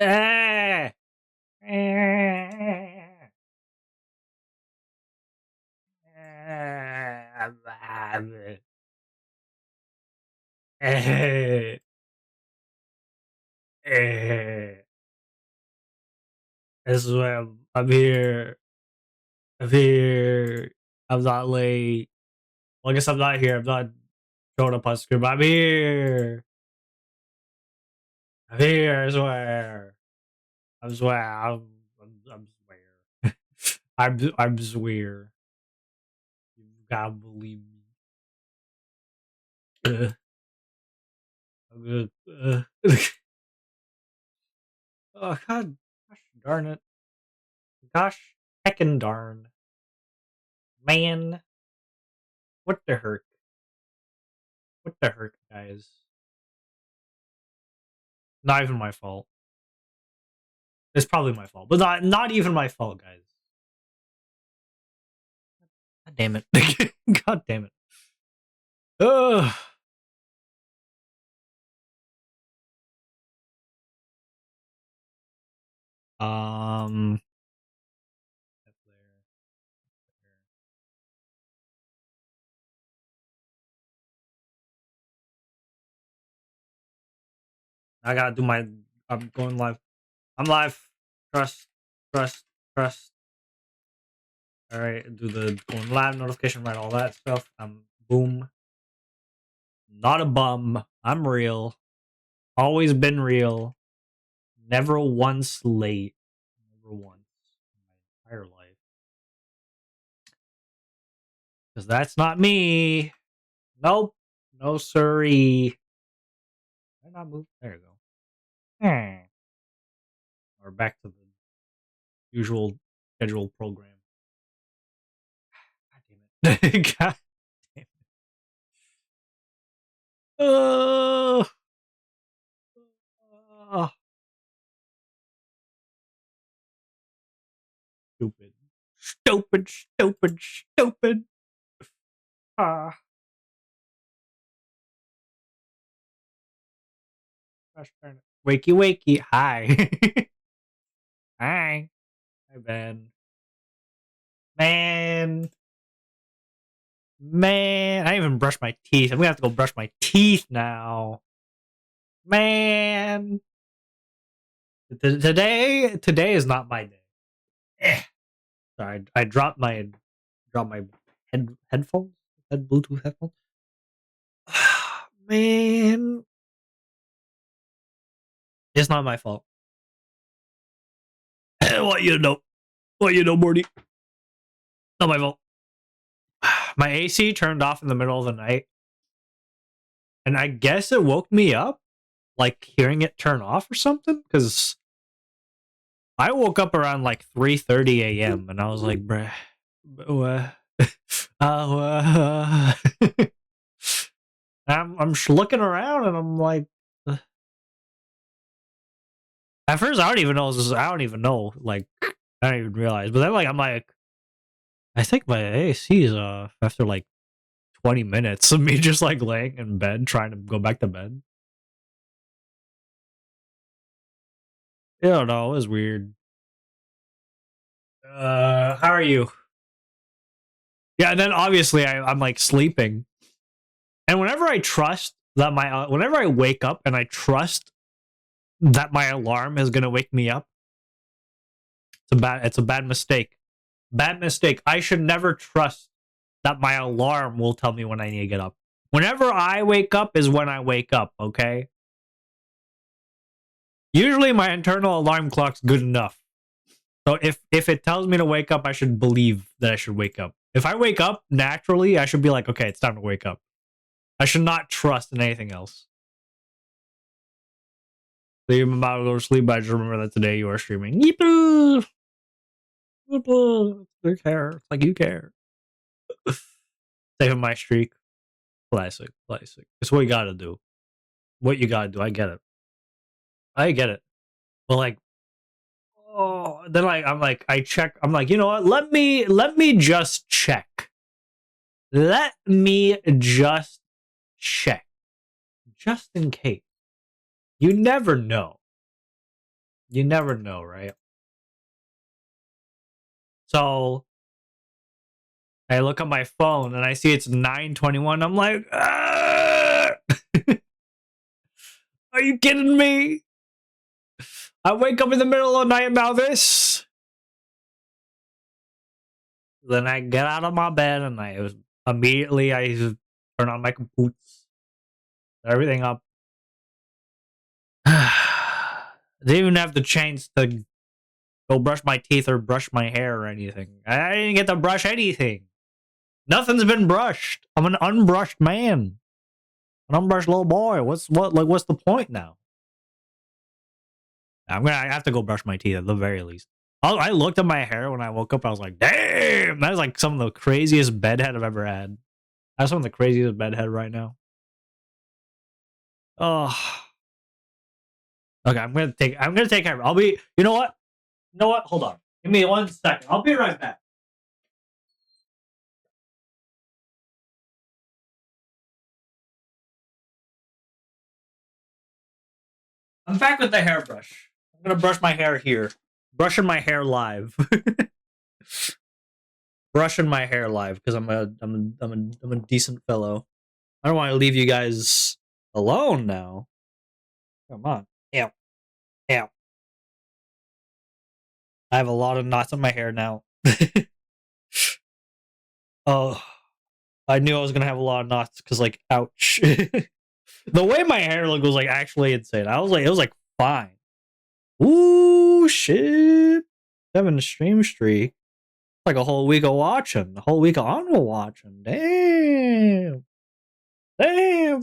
Ah! That's why I'm here. I'm here. I'm not late. Well, I guess I'm not here. I'm not showing up on screen, but I'm here. I'm here, I swear. I swear. I'm swear. I'm swear. You gotta believe me. Oh, God. Gosh darn it. Gosh heckin' darn. Man. What the heck? What the heck, guys? Not even my fault. It's probably my fault, but not even my fault, guys. God damn it. God damn it. Ugh. Um. I gotta do my. I'm going live. I'm live. Trust. Trust. Trust. All right. Do the going live notification, right? All that stuff. Boom. Not a bum. I'm real. Always been real. Never once late. Never once in my entire life. Because that's not me. Nope. No siree. Did I not move? There you go. Or back to the usual scheduled program. God damn it. God damn it. Oh. Oh. Stupid. Stupid, stupid, stupid. Ah. Gosh darn it. Wakey, wakey. Hi. Hi. Hi, Ben. Man. Man. I didn't even brush my teeth. I'm gonna have to go brush my teeth now. Man. Today is not my day. Sorry, I dropped my headphones, Bluetooth headphones. Man, it's not my fault. What you know? What you know, Morty? Not my fault. My AC turned off in the middle of the night, and I guess it woke me up, like hearing it turn off or something. Because I woke up around like 3:30 a.m. and I was like, bruh, I'm looking around and I'm like, at first I don't even know. I don't even know. Like, I don't even realize. But then, like, I'm like, I think my AC is after like 20 minutes of me just like laying in bed trying to go back to bed. I don't know. It was weird. How are you? Yeah, and then obviously I'm like sleeping, and whenever I trust that whenever I wake up and I trust that my alarm is gonna wake me up, it's a bad mistake. Bad mistake. I should never trust that my alarm will tell me when I need to get up. Whenever I wake up is when I wake up, okay? Usually my internal alarm clock's good enough. So if it tells me to wake up, I should believe that I should wake up. If I wake up naturally, I should be like, okay, it's time to wake up. I should not trust in anything else. So I'm about to go to sleep, but I just remember that today you are streaming. Yeepa! You care. It's like you care. Saving my streak. Classic. Classic. It's what you gotta do. What you gotta do. I get it. I get it. But like, oh, then I'm like, I check. I'm like, you know what? Let me just check. Let me just check, just in case. You never know. You never know, right? So I look at my phone and I see it's 9:21. I'm like, ah! Are you kidding me? I wake up in the middle of the night about this. Then I get out of my bed and I turn on my computer, everything up. Didn't even have the chance to go brush my teeth or brush my hair or anything. I didn't get to brush anything. Nothing's been brushed. I'm an unbrushed man. An unbrushed little boy. What's the point now? I have to go brush my teeth at the very least. I looked at my hair when I woke up. I was like, damn, that is like some of the craziest bedhead I've ever had. I have some of the craziest bedhead right now. Oh, okay. I'm gonna take care of it. I'll be. You know what? Hold on. Give me 1 second. I'll be right back. I'm back with the hairbrush. I'm gonna brush my hair here. Brushing my hair live. Brushing my hair live because I'm a decent fellow. I don't want to leave you guys alone now. Come on. Ew. Ew. I have a lot of knots in my hair now. Oh, I knew I was gonna have a lot of knots because, like, ouch. The way my hair looked was like actually insane. I was like, it was like fine. Ooh, shit. Having a stream streak. Like a whole week of watching. A whole week of OnwaVT watching. Damn. Damn.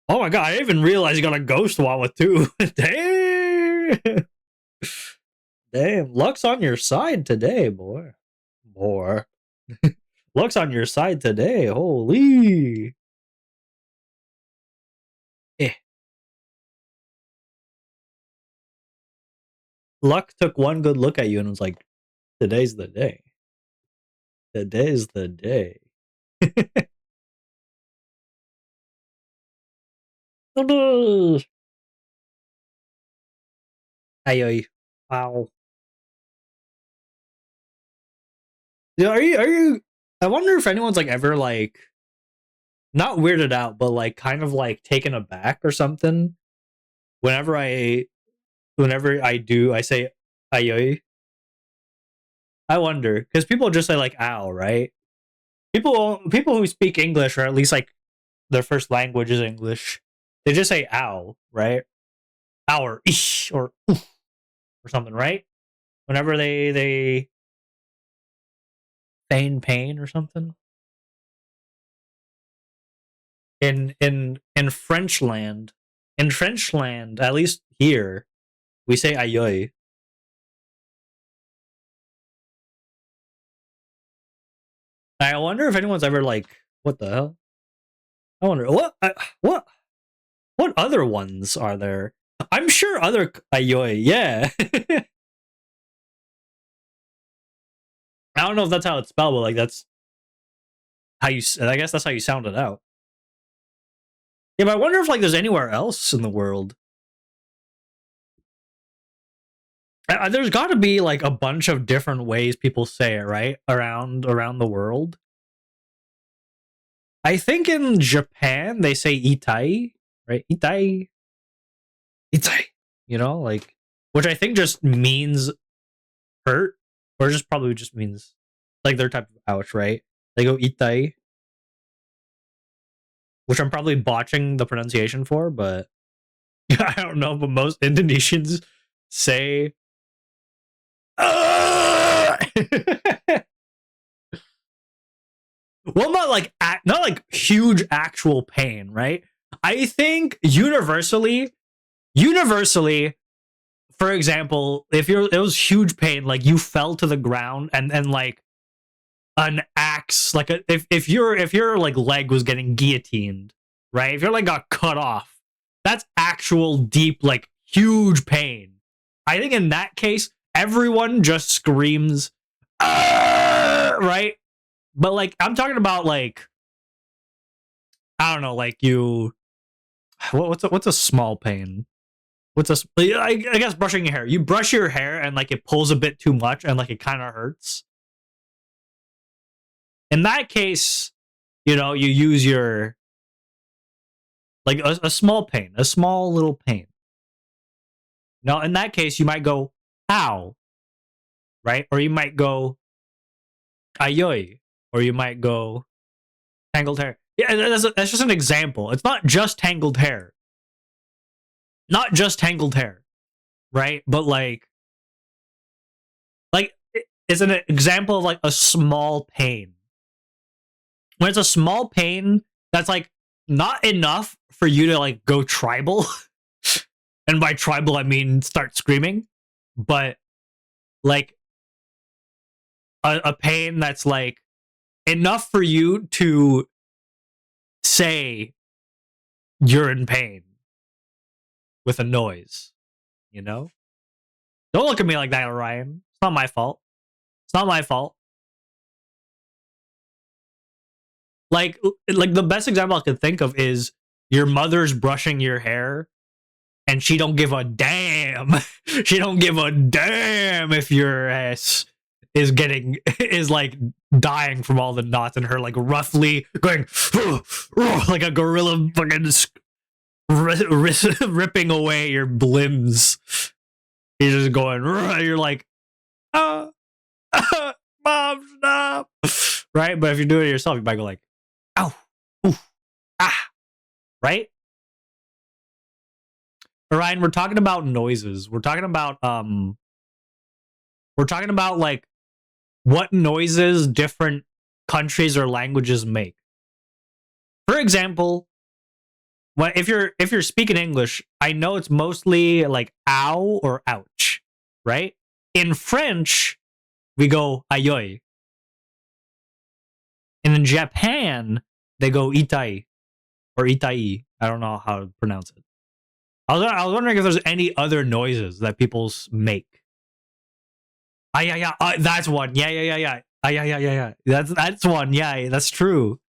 Oh my god, I didn't even realize you got a ghost Wawa too. Damn. Damn. Luck's on your side today, boy. Luck's on your side today. Holy. Eh. Luck took one good look at you and was like, today's the day. Today's the day. Ayoy. Wow. Yeah, are you I wonder if anyone's like ever like not weirded out, but like kind of like taken aback or something. Whenever I do, I say ayoy. I wonder because people just say like ow, right? People who speak English or at least like their first language is English, they just say ow, right? Ow or ish or oof or something, right? Whenever they feign pain or something. In French land, at least here, we say ayoy. I wonder if anyone's ever like, what the hell? I wonder what other ones are there? I'm sure other ayoy, yeah. I don't know if that's how it's spelled, but like that's how you. I guess that's how you sound it out. Yeah, but I wonder if like there's anywhere else in the world. There's got to be like a bunch of different ways people say it, right? Around the world. I think in Japan they say itai, right? Itai. Itai. You know, like which I think just means hurt, or just probably just means like their type of ouch, right? They go itai, which I'm probably botching the pronunciation for, but I don't know. But most Indonesians say well, not like huge actual pain, right? I think universally, for example, if it was huge pain, like you fell to the ground and like an axe, like if your like leg was getting guillotined, right? If your leg got cut off, that's actual deep, like huge pain. I think in that case, everyone just screams, right? But like I'm talking about like I don't know, like you what's a small pain? what's this? I guess brushing your hair. You brush your hair and like it pulls a bit too much and like it kind of hurts. In that case, you know, you use your like a small pain, a small little pain. Now, in that case, you might go, ow, right? Or you might go, ayoy, or you might go, tangled hair. Yeah, that's just an example. It's not just tangled hair. Not just tangled hair, right? But like it's an example of like a small pain. When it's a small pain, that's like not enough for you to like go tribal. And by tribal, I mean start screaming. But like a pain that's like enough for you to say you're in pain with a noise, you know? Don't look at me like that, Orion. It's not my fault. It's not my fault. Like the best example I could think of is your mother's brushing your hair and she don't give a damn. She don't give a damn if your ass is like dying from all the knots and her like roughly going like a gorilla fucking ripping away your limbs. He's just going, you're like, mom, stop. Right? But if you're doing it yourself, you might go like, ow, oof, ah, right? Ryan, we're talking about noises. We're talking about like what noises different countries or languages make. For example, if you're speaking English, I know it's mostly like ow or ouch, right? In French, we go ayoy. And in Japan, they go itai or itai. I don't know how to pronounce it. I was wondering if there's any other noises that people make. Yeah. That's one. Yeah. Yeah. That's one. Yeah, that's true.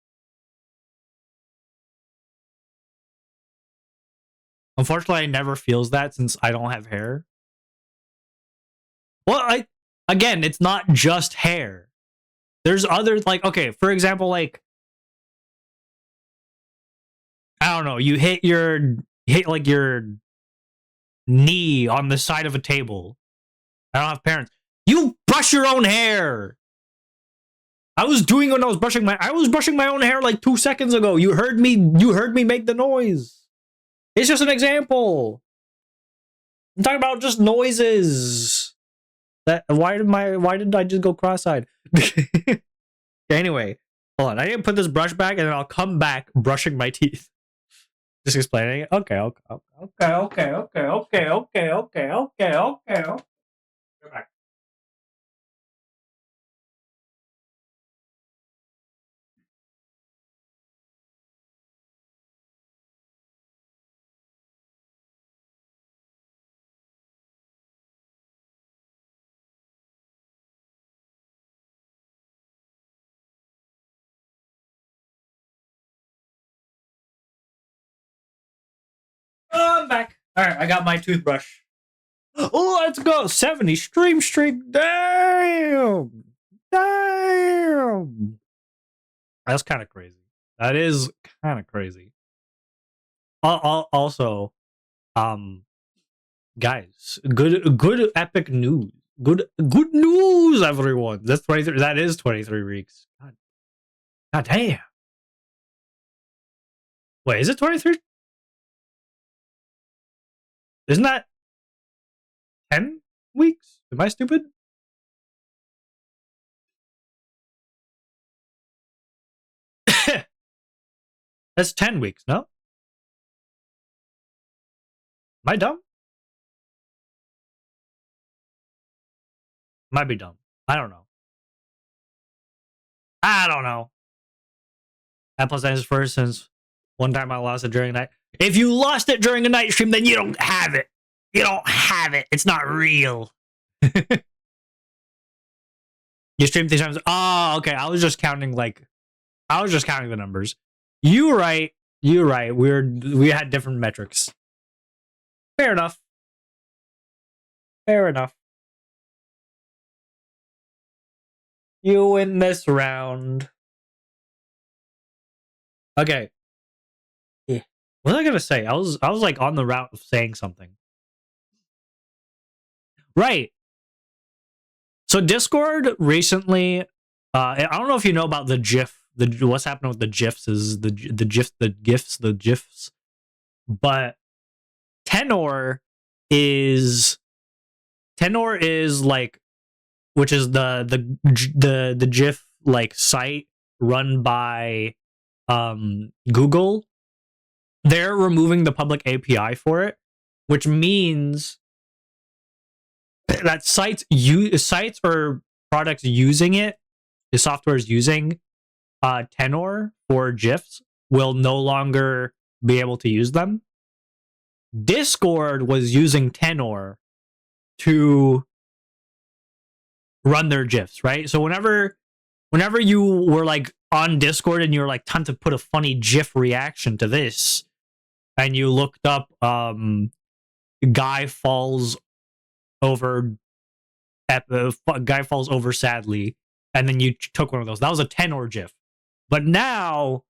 Unfortunately, I never feels that since I don't have hair. Well, again, it's not just hair. There's other like okay, for example, like I don't know, you hit like your knee on the side of a table. I don't have parents. You brush your own hair. I was doing when I was brushing my own hair like 2 seconds ago. You heard me make the noise. It's just an example. I'm talking about just noises. Why did I just go cross-eyed? Anyway, hold on. I need to put this brush back and then I'll come back brushing my teeth. Just explaining it. Okay. Go back. I'm back. All right, I got my toothbrush. Oh, let's go. 70 stream streak. Damn. That's kind of crazy. That is kind of crazy. Also, guys, good epic news. Good news, everyone. That's 23. That is 23 weeks. God damn. Wait, is it 23? Isn't that 10 weeks? Am I stupid? That's 10 weeks, no? Am I dumb? Might be dumb. I don't know. That plus is first since one time I lost it during night. If you lost it during a night stream, then you don't have it. You don't have it. It's not real. You stream 3 times. Oh, okay. I was just counting the numbers. You're right. We had different metrics. Fair enough. Fair enough. You win this round. Okay. Yeah. What was I gonna say? I was like on the route of saying something. Right. So Discord recently, I don't know if you know about the GIF. What's happening with the GIFs is the GIFs. But Tenor is like, which is the GIF like site run by Google. They're removing the public API for it, which means that sites or products using it, the software is using Tenor for GIFs will no longer be able to use them. Discord was using Tenor to run their GIFs, right? So whenever you were like on Discord and you were like, time to put a funny GIF reaction to this, and you looked up guy falls over guy falls over sadly, and then you took one of those. That was a Tenor GIF. But now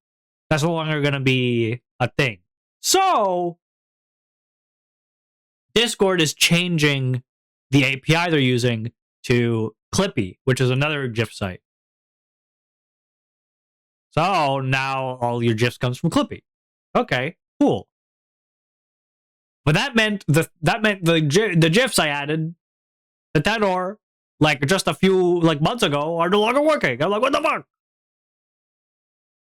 that's no longer going to be a thing. So Discord is changing the API they're using to Clippy, which is another GIF site. So now all your GIFs comes from Clippy. Okay, cool. But that meant the GIFs I added, the Tenor, like just a few like months ago, are no longer working. I'm like, what the fuck?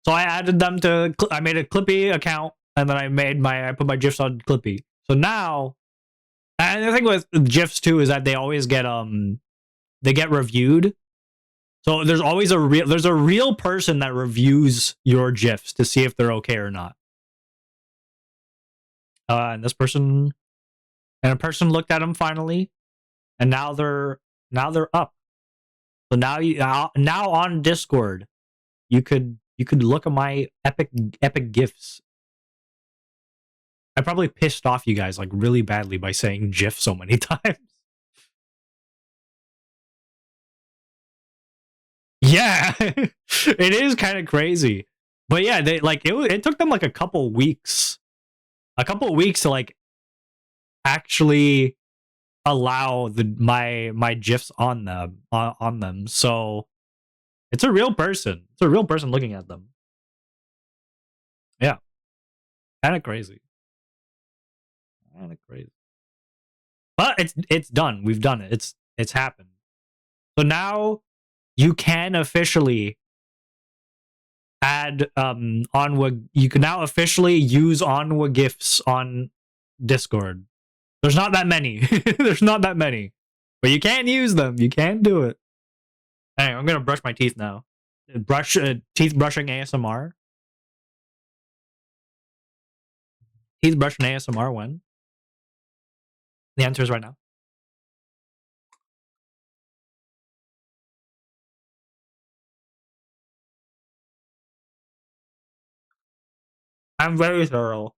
So I added them to. I made a Clippy account, and then I put my GIFs on Clippy. So now, and the thing with GIFs too is that they always get they get reviewed. So there's always a real person that reviews your GIFs to see if they're okay or not. And a person looked at them finally, and now they're up. So now on Discord, you could look at my epic GIFs. I probably pissed off you guys like really badly by saying GIF so many times. Yeah, it is kind of crazy, but yeah, they like it took them like a couple weeks to like actually allow my GIFs on them. So it's a real person. It's a real person looking at them. Yeah, kind of crazy. Kind of crazy. But it's done. We've done it. It's happened. So now you can officially add Onwa. You can now officially use Onwa gifs on Discord. There's not that many. There's not that many, but you can use them. You can do it. Hey, I'm gonna brush my teeth now. Teeth brushing ASMR. Teeth brushing ASMR when? The answer is right now. I'm very thorough.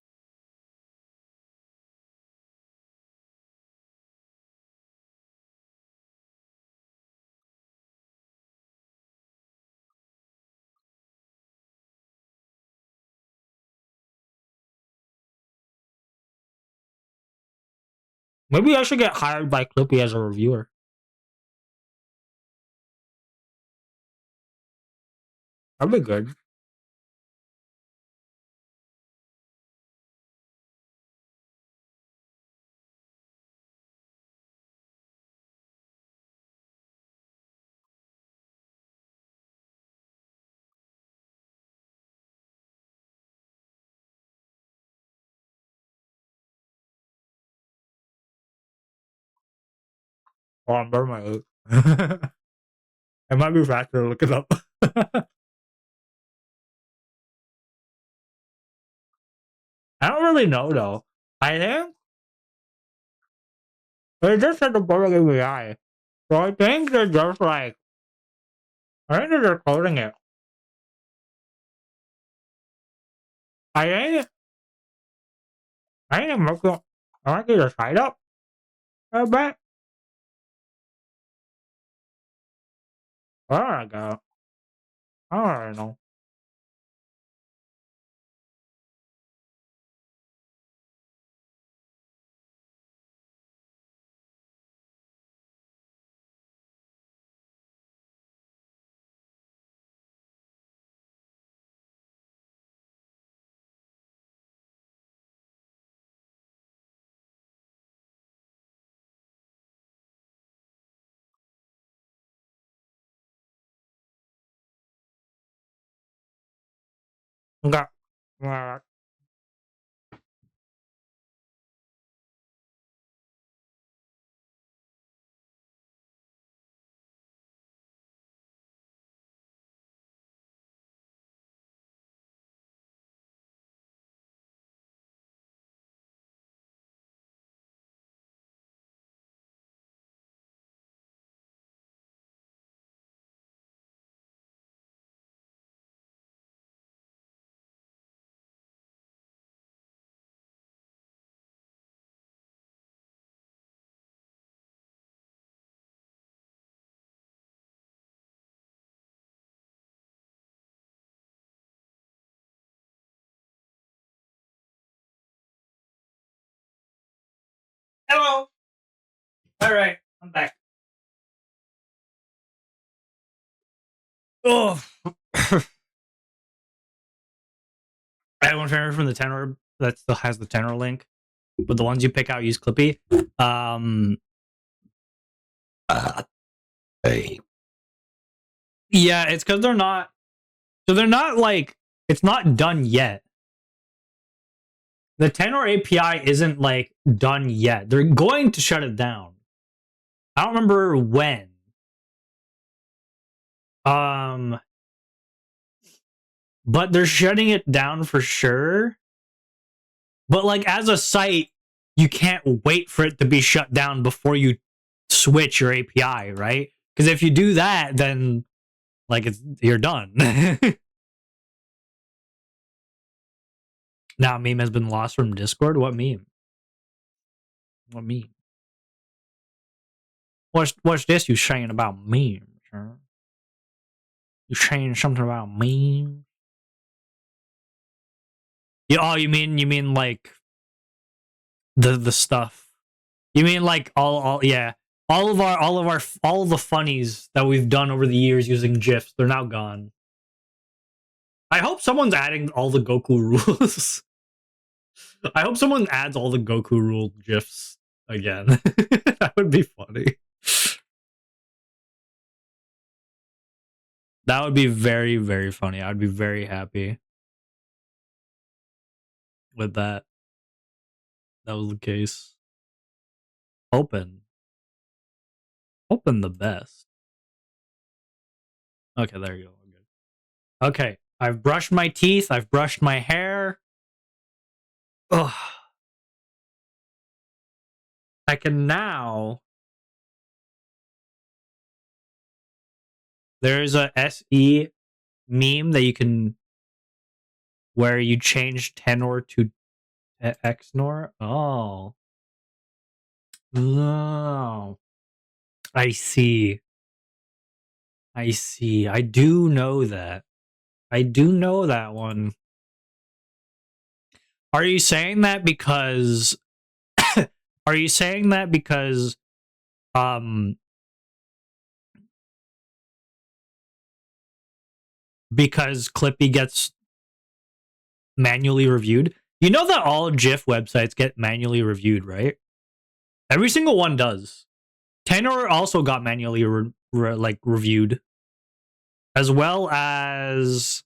Maybe I should get hired by Clippy as a reviewer. That'd be good. Oh, I'm burning my lip. It might be faster to look it up. I don't really know though. I think they just said the public API. So I think they're just like, I think they're just coding it. I think I might get a side up. I bet. I got. I don't know. Okay. Hello. All right, I'm back. Oh. I want to from the tenor that still has the tenor link, but the ones you pick out use Clippy. Hey. Yeah, it's because they're not. So they're not like it's not done yet. The tenor API isn't like done yet. They're going to shut it down. I don't remember when. But they're shutting it down for sure. But like as a site, you can't wait for it to be shut down before you switch your API, right? Because if you do that, then like you're done. Now a meme has been lost from Discord. What meme? What meme? What's this you saying about memes? Huh? You saying something about memes? Oh, you mean like the stuff? You mean like all yeah. All of the funnies that we've done over the years using GIFs, they're now gone. I hope someone's adding all the Goku rules. I hope someone adds all the Goku rule GIFs again. That would be funny. That would be very, very funny. I'd be very happy with that. That was the case. Open. Open the best. Okay, there you go. Good. Okay, I've brushed my teeth. I've brushed my hair. Ugh. I can now. There's a SE meme that you can where you change tenor to Xnor. Oh. Oh. I see. I see. I do know that. I do know that one. Are you saying that because are you saying that because Clippy gets manually reviewed? You know that all GIF websites get manually reviewed, right? Every single one does. Tenor also got manually reviewed, as well as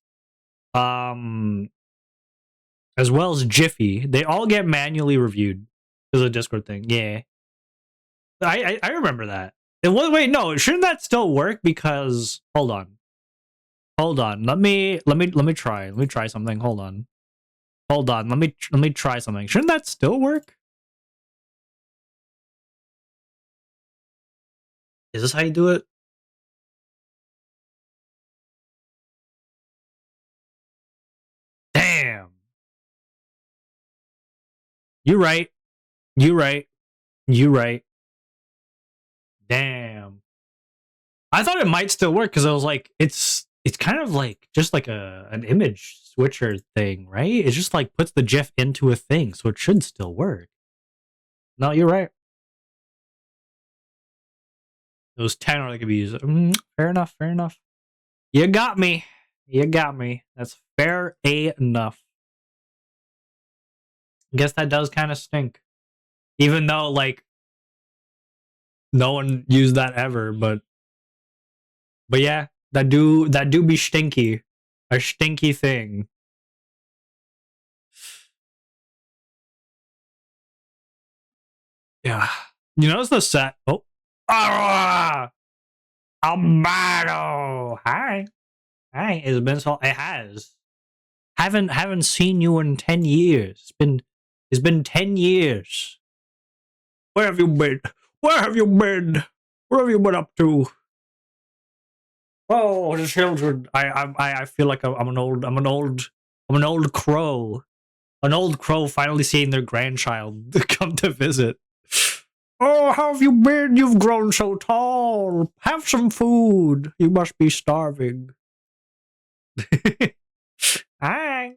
Jiffy. They all get manually reviewed because of the Discord thing. Yeah, I remember that. Wait, no, shouldn't that still work? Because hold on. Let me try. Let me try something. Hold on. Let me try something. Shouldn't that still work? Is this how you do it? Damn. You right. You right. You right. Damn. I thought it might still work because I was like, it's kind of like just like an image switcher thing, right? It just like puts the GIF into a thing, so it should still work. No, you're right. It was 10 or they could be used. Fair enough. Fair enough. You got me. You got me. That's fair enough. I guess that does kind of stink. Even though, like, no one used that ever, but yeah, that do be stinky. A stinky thing. Yeah. You notice the set. Oh. Ah! Alvaro. Hi. Hi. It's been so it has. Haven't seen you in 10 years. It's been 10 years. Where have you been? Where have you been? What have you been up to? Oh, the children. I feel like I'm an old crow. An old crow finally seeing their grandchild come to visit. Oh, how have you been? You've grown so tall. Have some food. You must be starving. Hi.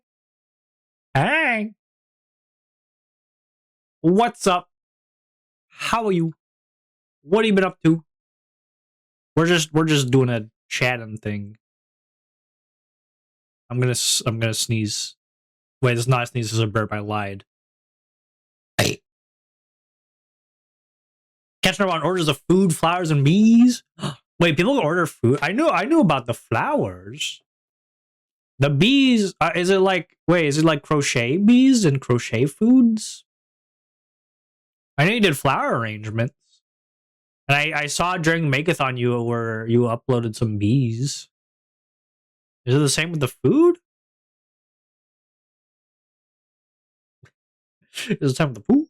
Hi. What's up? How are you? What have you been up to? We're just doing a chatting thing. I'm gonna sneeze. Wait, it's not a sneeze, it's a burp. I lied. Hey. Catching up on orders of food, flowers, and bees. Wait, people can order food. I knew about the flowers. The bees. Is it like crochet bees and crochet foods? I know you did flower arrangements. And I saw during Makeathon you uploaded some bees. Is it the same with the food? Is it the same with the food?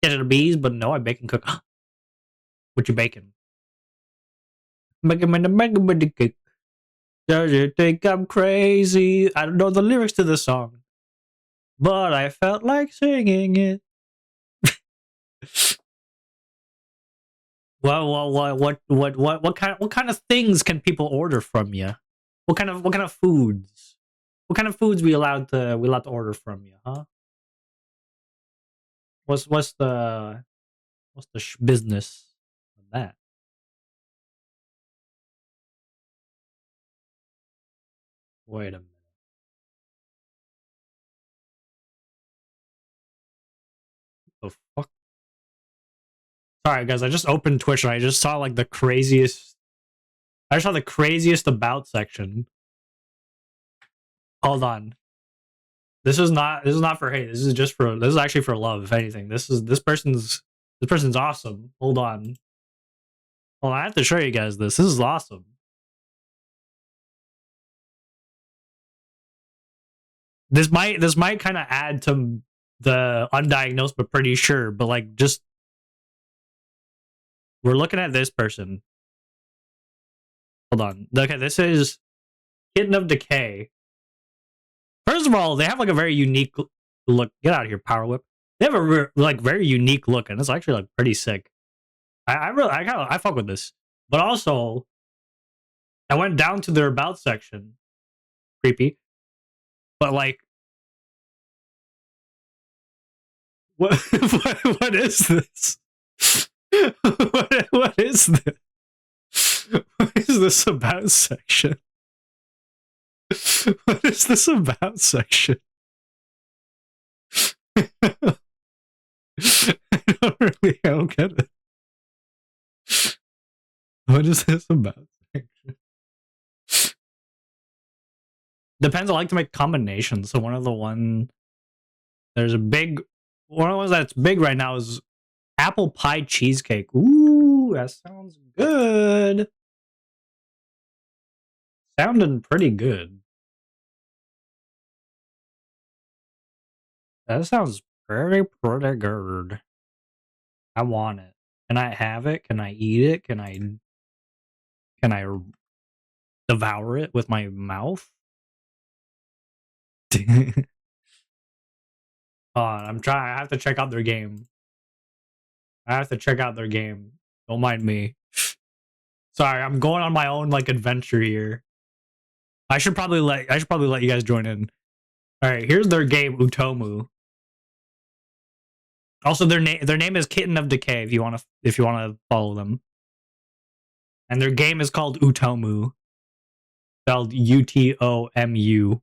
Get the bees, but no, I bake and cook. What you baking? Make cake. Does you think I'm crazy? I don't know the lyrics to the song, but I felt like singing it. Well, what kind of things can people order from you? What kind of foods? What kind of foods we allowed to order from you, huh? What's the business of that? Wait a minute. The fuck? Sorry, guys. I just opened Twitch and I just saw like the craziest. I just saw the craziest about section. Hold on. This is not for hate. This is just for this is actually for love. If anything, this person's awesome. Hold on. Well, I have to show you guys this. This is awesome. This might kind of add to the undiagnosed but pretty sure. But like, just we're looking at this person. Hold on. Okay, this is Kitten of Decay. First of all, they have like a very unique look. Get out of here, Power Whip. They have a like very unique look, and it's actually like pretty sick. I fuck with this. But also, I went down to their about section. Creepy. But like, what what is this? What is this? What is this about section? What is this about section? I I don't get it. What is this about section? Depends. I like to make combinations. So one of the there's a big one of the ones that's big right now is apple pie cheesecake. Ooh, that sounds good. Sounding pretty good. That sounds pretty good. I want it. Can I have it? Can I eat it? Can I devour it with my mouth? Hold on, I have to check out their game. I have to check out their game. Don't mind me. Sorry, I'm going on my own like adventure here. I should probably let you guys join in. All right, here's their game Utomu. Also, their name is Kitten of Decay. If you want to follow them, and their game is called Utomu, spelled Utomu.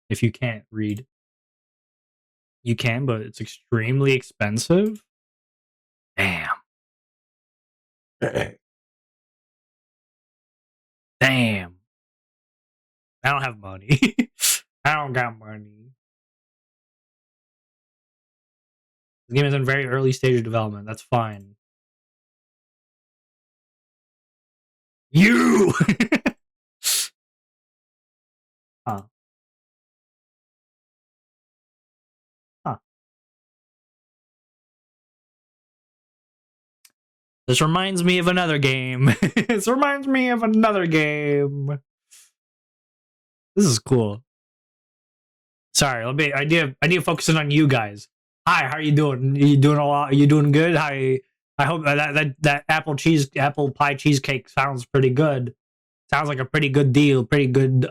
If you can't read, you can, but it's extremely expensive. Damn. Damn. I don't have money. I don't got money. The game is in very early stage of development. That's fine. You. Huh. Huh. This reminds me of another game. This reminds me of another game. This is cool. Sorry, I need to focus in on you guys. Hi, how are you doing? You doing a lot? Are you doing good? Hi. I hope that apple pie cheesecake sounds pretty good. Sounds like a pretty good deal. Pretty good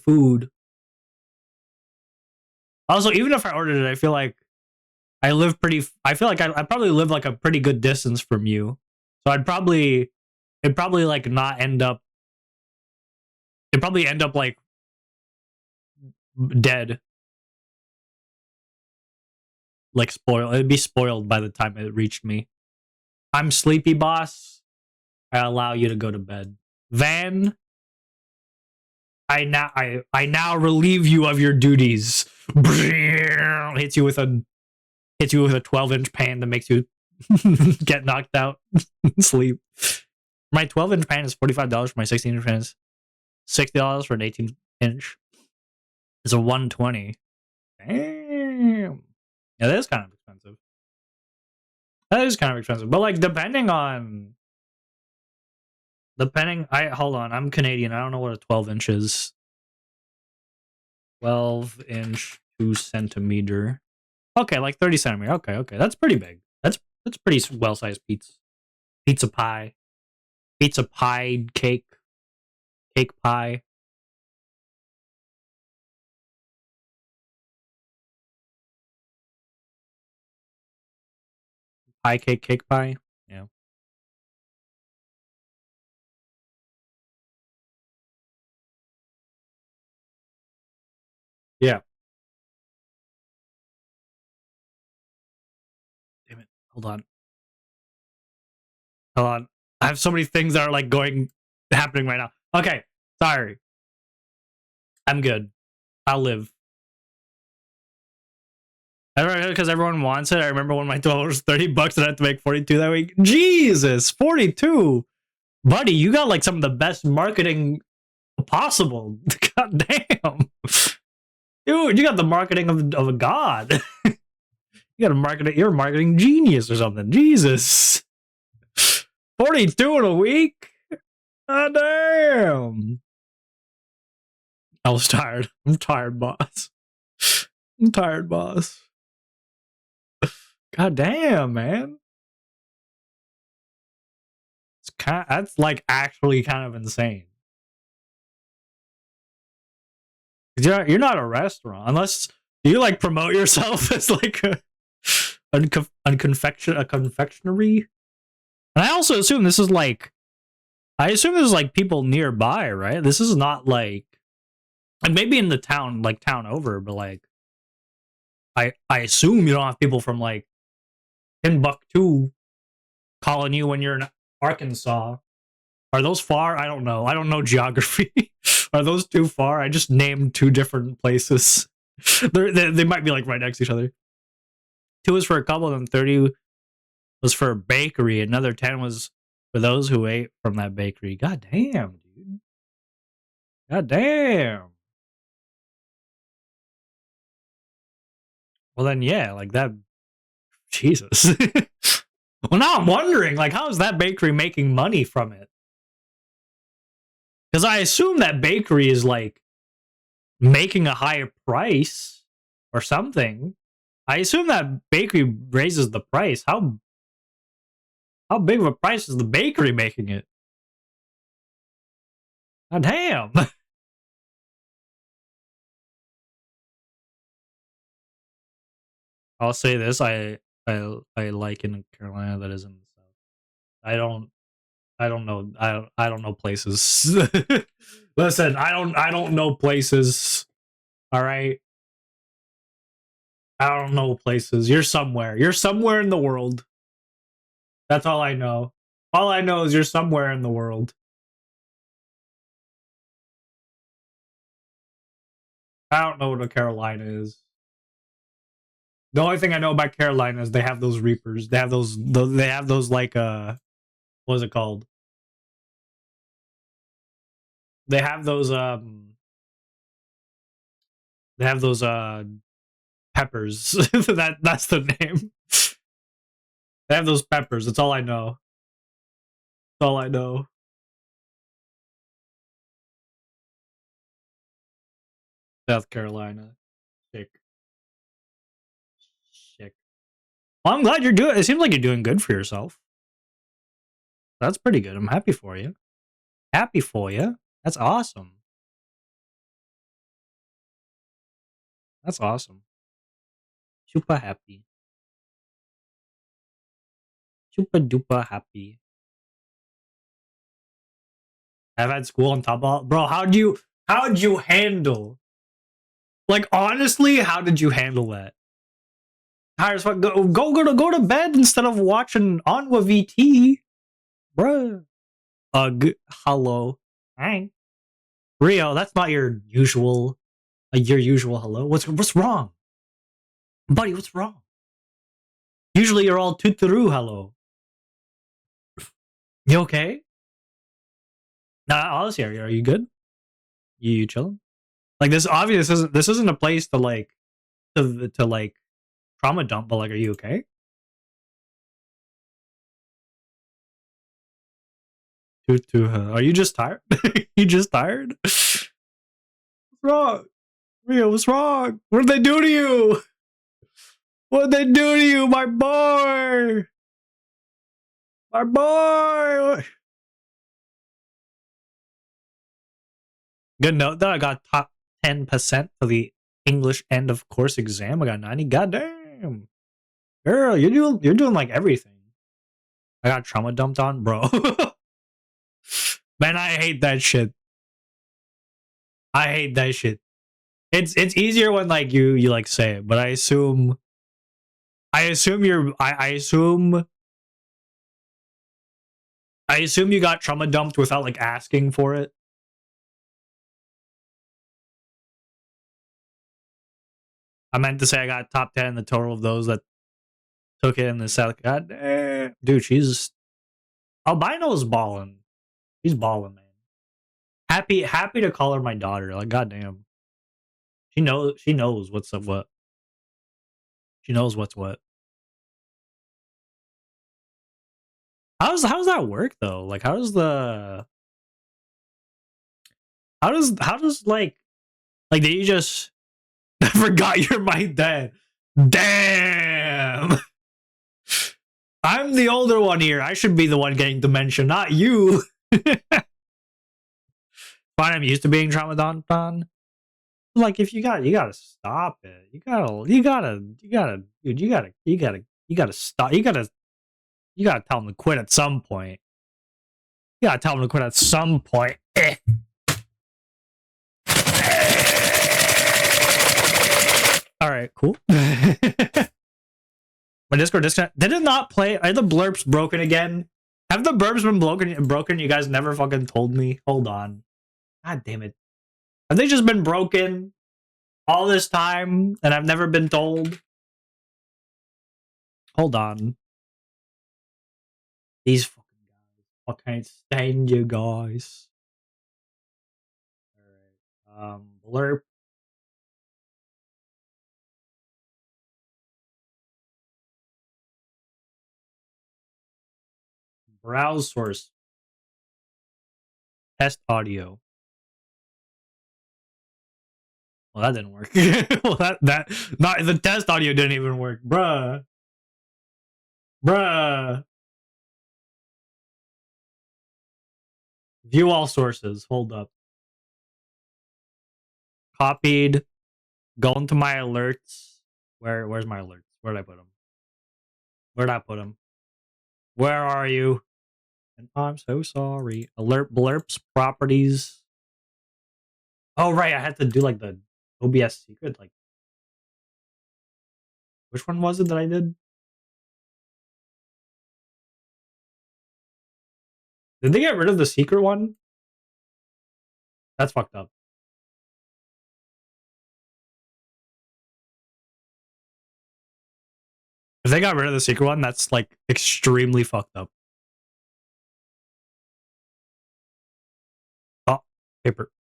food. Also, even if I ordered it, I feel like I probably live like a pretty good distance from you. So it'd probably like not end up. It'd probably end up like dead. Like spoiled. It'd be spoiled by the time it reached me. I'm sleepy, boss. I allow you to go to bed. Van, I now relieve you of your duties. Hits you with a 12-inch pan that makes you get knocked out. Sleep. My 12-inch pan is $45. For my 16-inch pan is $60 for an 18-inch. It's a 120. Damn. Yeah, that is kind of expensive. But like hold on, I'm Canadian. I don't know what a 12-inch is. 12-inch 2 centimeter. Okay, like 30 centimeter. Okay. That's pretty big. That's pretty well-sized pizza pie. Pizza pie cake pie. Pie cake pie. Yeah. Yeah. Damn it. Hold on. I have so many things that are like happening right now. Okay. Sorry. I'm good. I'll live. Because everyone wants it. I remember when my 12 was $30 and I had to make 42 that week. Jesus, 42. Buddy, you got like some of the best marketing possible. God damn. Dude, you got the marketing of a god. You're a marketing genius or something. Jesus. 42 in a week? God damn. I was tired. I'm tired, boss. I'm tired, boss. God damn, man. That's like actually kind of insane. You're not a restaurant unless you like promote yourself as like a confectionery. And I also assume this is like people nearby, right? This is not like maybe in the town over, but like I assume you don't have people from like Timbuktu calling you when you're in Arkansas. Are those far? I don't know. I don't know geography. Are those too far? I just named 2 different places. They might be like right next to each other. 2 was for a couple, and 30 was for a bakery. Another 10 was for those who ate from that bakery. God damn, dude. God damn. Well then, yeah, like that. Jesus. Well, now I'm wondering, like, how is that bakery making money from it? Because I assume that bakery is like making a higher price or something. I assume that bakery raises the price. How How big of a price is the bakery making it? God damn. I'll say this: I like in Carolina that isn't the South. I don't know I don't know places. Listen, I don't know places. All right, I don't know places. You're somewhere. You're somewhere in the world. That's all I know. All I know is you're somewhere in the world. I don't know what a Carolina is. The only thing I know about Carolina is they have those reapers. They have those like what is it called? They have those they have those peppers. That's the name. They have those peppers. That's all I know. That's all I know. South Carolina. Sick. Sick. Well, I'm glad you're doing it. Seems like you're doing good for yourself. That's pretty good. I'm happy for you. Happy for you. That's awesome. That's awesome. Super happy. Super duper happy. I've had school on top of bro. How'd you handle? Like honestly, how did you handle that? Go to bed instead of watching OnwaVT, bruh. Hello, hi, Rio. That's not your usual hello. What's wrong, buddy? What's wrong? Usually you're all tuturoo hello. You okay? Nah, honestly, are you good? You chilling? Like this? Obviously, this isn't a place to like to like trauma dump. But like, are you okay? Are you just tired? You just tired? What's wrong? Rio, what's wrong? What did they do to you? What did they do to you, my boy? My boy. Good note though. I got top 10% for the English end of course exam. I got 90. Goddamn, girl, you're doing like everything. I got trauma dumped on, bro. Man, I hate that shit. I hate that shit. It's easier when like you like say it, but I assume you got trauma dumped without like asking for it. I meant to say I got top 10 in the total of those that took it in the South. God damn. Dude, she's Albino's balling. She's balling, man. Happy to call her my daughter. Like, goddamn. She knows what's up what. She knows what's what. How's that work though? Like how does like did you just I forgot you're my dad. Damn. I'm the older one here. I should be the one getting dementia, not you. Fine, I'm used to being traumatized. Like if you gotta stop it. Dude, you gotta stop. You gotta tell them to quit at some point. You gotta tell them to quit at some point. All right, cool. My Discord disconnect. Did it not play? Are the blurps broken again? Have the burps been broken? You guys never fucking told me. Hold on. God damn it. Have they just been broken all this time and I've never been told? Hold on. These fucking guys. I can't stand you guys. Alright. Blurp. Browse source. Test audio. Well, that didn't work. Well, that not the test audio didn't even work, bruh. View all sources. Hold up. Copied. Go into my alerts. Where's my alerts? Where'd I put them? Where'd I put them? Where are you? And I'm so sorry. Alert blurps properties. Oh right, I had to do like the OBS secret. Like, which one was it that I did? Did they get rid of the secret one? That's fucked up. If they got rid of the secret one, that's like extremely fucked up. Oh, paper.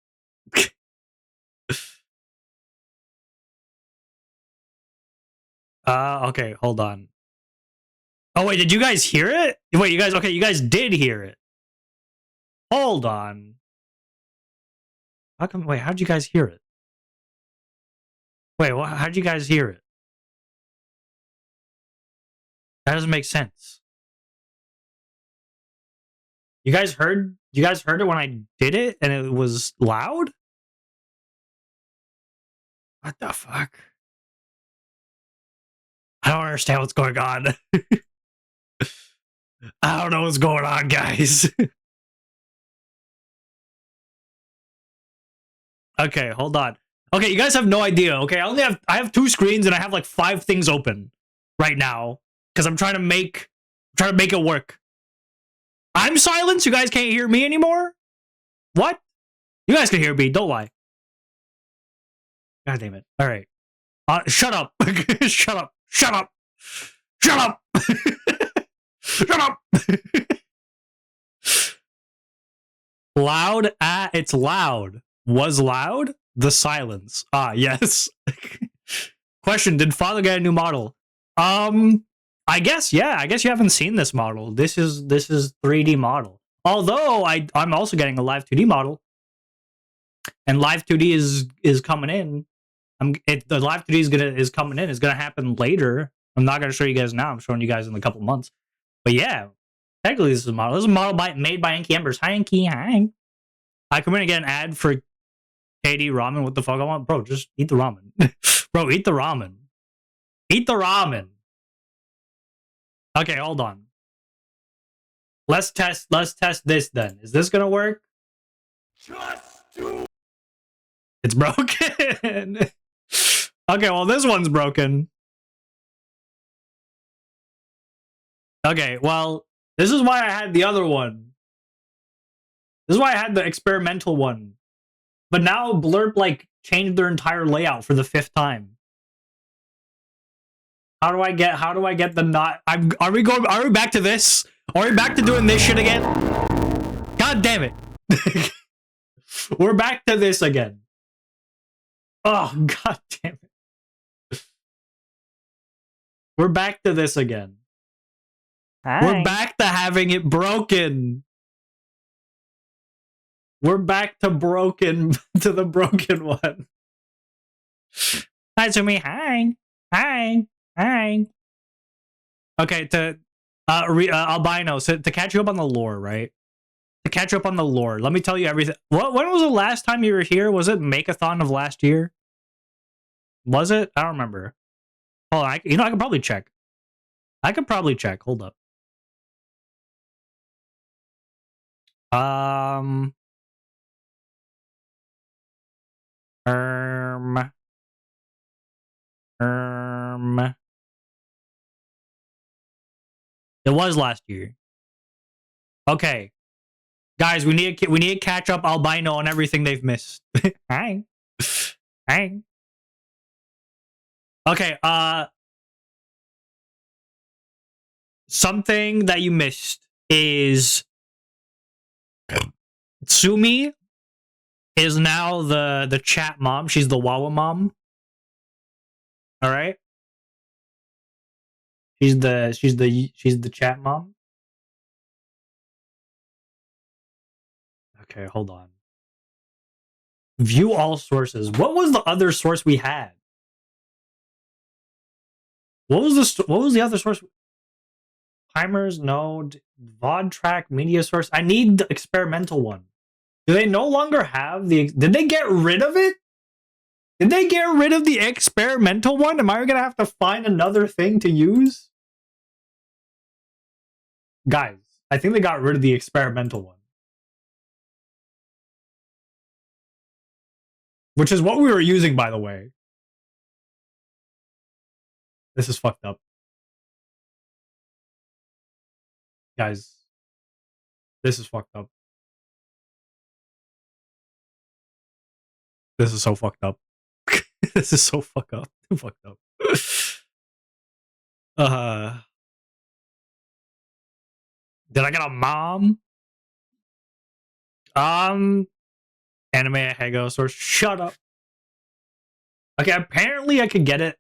Okay, hold on. Oh wait, did you guys hear it? Wait, you guys, okay, you guys did hear it. Hold on. How come, wait, how'd you guys hear it? Wait, how'd you guys hear it? That doesn't make sense. You guys heard it when I did it and it was loud? What the fuck? I don't understand what's going on. I don't know what's going on, guys. Okay, hold on. Okay, you guys have no idea. Okay, I have 2 screens and I have like 5 things open right now because I'm trying to make it work. I'm silenced. You guys can't hear me anymore. What? You guys can hear me. Don't lie. God damn it. All right. Shut up. Shut up. Shut up. Shut up. Shut up. Loud. It's loud. Was loud. The silence. Yes. Question: did Father get a new model? I guess, yeah. I guess you haven't seen this model. This is 3D model. Although I'm also getting a live 2D model, and live 2D is coming in. The live 2D is coming in. It's gonna happen later. I'm not gonna show you guys now. I'm showing you guys in a couple months. But yeah, technically this is a model. This is a model made by Inky Embers. Hi Inky, hi. I come in and get an ad for KD ramen. What the fuck I want, bro? Just eat the ramen, bro. Eat the ramen. Eat the ramen. Okay, hold on. Let's test this then. Is this gonna work? It's broken. Okay, well this one's broken. Okay, well, this is why I had the other one. This is why I had the experimental one. But now Blurp like changed their entire layout for the 5th time. How do I get the not? Are we back to this? Are we back to doing this shit again? God damn it. We're back to this again. Oh, god damn it. We're back to this again. Hi. We're back to having it broken. We're back to the broken one. Hi to me. Hi. Hi. Hi. Okay, to albino, so to catch you up on the lore, right? To catch you up on the lore, let me tell you everything. When was the last time you were here? Was it Make-a-thon of last year? Was it? I don't remember. Hold on, I can probably check. I could probably check. Hold up. It was last year. Okay, guys, we need to catch up albino on everything they've missed. Hi, hi. Okay, something that you missed is Sumi is now the chat mom. She's the Wawa mom. All right. She's the chat mom. Okay, hold on. View all sources. What was the other source we had? What was the other source? Timers, no. VOD track, media source. I need the experimental one. Do they no longer have the... Did they get rid of it? Did they get rid of the experimental one? Am I going to have to find another thing to use? Guys, I think they got rid of the experimental one. Which is what we were using, by the way. This is fucked up. Guys, this is fucked up. This is so fucked up. This is so fucked up. Fucked up. Did I get a mom? Anime Hego source. Shut up. Okay, apparently I could get it.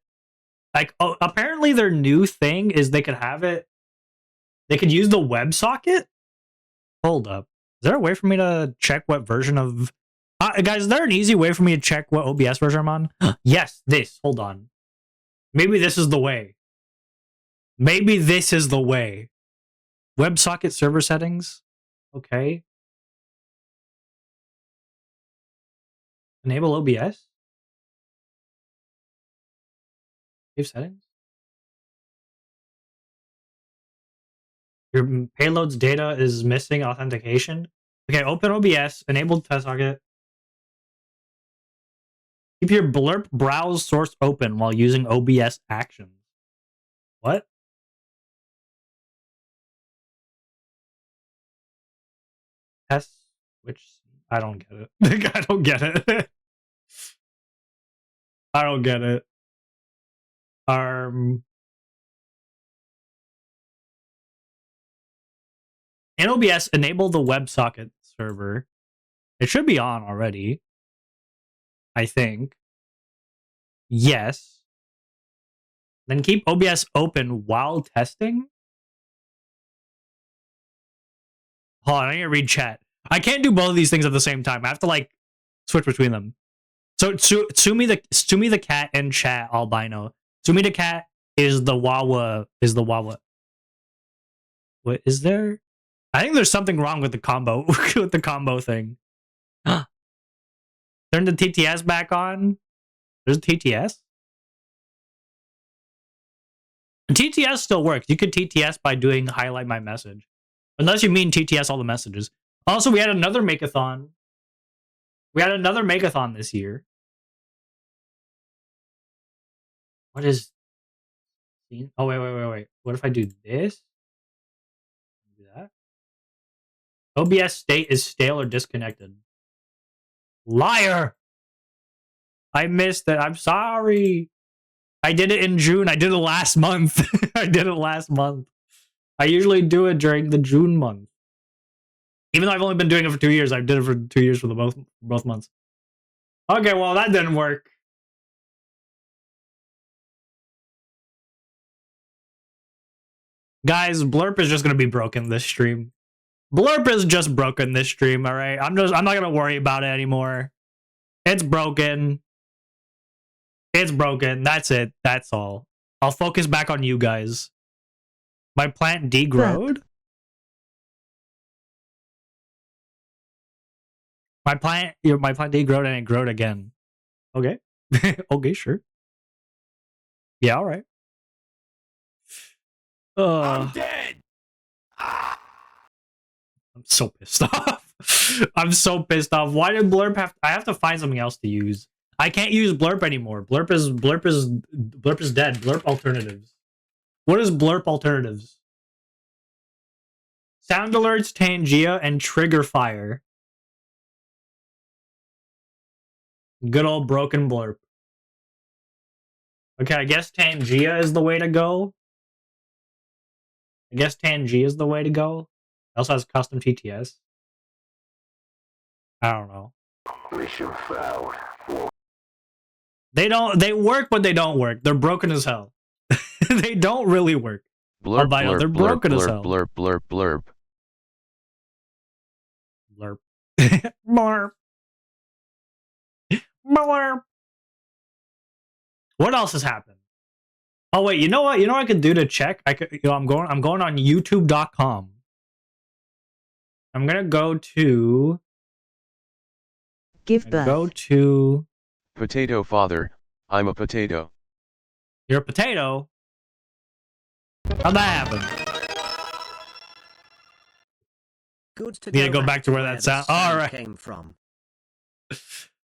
Like, oh, apparently their new thing is they could have it. They could use the WebSocket. Hold up. Is there a way for me to check what version of... guys, is there an easy way for me to check what OBS version I'm on? Yes, this. Hold on. Maybe this is the way. Maybe this is the way. WebSocket server settings. Okay. Enable OBS. Save settings. Your payload's data is missing authentication. Okay, open OBS. Enable test socket. Keep your blurp browse source open while using OBS actions. What? Test which? I don't get it. I don't get it. I don't get it. In OBS, enable the WebSocket server. It should be on already. I think. Yes. Then keep OBS open while testing. Hold on, I need to read chat. I can't do both of these things at the same time. I have to like switch between them. So Tsumi the cat in chat albino. Tsumi the cat is the Wawa What is there? I think there's something wrong with the combo with the combo thing. Turn the TTS back on. There's a TTS. TTS still works. You could TTS by doing highlight my message. Unless you mean TTS all the messages. Also, we had another makeathon. We had another makeathon this year. What is... Oh, wait. What if I do this? Do that? OBS state is stale or disconnected. Liar! I missed it. I'm sorry. I did it in June. I did it last month. I did it last month. I usually do it during the June month. Even though I've only been doing it for 2 years, I did it for 2 years for the both months. Okay, well, that didn't work. Guys, Blurp is just gonna be broken this stream. Blurp is just broken this stream, alright? I'm not gonna worry about it anymore. It's broken. It's broken. That's it. That's all. I'll focus back on you guys. My plant degrowed? My plant degrowed and it growed again. Okay. Okay, sure. Yeah, alright. I'm dead! I'm so pissed off. I'm so pissed off. Why did Blurp have... I have to find something else to use. I can't use Blurp anymore. Blurp is dead. Blurp alternatives. What is Blurp alternatives? Sound alerts, Tangia, and trigger fire. Good old broken Blurp. Okay, I guess Tangia is the way to go. I guess Tangia is the way to go. It also has custom TTS. I don't know. Mission failed. They work, but they don't work. They're broken as hell. They don't really work. Blurp, Albino, they're broken blurp, as hell. Blurp, blurp, blurp. Blurp. Blurp. Blurp. What else has happened? Oh wait, you know what? You know what I could do to check? I could, I'm going on youtube.com. I'm gonna go to Give birth. Go to... Potato father, I'm a potato. You're a potato? How'd that happen? Good to Yeah, go back to where that sound... All right. Came from.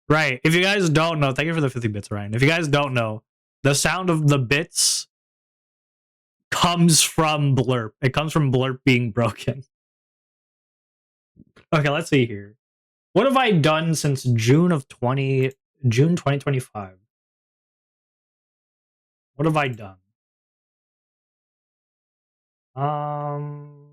Right. If you guys don't know, thank you for the 50 bits, Ryan. If you guys don't know, the sound of the bits comes from Blurp. It comes from Blurp being broken. Okay, let's see here. What have I done since June 2025? What have I done? I'm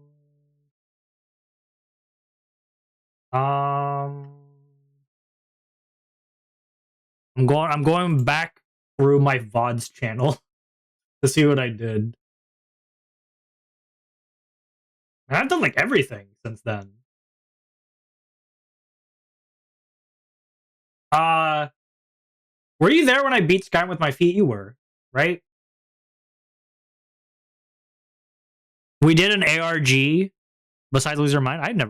going back through my VODs channel to see what I did. And I've done like everything since then. Were you there when I beat Skyrim with my feet? You were, right? We did an ARG besides Lose Your Mind. I did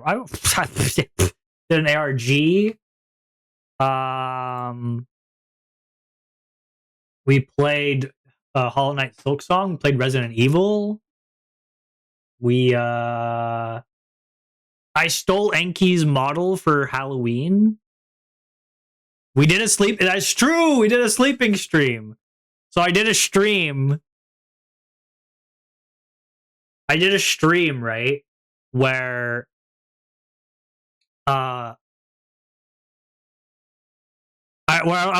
an ARG. We played Hollow Knight Silksong. We played Resident Evil. I stole Enki's model for Halloween. We did a sleep. That's true. We did a sleeping stream. So I did a stream. Right? Where I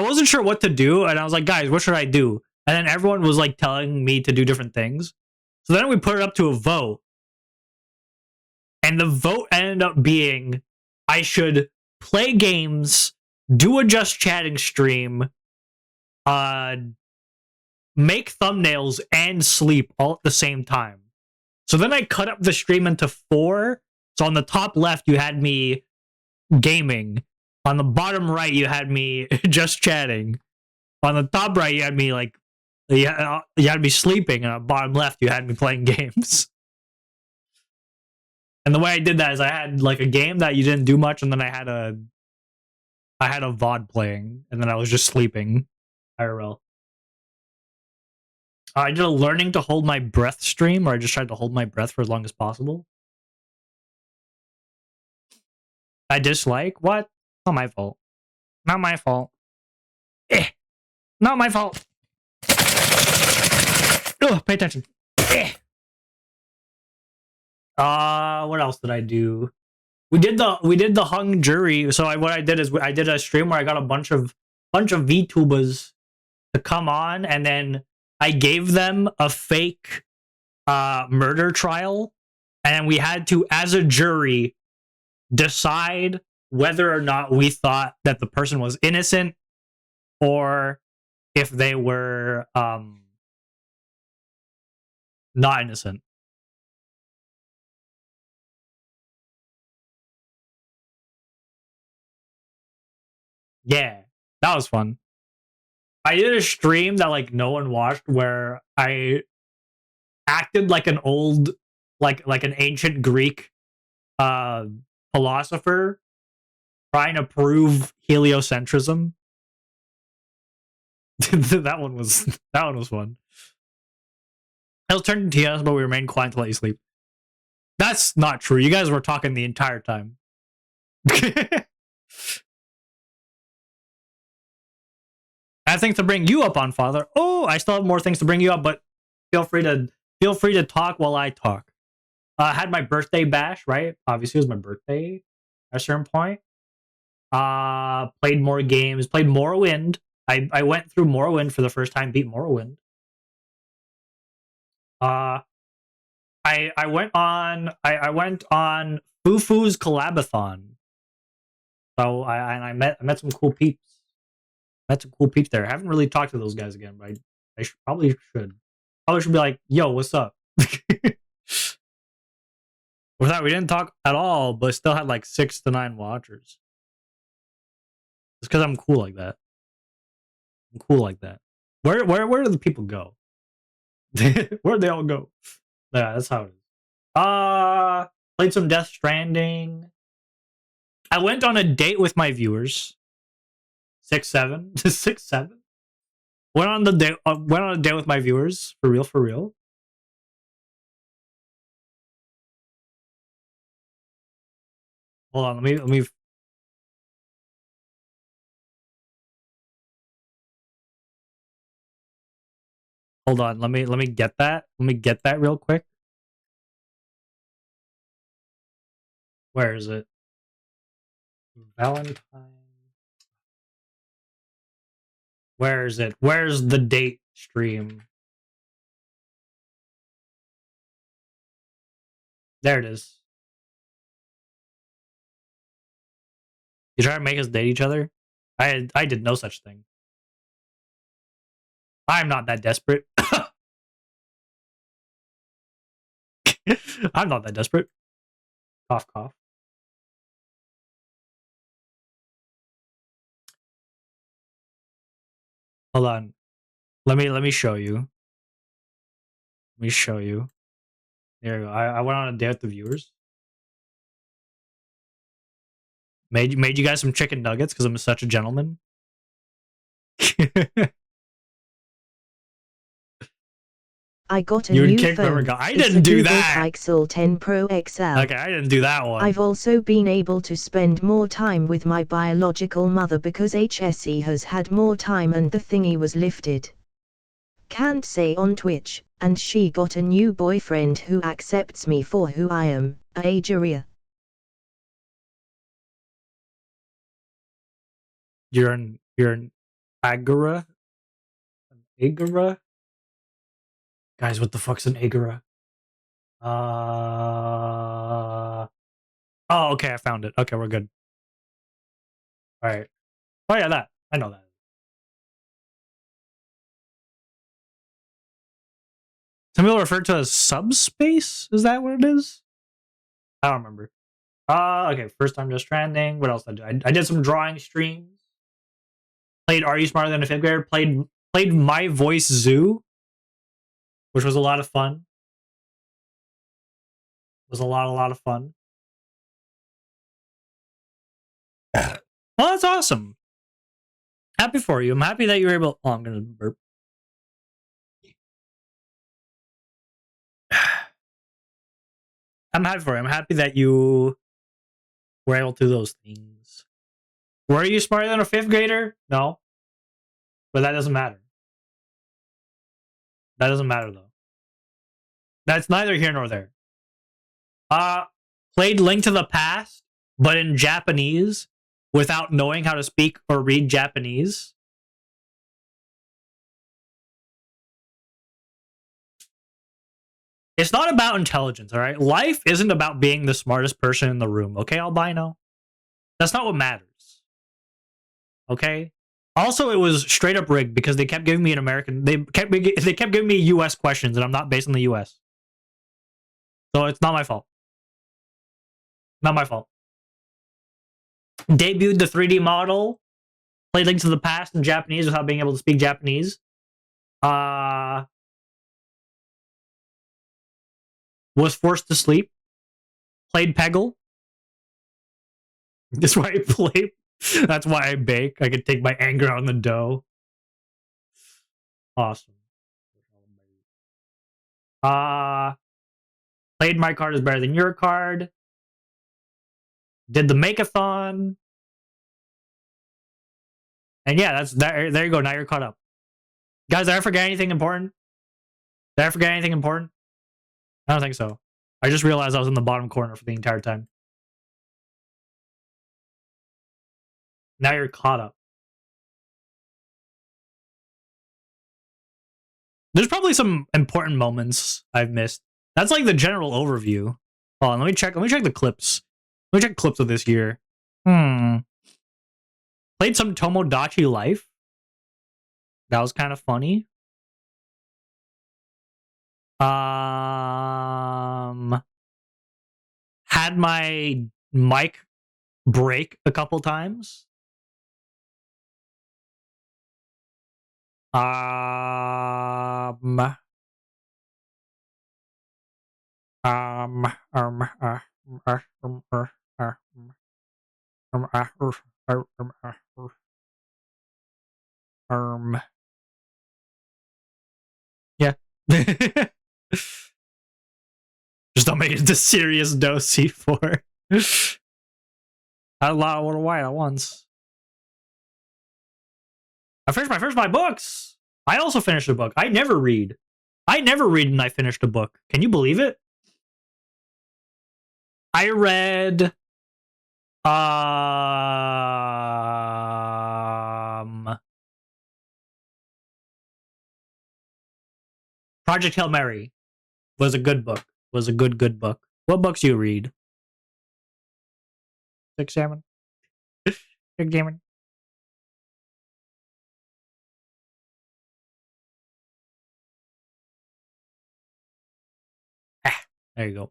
wasn't sure what to do, and I was like, guys, what should I do? And then everyone was like telling me to do different things. So then we put it up to a vote. And the vote ended up being I should play games, do a just chatting stream, make thumbnails, and sleep all at the same time. So then I cut up the stream into 4. So on the top left, you had me gaming. On the bottom right, you had me just chatting. On the top right, you had me like you had me sleeping, and on the bottom left, you had me playing games. And the way I did that is I had like a game that you didn't do much, and then I had a VOD playing, and then I was just sleeping. IRL. I did a learning to hold my breath stream, where I just tried to hold my breath for as long as possible. I dislike? What? Not my fault. Not my fault. Not my fault. Oh, pay attention. What else did I do? We did the hung jury. So what I did is I did a stream where I got a bunch of VTubers to come on, and then I gave them a fake murder trial, and we had to, as a jury, decide whether or not we thought that the person was innocent or if they were not innocent. Yeah, that was fun. I did a stream that like no one watched where I acted like an old, like an ancient Greek philosopher trying to prove heliocentrism. that one was fun. I was turning to TS, but we remained quiet to let you sleep. That's not true. You guys were talking the entire time. I have things to bring you up on, Father. Oh, I still have more things to bring you up, but feel free to talk while I talk. I had my birthday bash, right? Obviously, it was my birthday at a certain point. Played more games. Played Morrowind. I went through Morrowind for the first time. Beat Morrowind. I went on Fufu's Collabathon. So I met some cool peeps. Met some cool peeps there. I haven't really talked to those guys again, but I probably should. Probably should be like, yo, what's up? With that, we didn't talk at all, but still had like 6 to 9 watchers. It's because I'm cool like that. I'm cool like that. Where do the people go? Where'd they all go? Yeah, that's how it is. Played some Death Stranding. I went on a date with my viewers. 6-7, 6-7. Went on a date with my viewers for real, for real. Hold on, let me. Hold on, let me get that. Let me get that real quick. Where is it? Valentine. Where is it? Where's the date stream? There it is. You try to make us date each other? I did no such thing. I'm not that desperate. I'm not that desperate. Cough, cough. Hold on. Let me show you. Let me show you. There you go. I went on a date with the viewers. Made you guys some chicken nuggets because I'm such a gentleman. I got a You new kicked phone. I It's didn't a do Google that. Pixel 10 Pro XL. Okay, I didn't do that one. I've also been able to spend more time with my biological mother because HSE has had more time and the thingy was lifted. Can't say on Twitch, and she got a new boyfriend who accepts me for who I am, a Ageria. You're an Agora? An Agora? Guys, what the fuck's an Agora? Oh, okay, I found it. Okay, we're good. Alright. Oh yeah, that. I know that. Some people refer to it as subspace? Is that what it is? I don't remember. Okay, first time just stranding. What else did I do? I did some drawing streams. Played Are You Smarter Than a Fifth Grader? Played My Voice Zoo, which was a lot of fun. It was a lot of fun. Well, that's awesome. Happy for you. I'm happy that you were able. Oh, I'm gonna burp. I'm happy for you. I'm happy that you were able to do those things. Were you smarter than a fifth grader? No. But that doesn't matter. That doesn't matter though. That's neither here nor there. Played Link to the Past, but in Japanese without knowing how to speak or read Japanese. It's not about intelligence, all right? Life isn't about being the smartest person in the room, okay, albino? That's not what matters. Okay? Also, it was straight up rigged because they kept giving me an American. They kept giving me U.S. questions, and I'm not based in the U.S. So it's not my fault. Not my fault. Debuted the 3D model. Played Link to the Past in Japanese without being able to speak Japanese. Was forced to sleep. Played Peggle. That's why I play. That's why I bake. I could take my anger out on the dough. Awesome. Played My Card is Better Than Your Card. Did the make-a-thon. And yeah, that's that. There you go. Now you're caught up. Guys, did I forget anything important? Did I forget anything important? I don't think so. I just realized I was in the bottom corner for the entire time. Now you're caught up. There's probably some important moments I've missed. That's like the general overview. Hold on, let me check the clips. Let me check clips of this year. Played some Tomodachi Life. That was kind of funny. Had my mic break a couple times. Um, um, um, uh, uh, um, uh, uh, Yeah. Just don't make it to serious dose C4. I lot of white at once. I finished my books. I also finished a book. I never read. And I finished a book. Can you believe it? I read Project Hail Mary was a good book. Was a good book. What books do you read? Six Salmon. Big Gammon. There you go.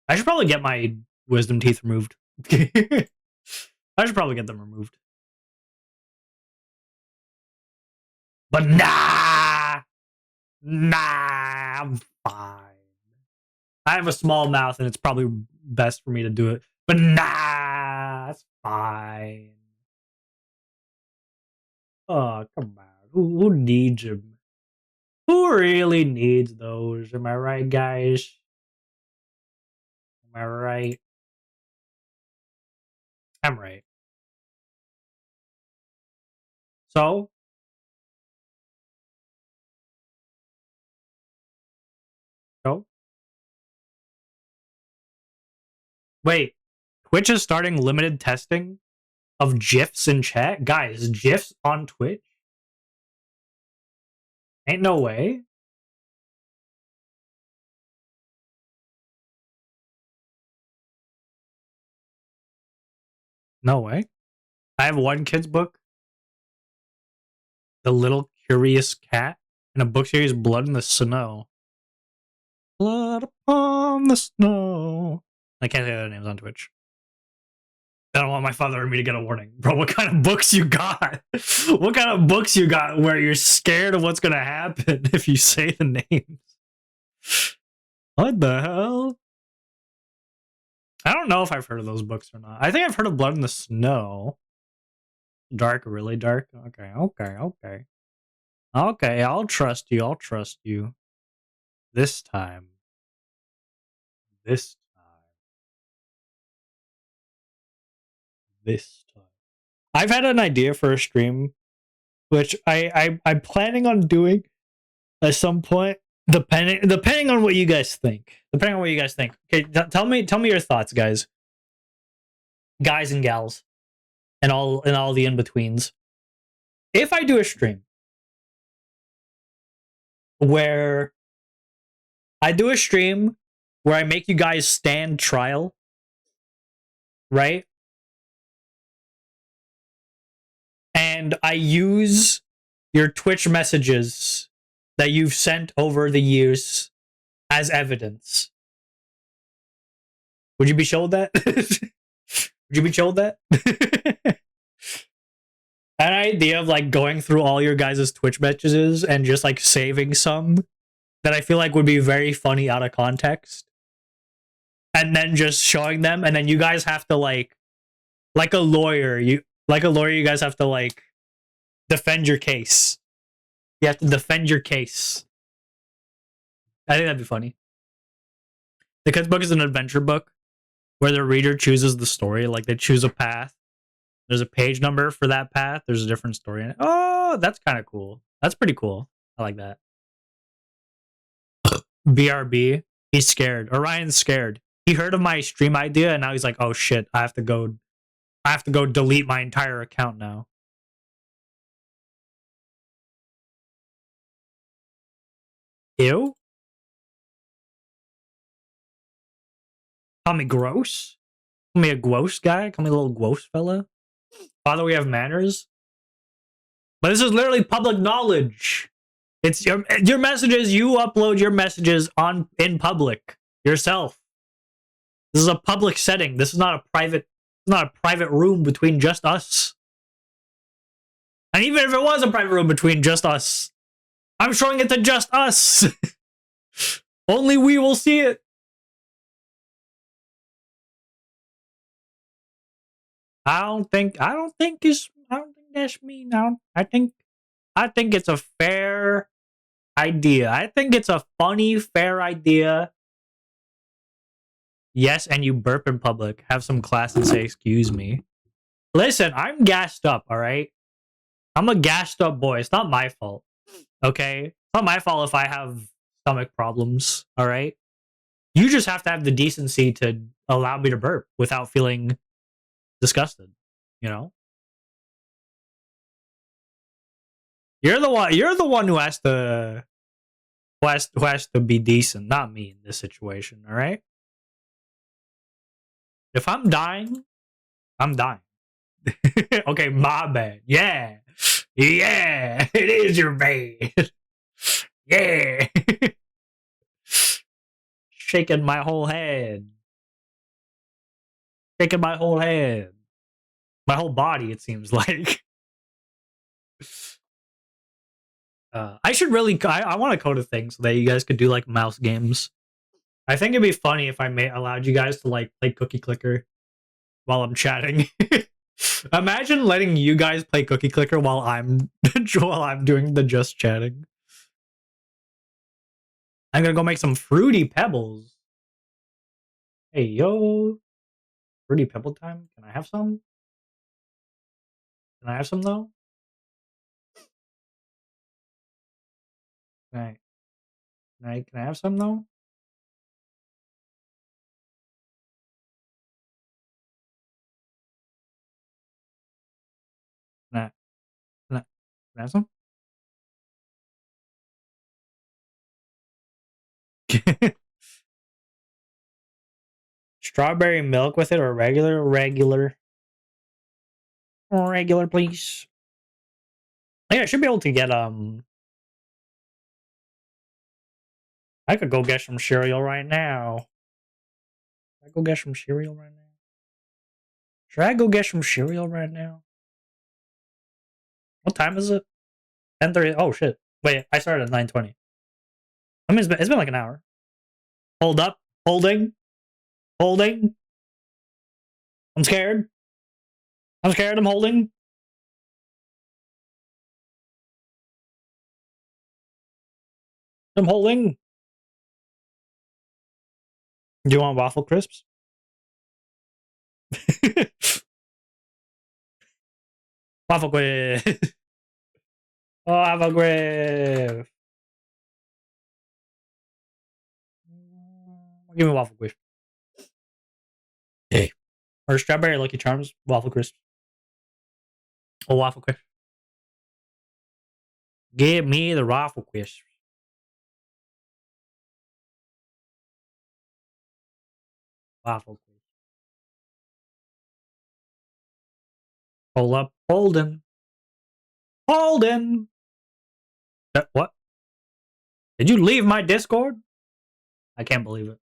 I should probably get my wisdom teeth removed. I should probably get them removed. But nah, I'm fine. I have a small mouth and it's probably best for me to do it. But nah, it's fine. Oh, come on. Who needs them? Who really needs those? Am I right, guys? Am I right? I'm right. So? Wait. Twitch is starting limited testing of GIFs in chat? Guys, GIFs on Twitch? Ain't no way. No way. I have one kid's book, The Little Curious Cat, and a book series, Blood in the Snow. Blood upon the snow. I can't say their names on Twitch. I don't want my father or me to get a warning. Bro, what kind of books you got? What kind of books you got where you're scared of what's gonna happen if you say the names? What the hell? I don't know if I've heard of those books or not. I think I've heard of Blood in the Snow. Dark, really dark? Okay. Okay, I'll trust you. This time. This time. I've had an idea for a stream, which I'm planning on doing at some point, depending on what you guys think. Okay, tell me your thoughts, guys and gals, and all the in-betweens. If I do a stream where I make you guys stand trial, right? And I use your Twitch messages that you've sent over the years as evidence. Would you be chill with that? Would you be chill with that? An idea of like going through all your guys' Twitch messages and just like saving some that I feel like would be very funny out of context. And then just showing them, and then you guys have to like a lawyer, you guys have to like defend your case. You have to defend your case. I think that'd be funny. The kid's book is an adventure book where the reader chooses the story. Like they choose a path. There's a page number for that path. There's a different story in it. Oh, that's kind of cool. That's pretty cool. I like that. BRB. He's scared. Orion's scared. He heard of my stream idea and now he's like, oh shit, I have to go delete my entire account now. Ew? Call me gross? Call me a gross guy? Call me a little gross fella? Father, we have manners? But this is literally public knowledge. It's your messages, you upload your messages in public yourself. This is a public setting. This is not a private room between just us. And even if it was a private room between just us, I'm showing it to just us. Only we will see it. I don't think guess me now. I think it's a fair idea. I think it's a funny, fair idea. Yes, and you burp in public. Have some class and say, excuse me. Listen, I'm gassed up, all right? I'm a gassed up boy. It's not my fault, okay? It's not my fault if I have stomach problems, all right? You just have to have the decency to allow me to burp without feeling disgusted, you know? You're the one who has to who has to be decent, not me in this situation, all right? If I'm dying, I'm dying. Okay, my bad. Yeah. Yeah, it is your bad. Yeah. Shaking my whole head. Shaking my whole head. My whole body, it seems like. I should really. I want to code a thing so that you guys could do like mouse games. I think it'd be funny if I allowed you guys to like play Cookie Clicker while I'm chatting. Imagine letting you guys play Cookie Clicker while I'm doing the just chatting. I'm gonna go make some fruity pebbles. Hey yo, fruity pebble time. Can I have some? Can I have some though? Can I have some though? Can can I have some? Strawberry milk with it or regular? Regular, please. Yeah, I should be able to get I could go get some cereal right now. Should I go get some cereal right now? Should I go get some cereal right now? What time is it? 10:30. Oh shit! Wait, I started at 9:20. I mean, it's been like an hour. Hold up, holding. I'm scared. I'm holding. I'm holding. Do you want waffle crisps? Waffle crisp. Oh, waffle crisp. Give me waffle crisp. Hey. Or strawberry Lucky Charms waffle crisp. Oh, waffle crisp. Give me the waffle crisp. Waffle crisp. Hold up, Holden. Holden. What? Did you leave my Discord? I can't believe it.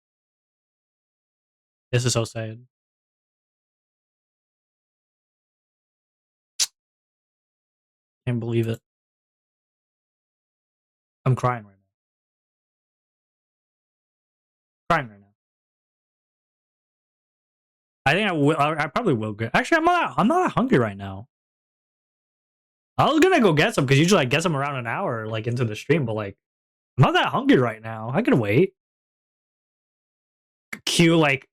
This is so sad. Can't believe it. I'm crying right now. Crying right now. I think I will. I probably will get. Actually, I'm not hungry right now. I was gonna go get some because usually I get some around an hour like into the stream, but like I'm not that hungry right now. I can wait. Cue like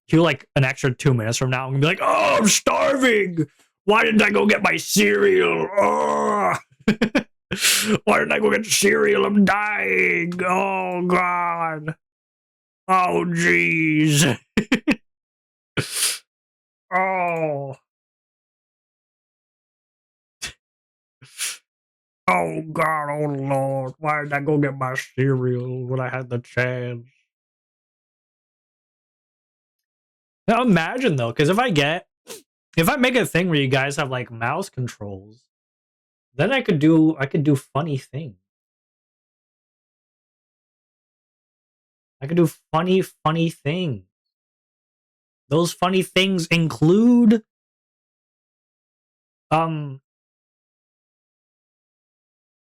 an extra 2 minutes from now. I'm gonna be like, oh, I'm starving. Why didn't I go get my cereal? Oh. Why didn't I go get cereal? I'm dying. Oh god. Oh jeez. Oh. Oh god, oh lord. Why did I go get my cereal when I had the chance? Now imagine though, because if I make a thing where you guys have like mouse controls, then I could do funny things. I could do funny things. Those funny things include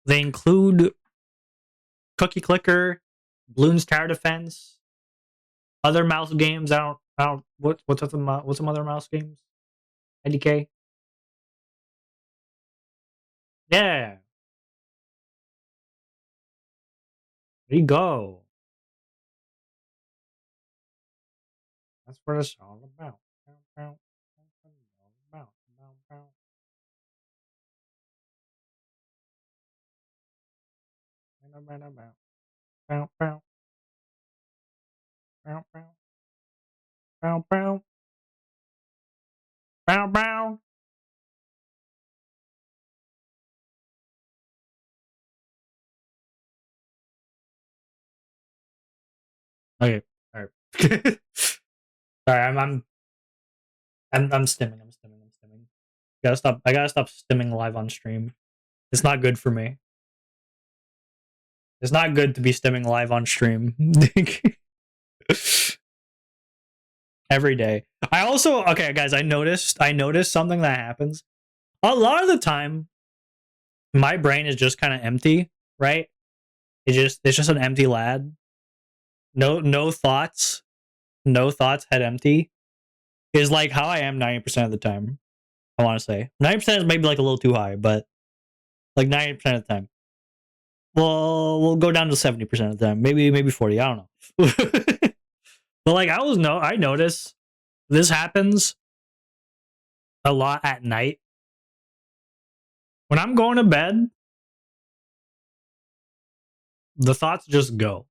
they include Cookie Clicker, Bloons Tower Defense, other mouse games. I don't what's some other mouse games? IDK. Yeah. There you go. That's what it's all about. Okay. All right. Sorry, I'm stimming. I'm stimming. I'm stimming. Gotta stop. I gotta stop stimming live on stream. It's not good for me. It's not good to be stimming live on stream. Every day. I also okay, guys. I noticed something that happens a lot of the time. My brain is just kind of empty, right? It's just an empty lad. No thoughts. No thoughts. Head empty. Is like how I am 90% of the time. I want to say 90% is maybe like a little too high, but like 90% of the time. Well, we'll go down to 70% of the time. Maybe 40. I don't know. But like I notice this happens a lot at night. When I'm going to bed, the thoughts just go.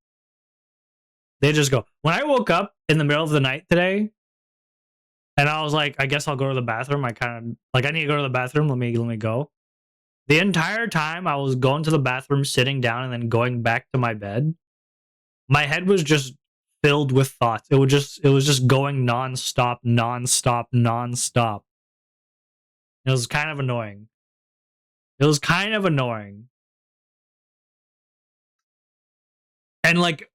They just go. When I woke up in the middle of the night today, and I was like, I guess I'll go to the bathroom. I kind of like I need to go to the bathroom. Let me go. The entire time I was going to the bathroom, sitting down, and then going back to my bed, my head was just filled with thoughts. It was just going nonstop. It was kind of annoying. And like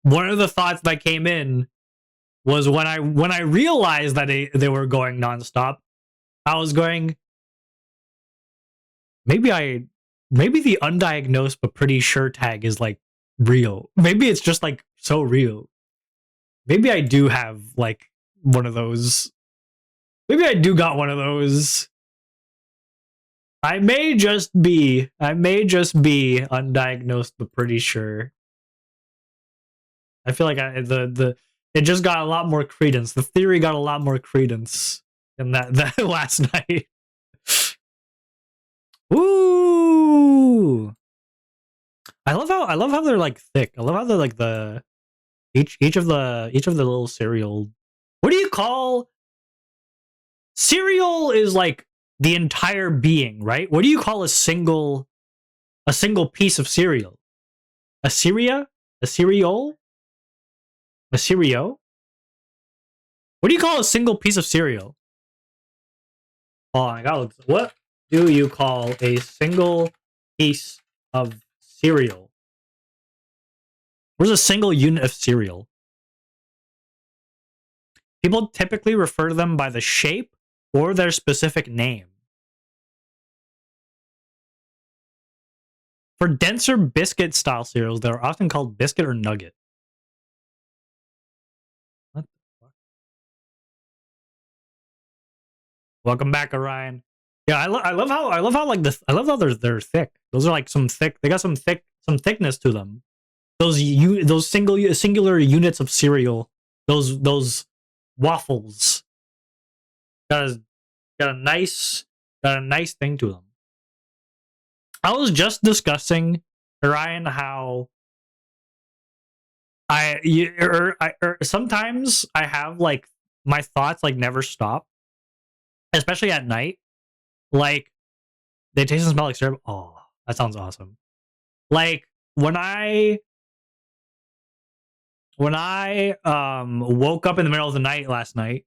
one of the thoughts that came in was when I realized that they were going nonstop, I was going, maybe the undiagnosed but pretty sure tag is like real. Maybe it's just like so real. Maybe I do have like one of those. Maybe I do got one of those. I may just be undiagnosed but pretty sure. I feel like it just got a lot more credence. The theory got a lot more credence than that last night. Ooh. I love how they're like thick. I love how they're like the each of the little cereal. What do you call cereal? Is like the entire being, right? What do you call a single piece of cereal? A cereal? A cereal? A cereal? What do you call a single piece of cereal? Oh my god, what do you call a single piece of cereal? Where's a single unit of cereal? People typically refer to them by the shape or their specific name. For denser biscuit style cereals, they're often called biscuit or nugget. What the fuck? Welcome back, Orion. Yeah, I love how like this. I love how they're thick. Those are like some thick. They got some thickness to them. Those singular units of cereal. Those waffles got a nice thing to them. I was just discussing, Ryan, how sometimes I have like my thoughts like never stop, especially at night. Like they taste and smell like syrup. Oh, that sounds awesome. Like when I woke up in the middle of the night last night.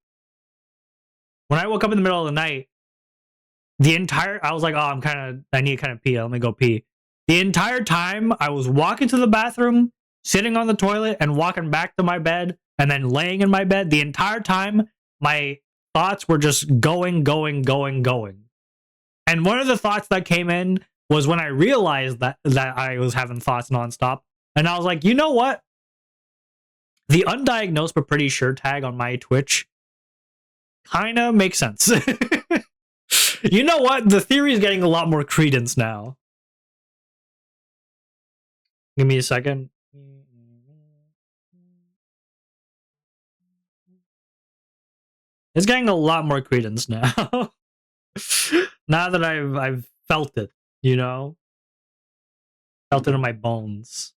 When I woke up in the middle of the night, I was like, oh, I need to kind of pee. Let me go pee. The entire time I was walking to the bathroom, sitting on the toilet, and walking back to my bed, and then laying in my bed. The entire time, my thoughts were just going. And one of the thoughts that came in was when I realized that I was having thoughts nonstop. And I was like, you know what? The undiagnosed but pretty sure tag on my Twitch kind of makes sense. You know what? The theory is getting a lot more credence now. Give me a second. It's getting a lot more credence now. Now that I've felt it, you know? Felt it in my bones.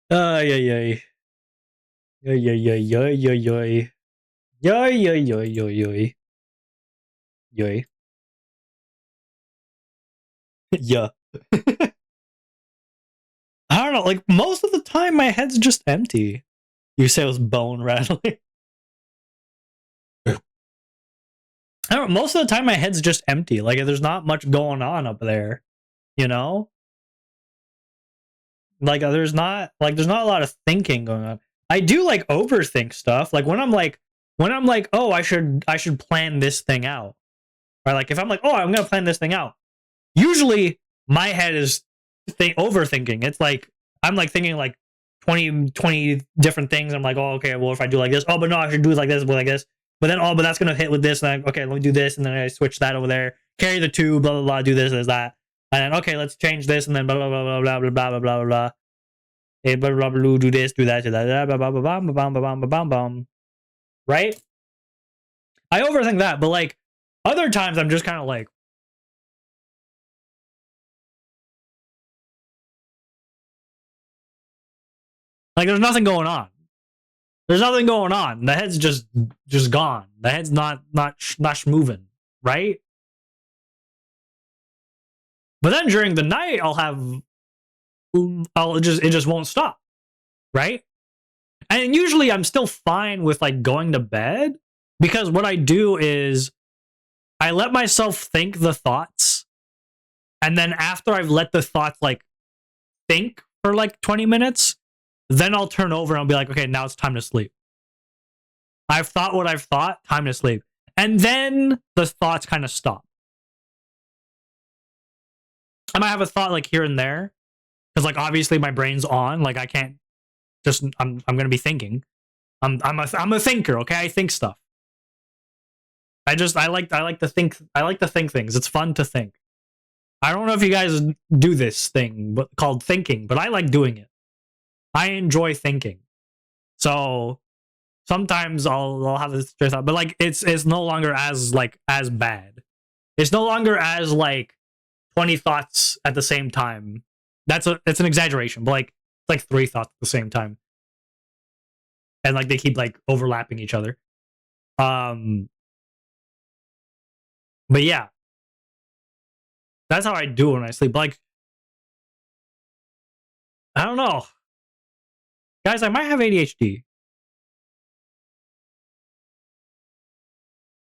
Ay, ay, ay. Ay, ay, ay, ay, ay, ay. Ay, ay, ay, ay, ay. Yoy. Yeah. I don't know, like, most of the time my head's just empty. You say it was bone rattling. I don't know, most of the time my head's just empty. Like, there's not much going on up there. You know? Like, there's not a lot of thinking going on. I do, like, overthink stuff. Like, when I'm like, oh, I should plan this thing out. Right? Like, if I'm like, oh, I'm gonna plan this thing out. Usually, my head is overthinking. It's like, I'm like thinking like 20 different things. I'm like, oh, okay, well, if I do like this, oh, but no, I should do it like this, but like this. But then, oh, but that's gonna hit with this. And then, okay, let me do this, and then I switch that over there. Carry the two, blah blah blah. Do this, and that. And then, okay, let's change this, and then blah blah blah blah blah blah blah blah blah. Hey, blah blah blah. Do this, do that, do that. Blah blah blah blah blah blah blah blah. Right? I overthink that, but like other times, I'm just kind of like. Like, there's nothing going on. There's nothing going on. The head's just gone. The head's not moving, right? But then during the night, it just won't stop, right? And usually I'm still fine with like going to bed, because what I do is I let myself think the thoughts, and then after I've let the thoughts like think for like 20 minutes, then I'll turn over and I'll be like, okay, now it's time to sleep. I've thought what I've thought, time to sleep. And then the thoughts kind of stop. I might have a thought like here and there, because like obviously my brain's on. Like I can't just I'm gonna be thinking. I'm a thinker, okay? I think stuff. I like to think things. It's fun to think. I don't know if you guys do this thing called thinking, but I like doing it. I enjoy thinking. So sometimes I'll have this thought, but like it's no longer as bad. It's no longer as like 20 thoughts at the same time. It's an exaggeration, but like it's like 3 thoughts at the same time. And like they keep like overlapping each other. But yeah. That's how I do when I sleep. Like I don't know. Guys, I might have ADHD.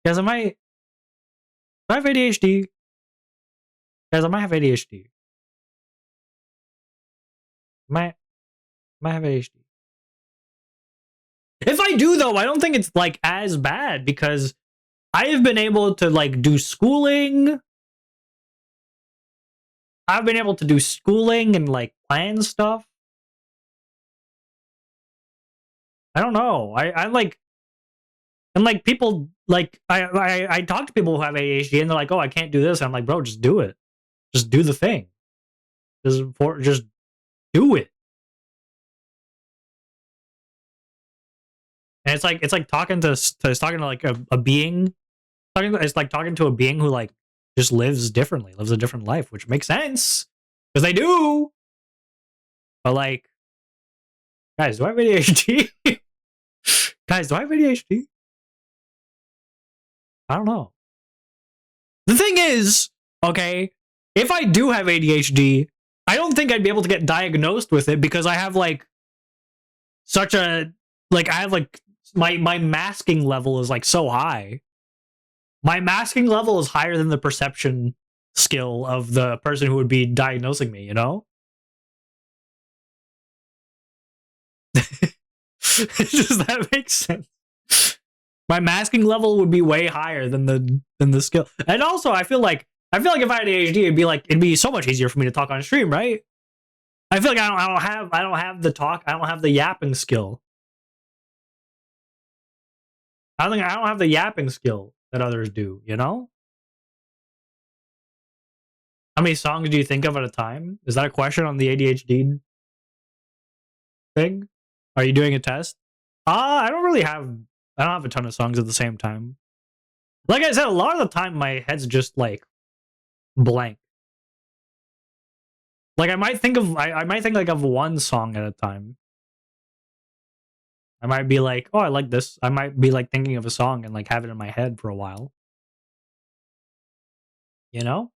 Guys, I have ADHD. Guys, I might have ADHD. Might have ADHD. If I do, though, I don't think it's like as bad, because I have been able to like do schooling. I've been able to do schooling and like plan stuff. I don't know. I like, and like people like I talk to people who have ADHD and they're like, oh, I can't do this. And I'm like, bro, just do it. Just do the thing. Just do it. And it's like talking to like a being. It's like talking to a being who like just lives differently, lives a different life, which makes sense because they do. But like, guys, do I have ADHD? Guys, do I have ADHD? I don't know. The thing is, okay, if I do have ADHD, I don't think I'd be able to get diagnosed with it, because I have like such a like I have like my masking level is like so high. My masking level is higher than the perception skill of the person who would be diagnosing me, you know? Does that make sense? My masking level would be way higher than the skill. And also I feel like if I had ADHD, it'd be so much easier for me to talk on stream, right? I feel like I don't have the talk. I don't have the yapping skill. I don't have the yapping skill that others do. You know. How many songs do you think of at a time? Is that a question on the ADHD thing? Are you doing a test? I don't really have. I don't have a ton of songs at the same time. Like I said, a lot of the time my head's just like blank. Like I might think of I might think like of one song at a time. I might be like, oh, I like this. I might be like thinking of a song and like have it in my head for a while. You know?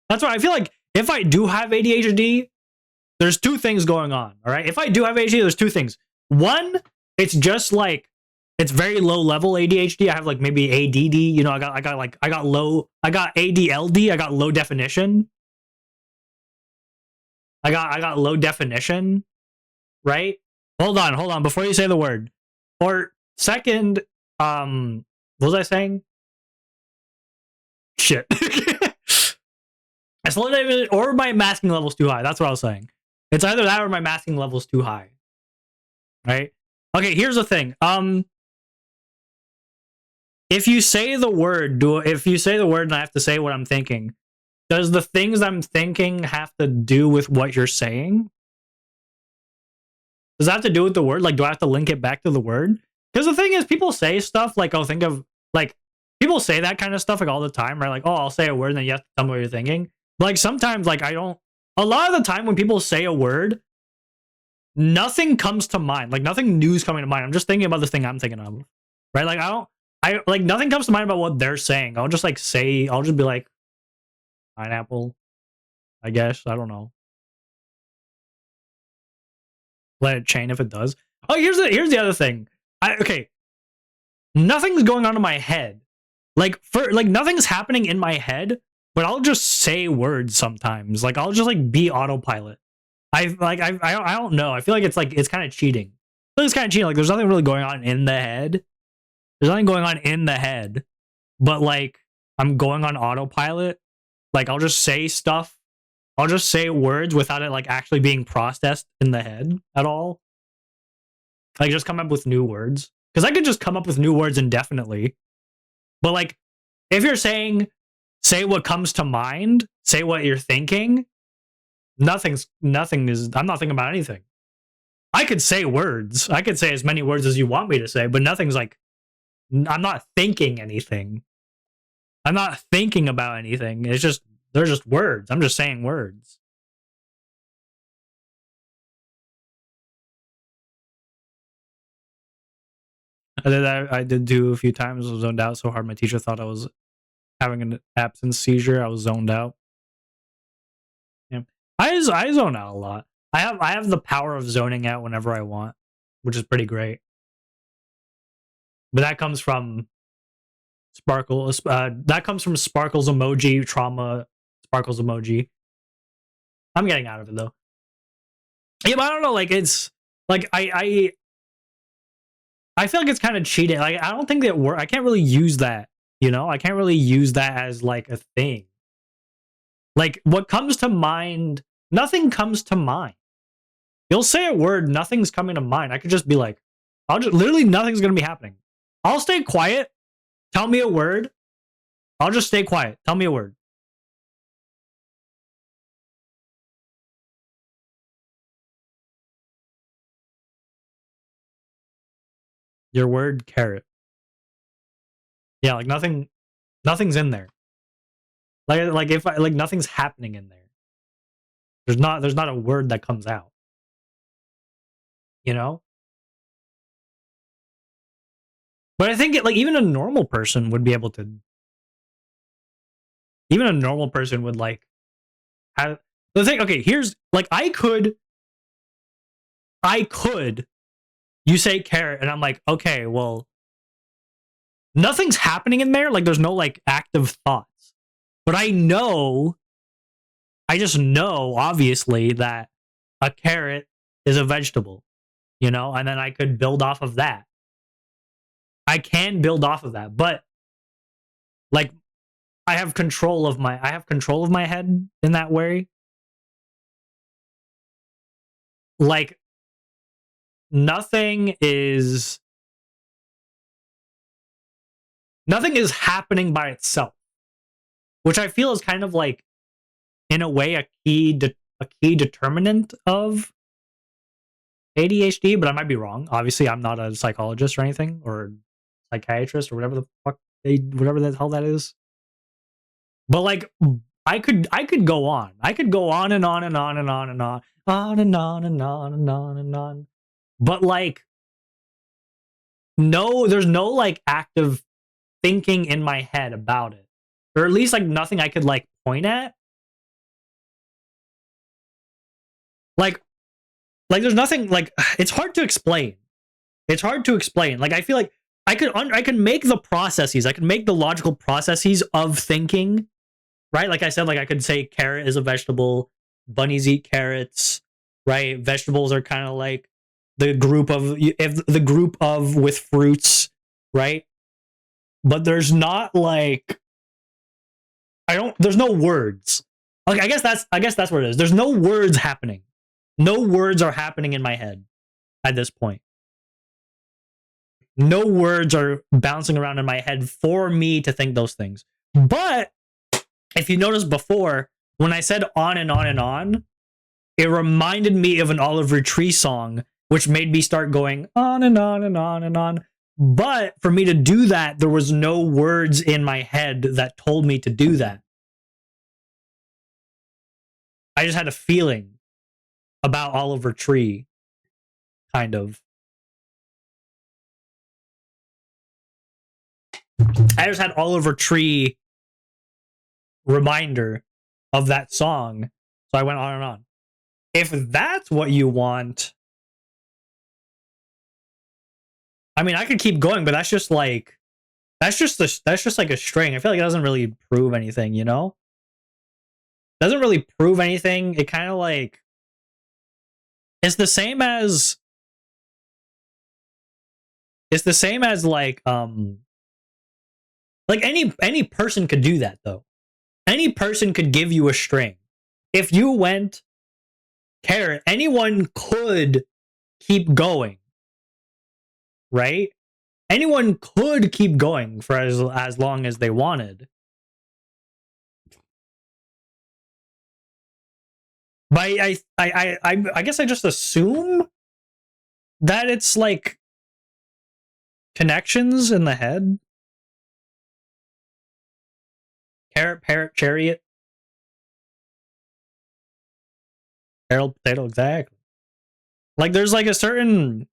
That's why I feel like if I do have ADHD, there's two things going on. All right. If I do have ADHD, there's two things. One, it's just like it's very low level ADHD. I have like maybe ADD. You know, I got ADLD. I got low definition. I got low definition. Right? Hold on. Before you say the word. Or second, what was I saying? Shit. Or my masking level's too high. That's what I was saying. It's either that or my masking level's too high. Right? Okay, here's the thing. If you say the word and I have to say what I'm thinking, does the things I'm thinking have to do with what you're saying? Does that have to do with the word? Like, do I have to link it back to the word? Because the thing is, people say stuff like, oh, think of, like, people say that kind of stuff like all the time, right? Like, oh, I'll say a word and then you have to tell me what you're thinking. But, like, sometimes, like, a lot of the time when people say a word, nothing comes to mind. Like, nothing new's coming to mind. I'm just thinking about the thing I'm thinking of, right? Like, like, nothing comes to mind about what they're saying. I'll just be like, pineapple, I guess. I don't know. Let it chain if it does. Oh, here's the other thing. Okay. Nothing's going on in my head. Like nothing's happening in my head, but I'll just say words sometimes. Like I'll just like be autopilot. I don't know. I feel like it's kind of cheating. I feel like it's kind of cheating. Like there's nothing really going on in the head. There's nothing going on in the head, but like I'm going on autopilot. Like I'll just say stuff. I'll just say words without it like actually being processed in the head at all. Like just come up with new words. Because I could just come up with new words indefinitely. But like if you're saying say what comes to mind, say what you're thinking, I'm not thinking about anything. I could say words. I could say as many words as you want me to say, but nothing's like I'm not thinking anything. I'm not thinking about anything. They're just words. I'm just saying words. I did do a few times. I was zoned out so hard my teacher thought I was having an absence seizure. I was zoned out. Yeah. I zone out a lot. I have the power of zoning out whenever I want, which is pretty great. But that comes from Sparkle's emoji trauma. Sparkle's emoji. I'm getting out of it though. Yeah, but I don't know. Like it's like I feel like it's kind of cheating. Like I don't think that I can't really use that. You know, I can't really use that as like a thing. Like what comes to mind, nothing comes to mind. You'll say a word, nothing's coming to mind. I could just be like, literally nothing's gonna be happening. I'll stay quiet. Tell me a word. I'll just stay quiet. Tell me a word. Your word, carrot. Yeah, like nothing's in there. Like if nothing's happening in there. There's not a word that comes out. You know? But I think even a normal person would be able to. Even a normal person would like have the thing. Okay, here's like I could. You say carrot, and I'm like, okay, well, nothing's happening in there. Like, there's no like active thoughts, but I just know, obviously, that a carrot is a vegetable, you know, and then I could build off of that. I can build off of that, but like, I have control of my head in that way. like nothing is happening by itself, which I feel is kind of like, in a way, a key determinant of ADHD, but I might be wrong. Obviously, I'm not a psychologist or anything, or psychiatrist, or whatever the fuck whatever the hell that is. But like, I could go on. I could go on and on and on and on and on and on and on and on and on. But like, no, there's no like active thinking in my head about it, or at least like nothing I could like point at. Like there's nothing, like, it's hard to explain. It's hard to explain. Like, I feel like I could make the processes. I could make the logical processes of thinking, right? Like I said, like I could say carrot is a vegetable. Bunnies eat carrots, right? Vegetables are kind of like the group of with fruits, right? But there's not like, there's no words. Like, I guess that's what it is. There's no words happening. No words are happening in my head at this point. No words are bouncing around in my head for me to think those things. But if you noticed before, when I said on and on and on, it reminded me of an OnwaVT song, which made me start going on and on and on and on. But for me to do that, there was no words in my head that told me to do that. I just had a feeling about OnwaVT, kind of. I just had OnwaVT reminder of that song, so I went on and on. If that's what you want, I mean, I could keep going, but that's just like, that's just like a string. I feel like it doesn't really prove anything, you know? Doesn't really prove anything. It kind of like, it's the same as like any person could do that, though. Any person could give you a string. If you went carrot, anyone could keep going, right? Anyone could keep going for as long as they wanted. But I guess I just assume that it's like connections in the head. Carrot, parrot, chariot. Carrot, potato, exactly. Like, there's like a certain,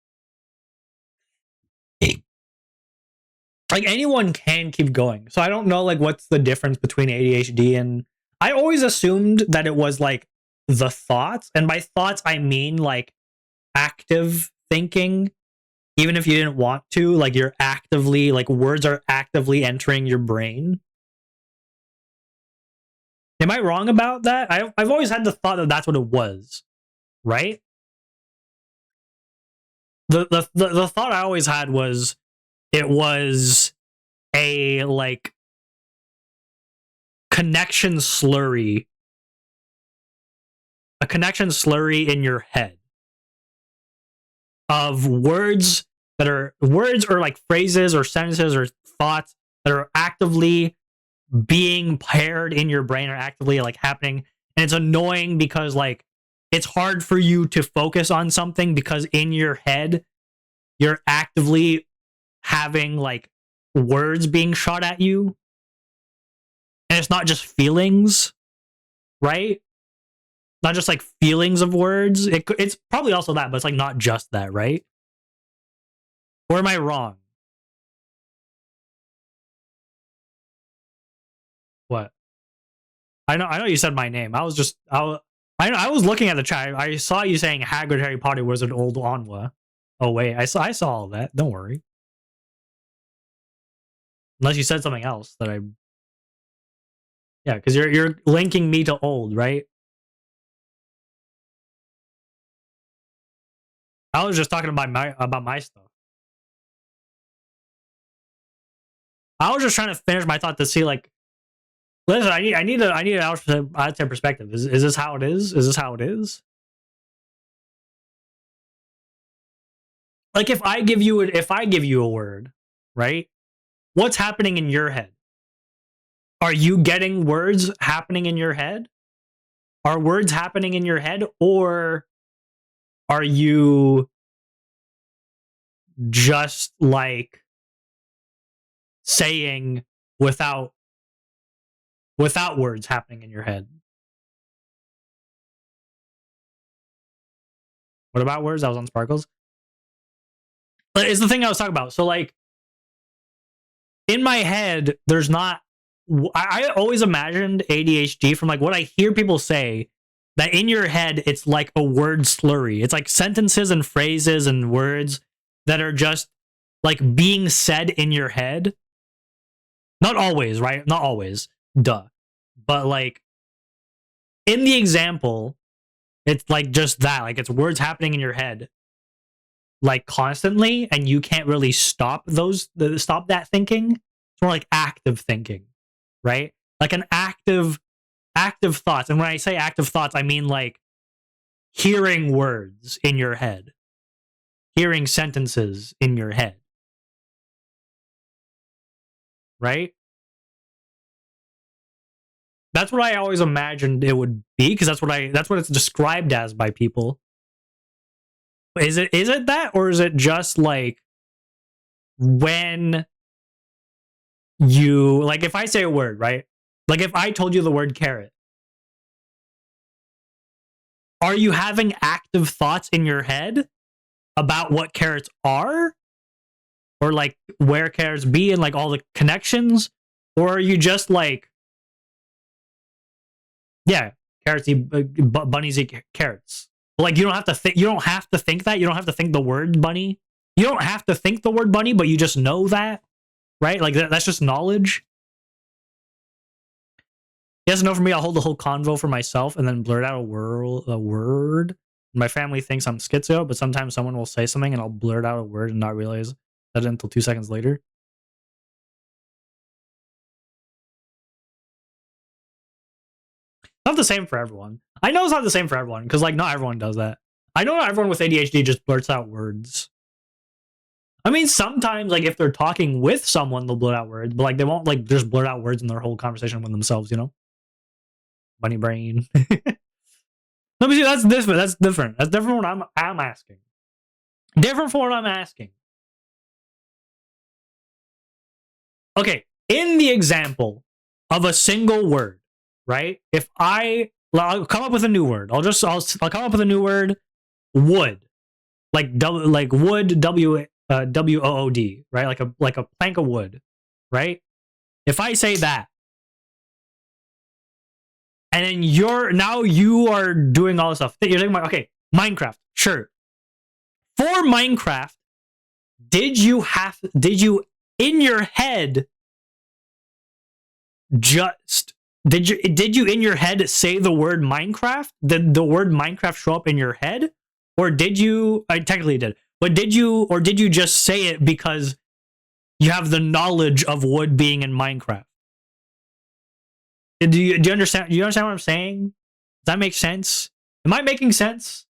like, anyone can keep going. So I don't know like what's the difference between ADHD and, I always assumed that it was like the thoughts, and by thoughts I mean like active thinking. Even if you didn't want to, like, you're actively, like, words are actively entering your brain. Am I wrong about that? I've always had the thought that that's what it was, right? The thought I always had was it was a like connection slurry, in your head of words or like phrases or sentences or thoughts that are actively being paired in your brain, or actively like happening. And it's annoying because like it's hard for you to focus on something because in your head you're actively having like words being shot at you, and it's not just feelings, right? Not just like feelings of words. It's probably also that, but it's like not just that, right? Or am I wrong? What? I know you said my name. I was looking at the chat. I saw you saying Hagrid Harry Potter was an old Onwa. Oh wait, I saw all that. Don't worry. Unless you said something else that I. Yeah, because you're linking me to old, right? I was just talking about my stuff. I was just trying to finish my thought to see, like, listen, I need an outside perspective. Is this how it is? Is this how it is? like if I give you a word, right? What's happening in your head? Are you getting words happening in your head? Are words happening in your head, or are you just like saying without words happening in your head? What about words? That was on Sparkles. But it's the thing I was talking about. So like in my head, there's not. I always imagined ADHD from like what I hear people say, that in your head it's like a word slurry. It's like sentences and phrases and words that are just like being said in your head. Not always, right? Not always. Duh. But like in the example, it's like just that. Like it's words happening in your head like constantly, and you can't really stop that thinking. It's more like active thinking, right? Like an active thoughts. And when I say active thoughts, I mean like hearing words in your head, hearing sentences in your head, right? That's what I always imagined it would be, because that's what it's described as by people. Is it that, or is it just like when you like if I say a word, right? Like if I told you the word carrot, are you having active thoughts in your head about what carrots are, or like where carrots be and like all the connections, or are you just like, yeah, carrots eat bunnies eat carrots? Like you don't have to think. You don't have to think that. You don't have to think the word bunny. You don't have to think the word bunny, but you just know that, right? Like that's just knowledge. Yes, no, for me, I'll hold the whole convo for myself and then blurt out a word. My family thinks I'm schizo, but sometimes someone will say something and I'll blurt out a word and not realize that until 2 seconds later. Not the same for everyone. I know it's not the same for everyone, because like not everyone does that. I know not everyone with ADHD just blurts out words. I mean, sometimes like if they're talking with someone, they'll blurt out words, but like they won't like just blurt out words in their whole conversation with themselves, you know? Bunny brain. Let me see. That's different. That's different. That's different from what I'm asking. Different from what I'm asking. Okay, in the example of a single word, right? If I'll come up with a new word. I'll come up with a new word. Wood, like wood. WOOD, right? Like a plank of wood, right? If I say that, and then you are doing all this stuff. You're talking about, okay, Minecraft, sure. For Minecraft, did you in your head did you in your head say the word Minecraft? Did the word Minecraft show up in your head? Or did you, I technically did, but did you just say it because you have the knowledge of wood being in Minecraft? Do you understand? Do you understand what I'm saying? Does that make sense? Am I making sense?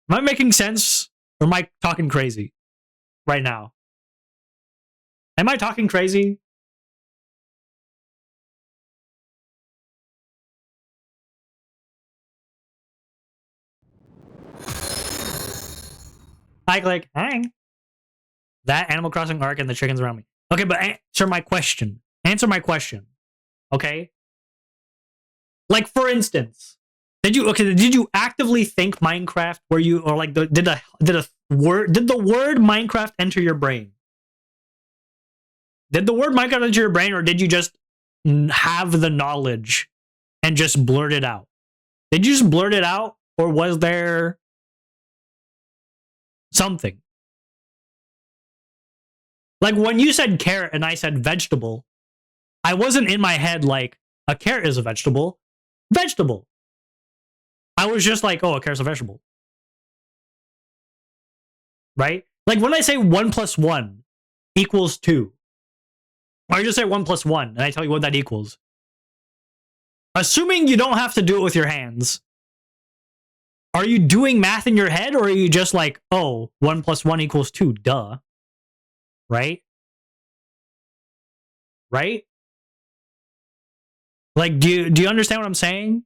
Am I making sense? Or am I talking crazy right now? Am I talking crazy? I click, hi. That Animal Crossing arc and the chickens around me. Okay, but answer my question. Answer my question. Okay? Like, for instance, did you actively think Minecraft, where you, or like did the word Minecraft enter your brain? Did the word Minecraft enter your brain, or did you just have the knowledge and just blurt it out? Did you just blurt it out, or was there something? Like when you said carrot and I said vegetable, I wasn't in my head like a carrot is a vegetable. Vegetable. I was just like, oh, a carrot's a vegetable. Right? Like when I say 1 + 1 = 2, or I just say 1 + 1 and I tell you what that equals. Assuming you don't have to do it with your hands, Are you doing math in your head, or are you just like, oh, 1 + 1 = 2, duh? Right? Right? Like, do you understand what I'm saying?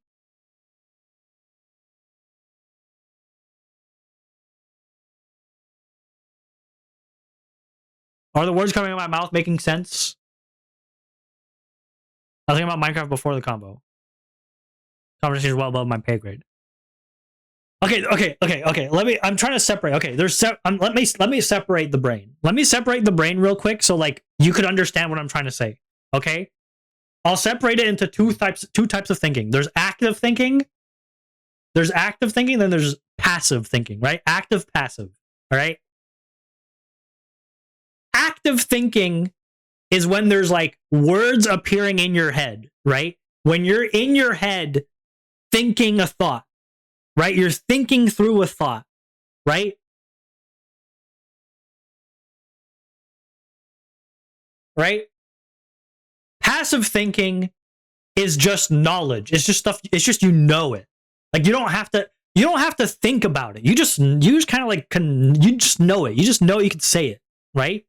Are the words coming out of my mouth making sense? I was thinking about Minecraft before the combo. Conversation is well above my pay grade. Okay. I'm trying to separate. Okay, let me separate the brain. Let me separate the brain real quick, so like you could understand what I'm trying to say. Okay, I'll separate it into two types of thinking. There's active thinking. Then there's passive thinking. Right? Active, passive. All right. Active thinking is when there's like words appearing in your head. Right? When you're in your head thinking a thought. Right? You're thinking through a thought, right? Right? Passive thinking is just knowledge. It's just stuff, it's just you know it. Like you don't have to think about it. You just kind of like you just know it. You just know you can say it, right?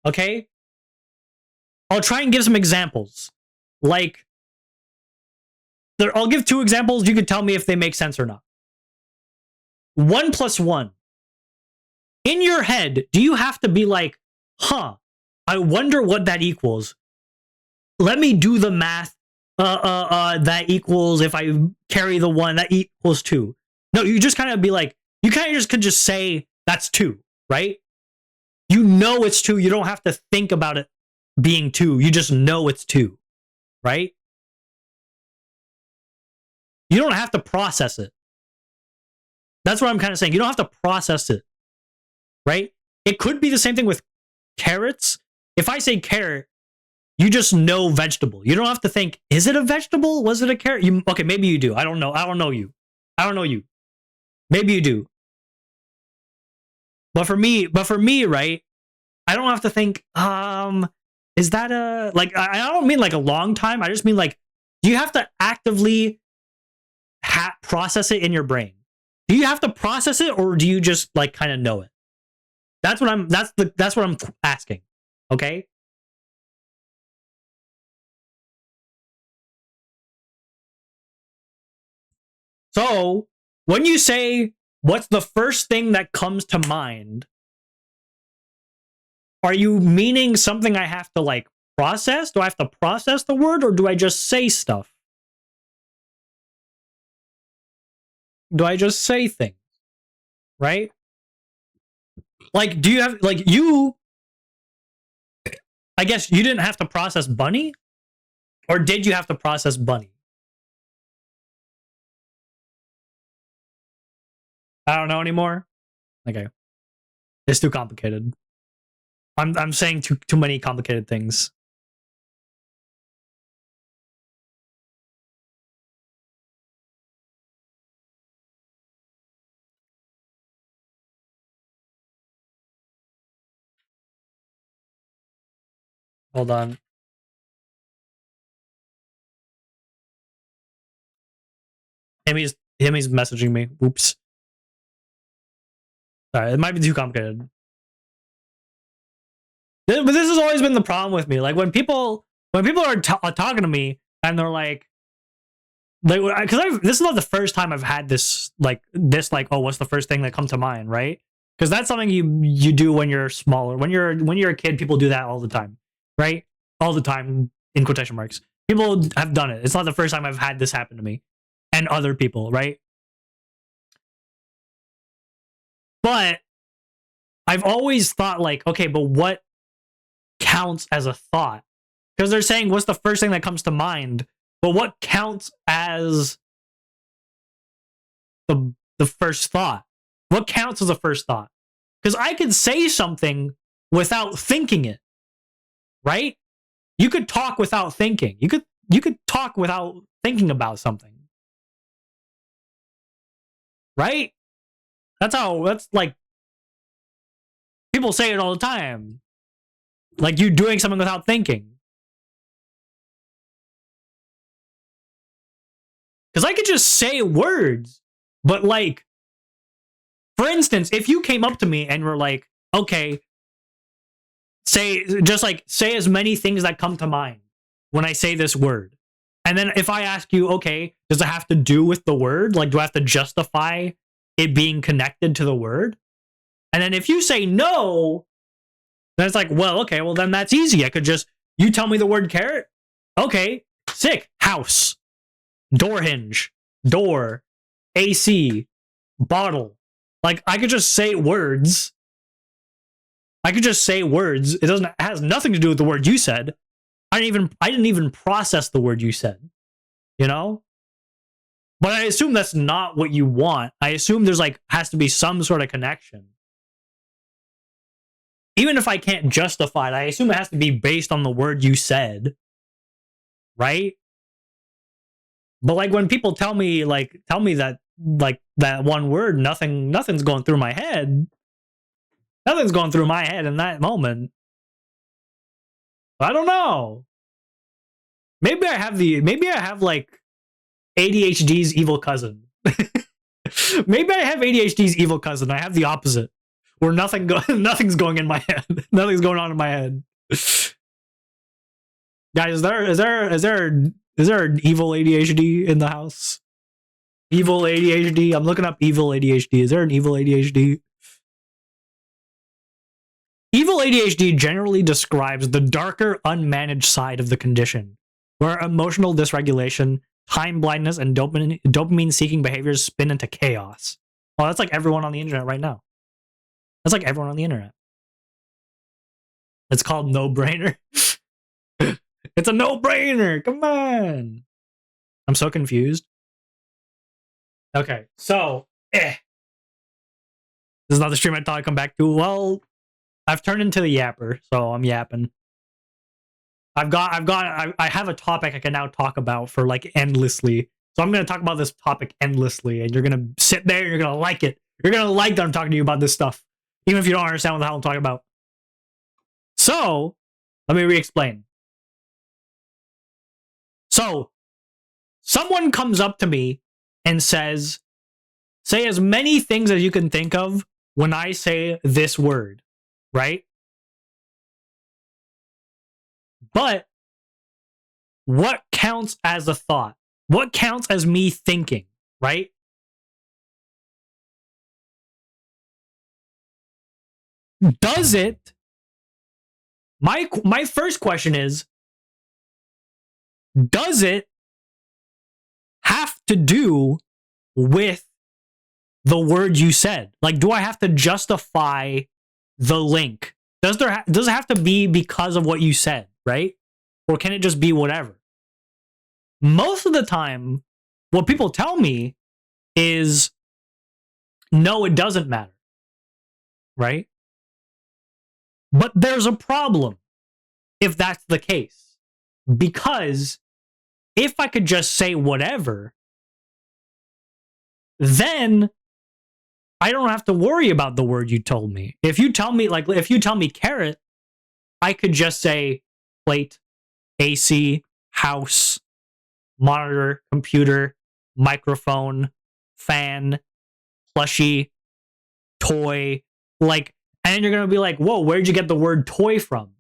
Okay? I'll try and give some examples. Like I'll give 2 examples. You can tell me if they make sense or not. 1 + 1. In your head, do you have to be like, huh, I wonder what that equals. Let me do the math. That equals, if I carry the 1, that equals 2. No, you just kind of be like, you kind of just could just say that's 2, right? You know it's 2. You don't have to think about it being 2. You just know it's 2, right? You don't have to process it. That's what I'm kind of saying. You don't have to process it, right? It could be the same thing with carrots. If I say carrot, you just know vegetable. You don't have to think, is it a vegetable? Was it a carrot? Okay, maybe you do. I don't know. I don't know you. Maybe you do. But for me, right? I don't have to think, is that a, like, I don't mean like a long time. I just mean like, do you have to actively process it in your brain? Do you have to process it, or do you just like kind of know it? That's what I'm asking. Okay? So, when you say what's the first thing that comes to mind, are you meaning something I have to like process? Do I have to process the word, or do I just say stuff? Do I just say things? Right? Like, do you have, like, I guess you didn't have to process bunny? Or did you have to process bunny? I don't know anymore. Okay. It's too complicated. I'm saying too many complicated things. Hold on. Himmy's messaging me. Oops. Sorry, it might be too complicated. But this has always been the problem with me. Like when people are talking to me and they're like, because this is not the first time I've had this like oh, what's the first thing that comes to mind, right? Because that's something you do when you're smaller. When you're a kid, people do that all the time, right? All the time, in quotation marks. People have done it. It's not the first time I've had this happen to me and other people, right? But I've always thought like, okay, but what counts as a thought? Because they're saying what's the first thing that comes to mind, but what counts as the first thought? What counts as a first thought? Because I could say something without thinking it, right? You could talk without thinking. You could talk without thinking about something, right? That's like people say it all the time. Like you doing something without thinking. Because I could just say words, but like, for instance, if you came up to me and were like, okay, say as many things that come to mind when I say this word. And then if I ask you, okay, does it have to do with the word? Like, do I have to justify it being connected to the word? And then if you say no, then it's like, well, okay, well then that's easy. I could just, you tell me the word carrot. Okay, sick. House, door hinge, door, AC, bottle. Like, I could just say words. I could just say words. It has nothing to do with the word you said. I didn't even process the word you said. You know? But I assume that's not what you want. I assume there's like has to be some sort of connection. Even if I can't justify it, I assume it has to be based on the word you said. Right? But like when people tell me that like that one word, nothing's going through my head. Nothing's going through my head in that moment. I don't know. Maybe I have like ADHD's evil cousin. Maybe I have ADHD's evil cousin. I have the opposite, where nothing's going in my head. Nothing's going on in my head. Guys, is there an evil ADHD in the house? Evil ADHD. I'm looking up evil ADHD. Is there an evil ADHD? Evil ADHD generally describes the darker, unmanaged side of the condition, where emotional dysregulation, time blindness, and dopamine-seeking behaviors spin into chaos. Oh, that's like everyone on the internet right now. That's like everyone on the internet. It's called no-brainer. It's a no-brainer. Come on. I'm so confused. Okay, so this is not the stream I thought I'd come back to. Well, I've turned into the yapper, so I'm yapping. I have a topic I can now talk about for like endlessly. So I'm gonna talk about this topic endlessly, and you're gonna sit there and you're gonna like it. You're gonna like that I'm talking to you about this stuff, even if you don't understand what the hell I'm talking about. So let me re-explain. So someone comes up to me and says, say as many things as you can think of when I say this word, right? But what counts as a thought? What counts as me thinking, right? Does it? My first question is, does it have to do with the word you said? Like, do I have to justify the link? Does it have to be because of what you said, right? Or can it just be whatever? Most of the time, what people tell me is, no, it doesn't matter, right? But there's a problem if that's the case. Because if I could just say whatever, then I don't have to worry about the word you told me. If you tell me carrot, I could just say plate, AC, house, monitor, computer, microphone, fan, plushie, toy, like, and then you're gonna be like, whoa, where'd you get the word toy from?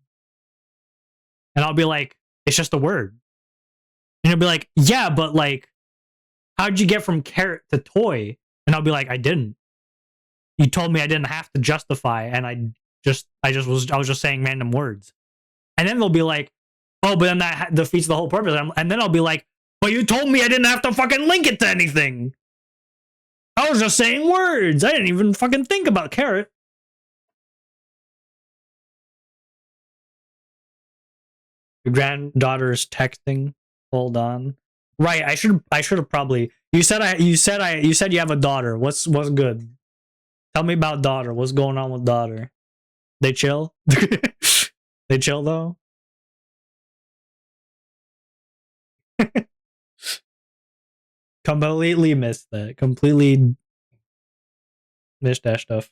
And I'll be like, it's just a word. And you'll be like, yeah, but like, how'd you get from carrot to toy? And I'll be like, I didn't. You told me I didn't have to justify, and I was just saying random words. And then they'll be like, oh, but then that defeats the whole purpose. And then I'll be like, but you told me I didn't have to fucking link it to anything. I was just saying words. I didn't even fucking think about carrot. Your granddaughter is texting. Hold on. Right, I should have probably. You said you have a daughter. What's good? Tell me about daughter. What's going on with daughter? They chill? They chill though? Completely missed that. Completely missed that stuff.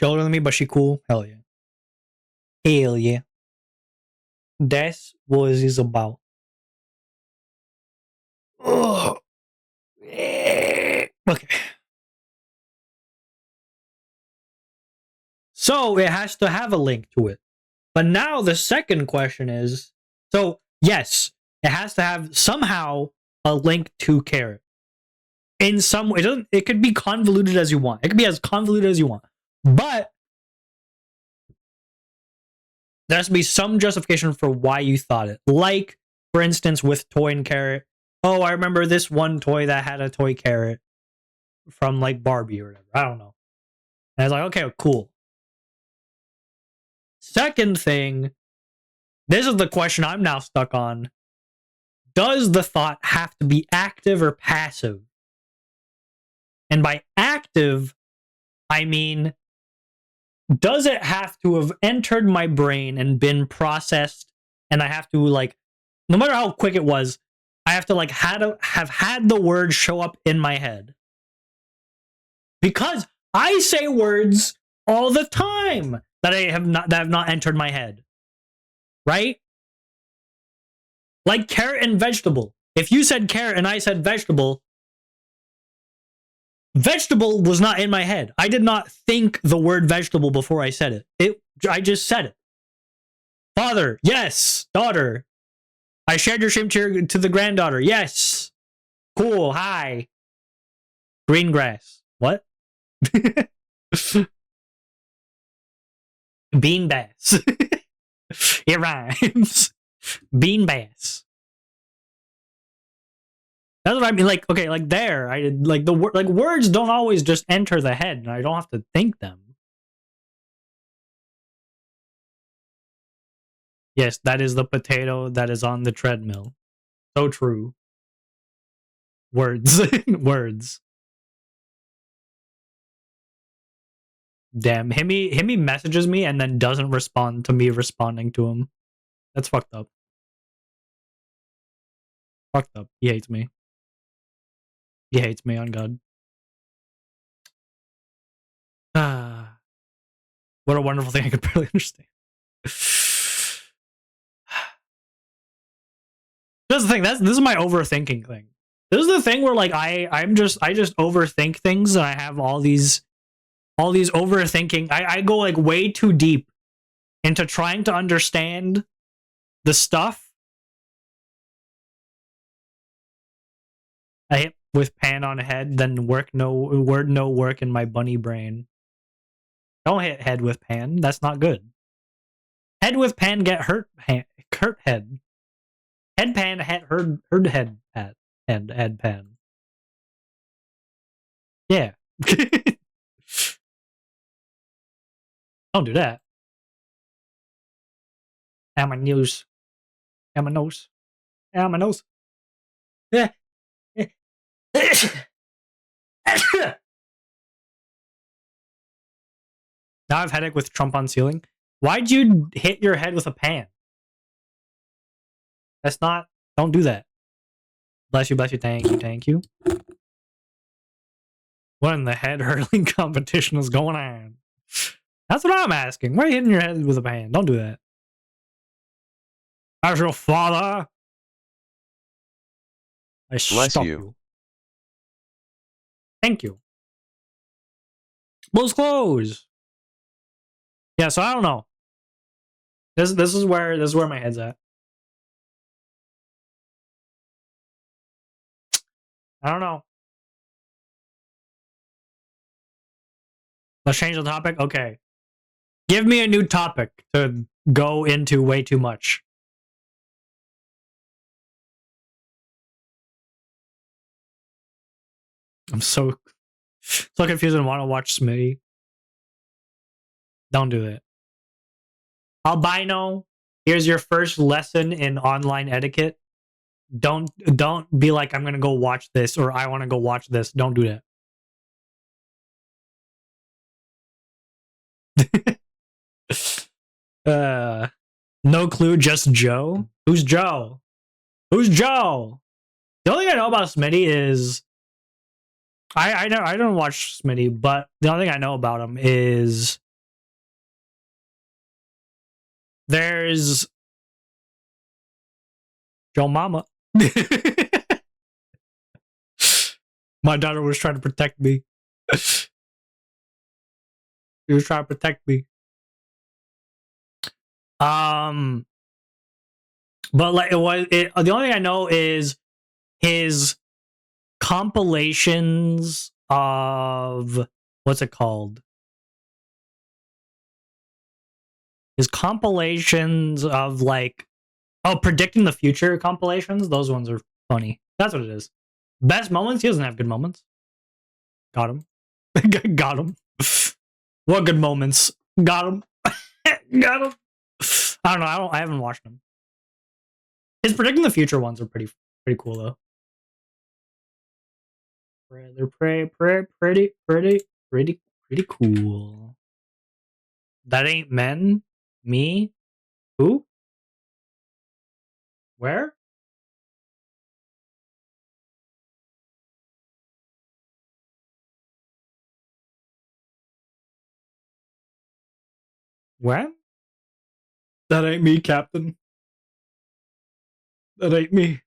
She older than me, but she cool. Hell yeah. Hell yeah. That's what it's about. Ugh. Okay. So it has to have a link to it. But now the second question is, so yes, it has to have somehow a link to Carrot. In some way, it could be convoluted as you want. It could be as convoluted as you want. But there has to be some justification for why you thought it. Like, for instance, with Toy and Carrot. Oh, I remember this one toy that had a toy carrot from like Barbie or whatever. I don't know. And I was like, okay, cool. Second thing, this is the question I'm now stuck on. Does the thought have to be active or passive? And by active, I mean, does it have to have entered my brain and been processed? And I have to, like, no matter how quick it was, I have to, like, have had the word show up in my head. Because I say words all the time that have not entered my head. Right? Like carrot and vegetable. If you said carrot and I said vegetable, vegetable was not in my head. I did not think the word vegetable before I said it. I just said it. Father, yes. Daughter, I shared your shrimp to the granddaughter. Yes. Cool. Hi. Green grass. What? Bean bass. It rhymes. Bean bass. That's what I mean. Like, okay, like there, I did like like words don't always just enter the head, and I don't have to think them. Yes, that is the potato that is on the treadmill. So true. Words. Words. Damn, Himmy messages me and then doesn't respond to me responding to him. That's fucked up. Fucked up. He hates me. He hates me, on God. Ah. What a wonderful thing I could barely understand. That's the thing. This is my overthinking thing. This is the thing where like I just overthink things, and I have all these overthinking. I go like way too deep into trying to understand the stuff. I hit with pan on head, then word no work in my bunny brain. Don't hit head with pan. That's not good. Head with pan get hurt head. Head pan herd head pat head pan. Yeah. Don't do that. And my nose. And my nose. And my nose. Yeah. Now I have headache with Trump on ceiling. Why'd you hit your head with a pan? That's not... Don't do that. Bless you, thank you. What in the head hurling competition is going on? That's what I'm asking. Why are you hitting your head with a pan? Don't do that. As your father, I Bless stop you. Thank you. Blows close. Yeah, so I don't know. This is where my head's at. I don't know. Let's change the topic. Okay. Give me a new topic to go into way too much. I'm so confused and want to watch Smitty. Don't do it. Albino, here's your first lesson in online etiquette. Don't be like, I'm gonna go watch this, or I want to go watch this. Don't do that. No clue, just Joe. Who's Joe? Who's Joe? The only thing I know about Smitty is I don't watch Smitty, but the only thing I know about him is There's Joe Mama. My daughter was trying to protect me. She was trying to protect me. But like the only thing I know is his compilations of what's it called? His compilations of like predicting the future compilations. Those ones are funny. That's what it is. Best moments. He doesn't have good moments. Got him. Got him. What good moments? Got him. Got him. I don't know. I haven't watched them. His predicting the future ones are pretty cool though. They're pretty cool. That ain't men. Me. Who? Where? When? That ain't me, Captain. That ain't me.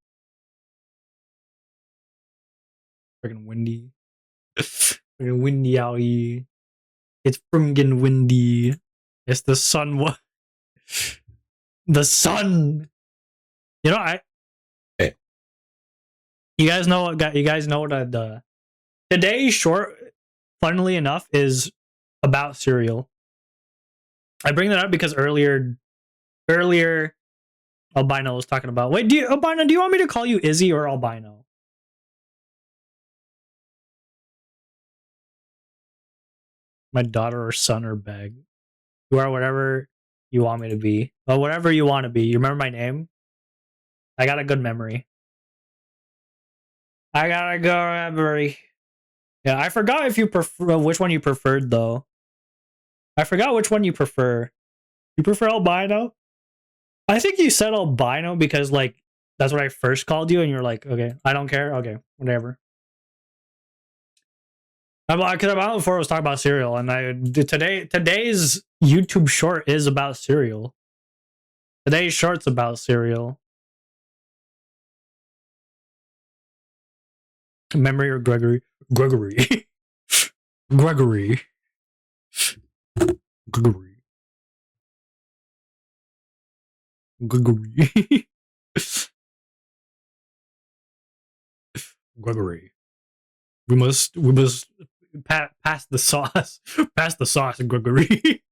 Freaking windy. Freaking windy out here. It's friggin' windy. It's the sun. What? The sun. You know, you guys know what the today's short, funnily enough, is about cereal. I bring that up because earlier Albino was talking about. Wait, Albino, do you want me to call you Izzy or Albino? My daughter or son or beg. You are whatever you want me to be. Or whatever you want to be. You remember my name? I got a good memory. Yeah, I forgot if you prefer which one you preferred though. I forgot which one you prefer. You prefer albino? I think you said albino because like that's what I first called you, and you're like, okay, I don't care. Okay, whatever. Because about before I was talking about cereal, and today's YouTube short is about cereal. Today's short's about cereal. Memory or Gregory? Gregory. Gregory. Gregory. Gregory. Gregory. We must pass the sauce. Pass the sauce, Gregory.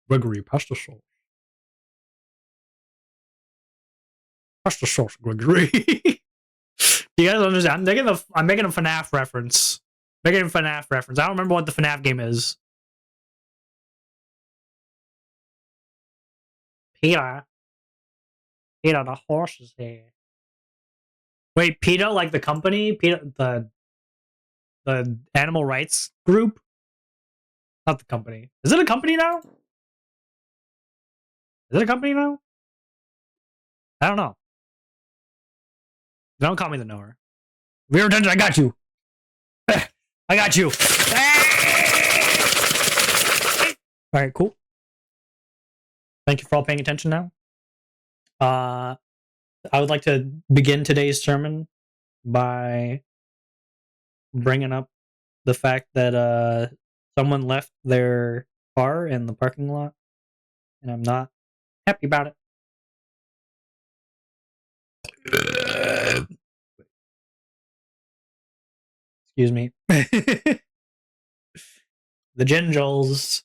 Gregory, pass the sauce. Pass the sauce, Gregory. Do you guys understand? I'm making a FNAF reference. I don't remember what the FNAF game is. Peter, the horse is here. Wait, PETA, like the company? PETA, the animal rights group? Not the company. Is it a company now? Is it a company now? I don't know. Don't call me the knower. Rear attention, I got you. I got you. Alright, cool. Thank you for all paying attention now. I would like to begin today's sermon by bringing up the fact that someone left their car in the parking lot, and I'm not happy about it. Excuse me. The Gingles.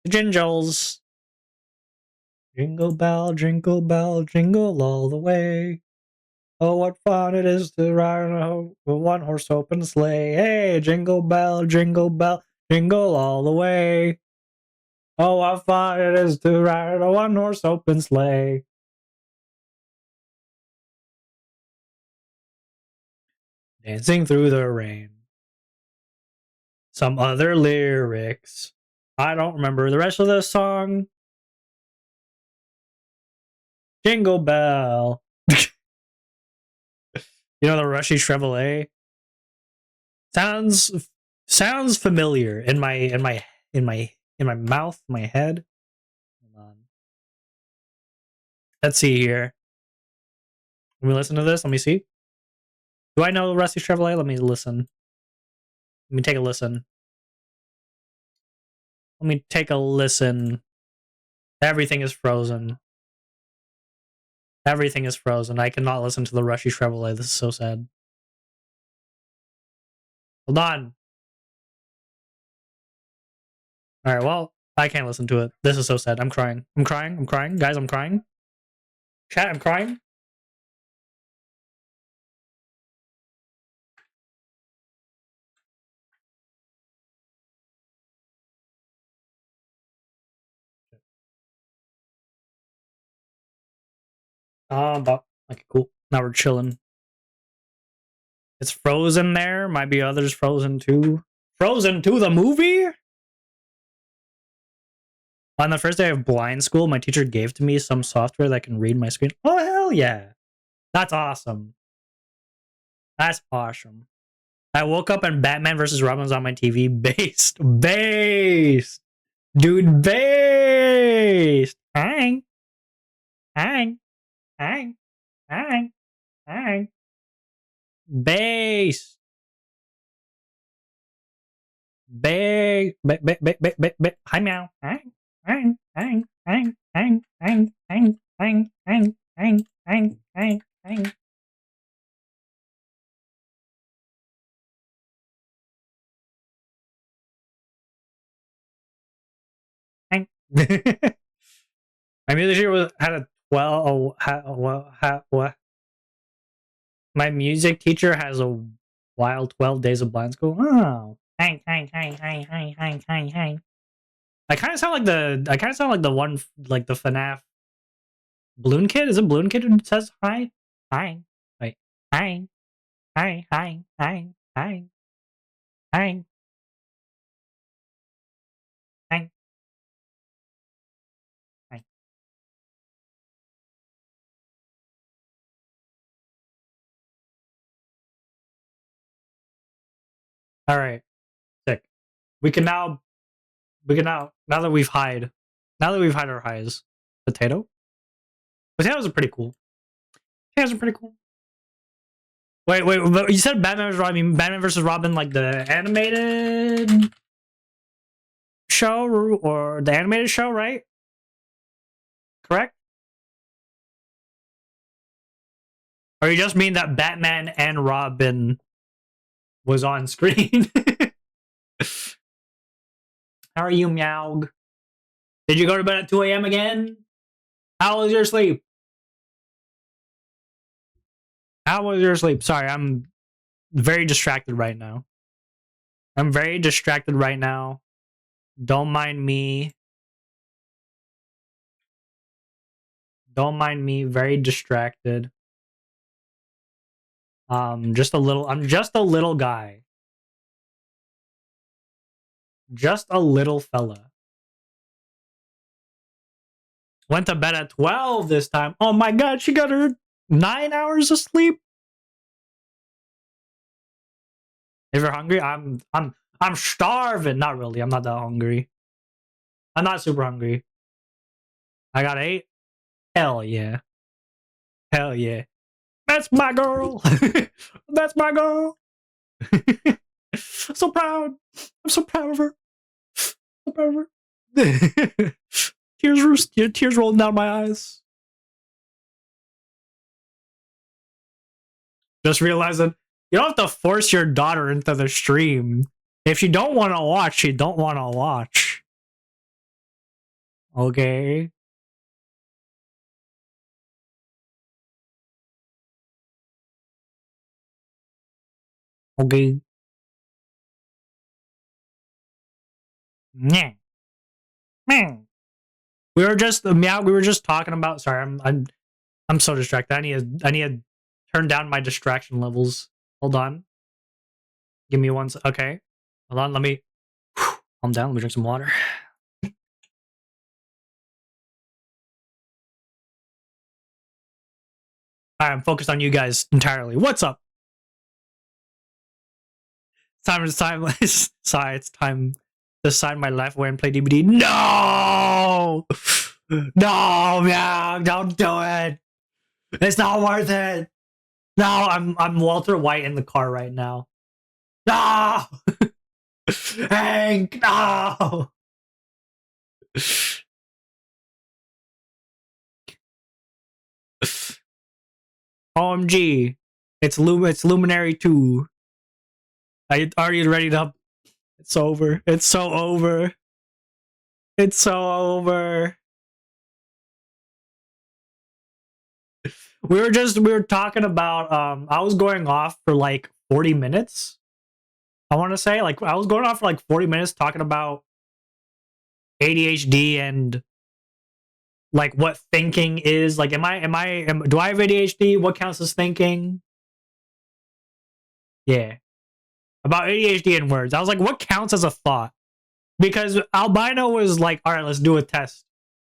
The Gingles. Jingle bell, jingle all the way. Oh, what fun it is to ride on a one-horse open sleigh. Hey, jingle bell, jingle all the way. Oh, what fun it is to ride on a one-horse open sleigh. Dancing through the rain. Some other lyrics. I don't remember the rest of the song. Jingle bell. You know the Rushy Chevrolet? Sounds familiar in my mouth, my head. Hold on. Let's see here. Let me listen to this. Let me see. Do I know Rusty Chevrolet? Let me listen. Let me take a listen. Let me take a listen. Everything is frozen. Everything is frozen. I cannot listen to the Rusty Chevrolet. This is so sad. Hold on. Alright, well, I can't listen to it. This is so sad. I'm crying. I'm crying. I'm crying. Guys, I'm crying. Chat, I'm crying. Okay, cool. Now we're chilling. It's frozen there. Might be others frozen too. Frozen 2 the movie? On the first day of blind school, my teacher gave to me some software that can read my screen. Oh, hell yeah. That's awesome. That's awesome. I woke up and Batman vs. Robin was on my TV. Based. Based. Dude, based. Hang. Hang. Hang. Hang. Hang. Based. Big. Hi, meow. Hang. Hang. Hang. Hang. Hang. Hang. Hang. Hang. Hang. Hang. Hang. Hang. Hang. Hang. My music teacher had a 12. What? My music teacher has a wild 12 days of blind school. Oh, hang. I kind of sound like the one like the FNAF Balloon Kid. Is it Balloon Kid who says hi? Hi. Wait. Hi. Hi. Hi. Hi. Hi. Hi. Hi. Hi. All right. Sick. We can now now that we've hide our highs. Potatoes are pretty cool. Potatoes are pretty cool. Wait, you said Batman vs. Robin. I mean, Batman vs. Robin, like the animated show or the animated show, right? Correct? Or you just mean that Batman and Robin was on screen? How are you, Meowg? Did you go to bed at 2 a.m. again? How was your sleep? How was your sleep? Sorry, I'm very distracted right now. I'm very distracted right now. Don't mind me. Don't mind me. Very distracted. Just a little. I'm just a little guy. Just a little fella. Went to bed at 12 this time. Oh my god, she got her 9 hours of sleep. If you're hungry, I'm starving. Not really. I'm not that hungry. I'm not super hungry. I got 8. Hell yeah. Hell yeah. That's my girl. That's my girl. So proud. I'm so proud of her. So proud of her. tears rolling down my eyes. Just realizing you don't have to force your daughter into the stream. If she don't want to watch, she don't want to watch. Okay. Okay. Yeah. We were just talking about. Sorry, I'm so distracted. I need to turn down my distraction levels. Hold on. Give me one. Okay. Hold on. Let me calm down. Let me drink some water. I'm focused on you guys entirely. What's up? It's time. Sorry, it's time to sign my life away and play DVD. No. No, yeah, don't do it. It's not worth it. No, I'm Walter White in the car right now. No, Hank, no. OMG, it's Luminary 2. Are you ready to? It's over. It's so over. It's so over. We were talking about I was going off for like 40 minutes. I want to say like I was going off for like 40 minutes talking about ADHD and like what thinking is. Like do I have ADHD? What counts as thinking? Yeah. About ADHD and words. I was like, what counts as a thought? Because Albino was like, all right, let's do a test.